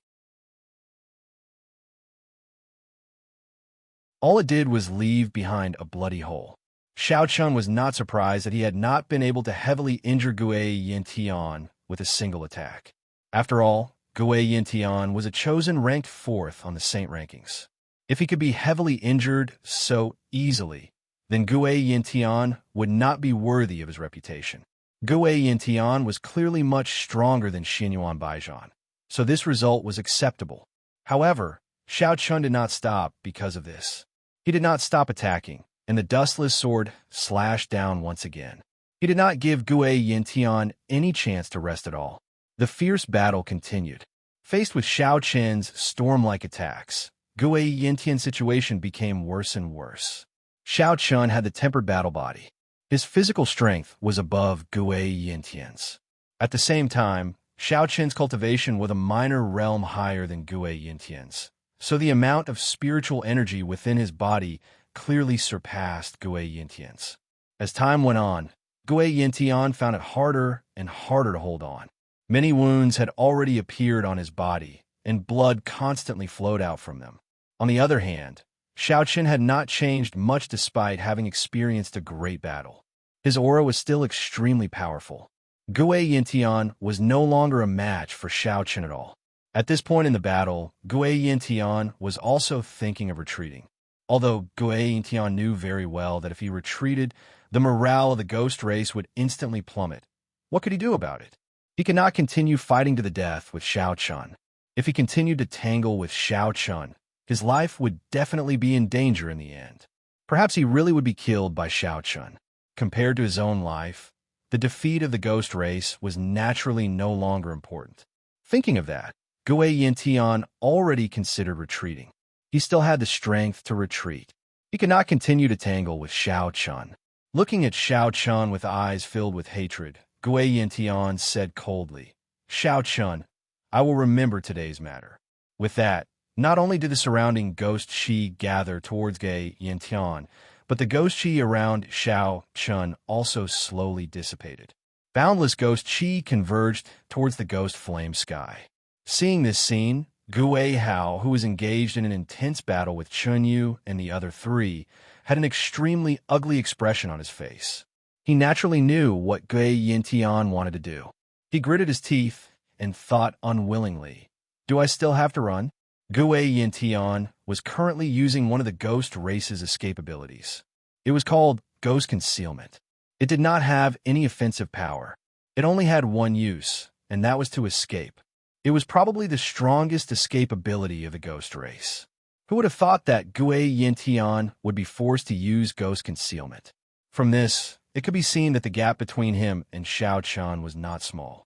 All it did was leave behind a bloody hole. Shao Chun was not surprised that he had not been able to heavily injure Gue Yintian with a single attack. After all, Gue Yintian was a chosen ranked 4th on the Saint rankings. If he could be heavily injured so easily, then Gue Yintian would not be worthy of his reputation. Gue Yintian was clearly much stronger than Xinyuan Baijian, so this result was acceptable. However, Shao Chun did not stop because of this. He did not stop attacking, and the dustless sword slashed down once again. He did not give Gue Yintian any chance to rest at all. The fierce battle continued. Faced with Shao Chun's storm-like attacks, Gue Yintian's situation became worse and worse. Shao Chun had the tempered battle body. His physical strength was above Gue Yintian's. At the same time, Shao Chun's cultivation was a minor realm higher than Gue Yintian's, so the amount of spiritual energy within his body clearly surpassed Gue Yintian's. As time went on, Gue Yintian found it harder and harder to hold on. Many wounds had already appeared on his body, and blood constantly flowed out from them. On the other hand, Xiaoqun had not changed much despite having experienced a great battle. His aura was still extremely powerful. Gue Yintian was no longer a match for Xiaoqun at all. At this point in the battle, Gue Yintian was also thinking of retreating. Although Gue Yintian knew very well that if he retreated, the morale of the ghost race would instantly plummet. What could he do about it? He could not continue fighting to the death with Xiaoqun. If he continued to tangle with Xiaoqun, his life would definitely be in danger in the end. Perhaps he really would be killed by Xiaoqun. Compared to his own life, the defeat of the ghost race was naturally no longer important. Thinking of that, Gue Yintian already considered retreating. He still had the strength to retreat. He could not continue to tangle with Xiaoqun. Looking at Xiaoqun with eyes filled with hatred, Gue Yintian said coldly, "Xiaoqun, I will remember today's matter." With that, not only did the surrounding ghost qi gather towards Gue Yintian, but the ghost qi around Xiaoqun also slowly dissipated. Boundless ghost qi converged towards the ghost flame sky. Seeing this scene, Gue Hao, who was engaged in an intense battle with Chunyu and the other three, had an extremely ugly expression on his face. He naturally knew what Gue Yintian wanted to do. He gritted his teeth and thought unwillingly, "Do I still have to run?" Gue Yintian was currently using one of the ghost race's escape abilities. It was called Ghost Concealment. It did not have any offensive power. It only had one use, and that was to escape. It was probably the strongest escape ability of the ghost race. Who would have thought that Gue Yintian would be forced to use Ghost Concealment? From this, it could be seen that the gap between him and Xiaoqun was not small.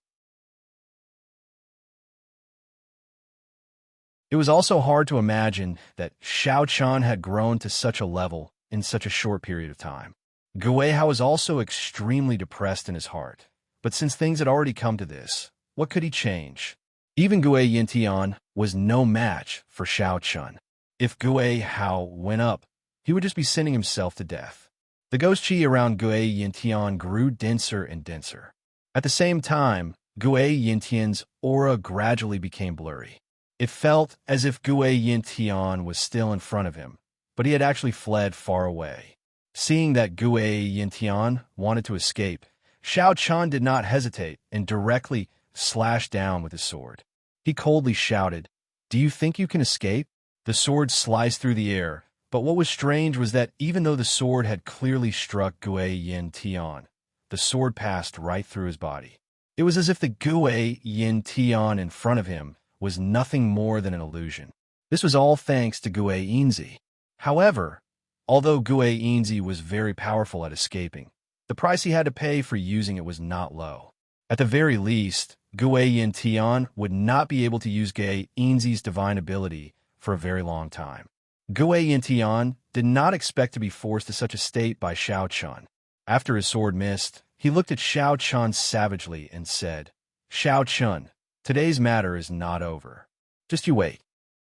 It was also hard to imagine that Xiaoqun had grown to such a level in such a short period of time. Gue Hao was also extremely depressed in his heart, but since things had already come to this, what could he change? Even Gue Yintian was no match for Xiaoqun. If Gue Hao went up, he would just be sending himself to death. The ghost qi around Gue Yintian grew denser and denser. At the same time, Gue Yintian's aura gradually became blurry. It felt as if Gue Yintian was still in front of him, but he had actually fled far away. Seeing that Gue Yintian wanted to escape, Xiaoqun did not hesitate and directly slashed down with his sword. He coldly shouted, "Do you think you can escape?" The sword sliced through the air, but what was strange was that even though the sword had clearly struck Gue Yintian, the sword passed right through his body. It was as if the Gue Yintian in front of him was nothing more than an illusion. This was all thanks to Gue Yinzi. However, although Gue Yinzi was very powerful at escaping, the price he had to pay for using it was not low. At the very least, Gue Yintian would not be able to use Gue Yinzi's divine ability for a very long time. Gue Yintian did not expect to be forced to such a state by Xiaoqun. After his sword missed, he looked at Xiaoqun savagely and said, "Xiaoqun, today's matter is not over. Just you wait."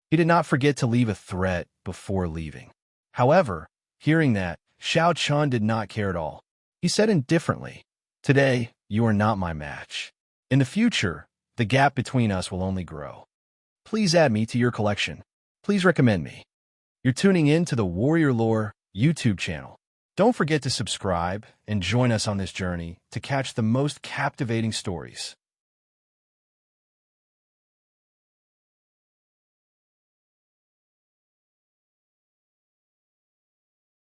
He did not forget to leave a threat before leaving. However, hearing that, Xiaoqun did not care at all. He said indifferently, "Today, you are not my match. In the future, the gap between us will only grow. Please add me to your collection. Please recommend me." You're tuning in to the Warrior Lore YouTube channel. Don't forget to subscribe and join us on this journey to catch the most captivating stories.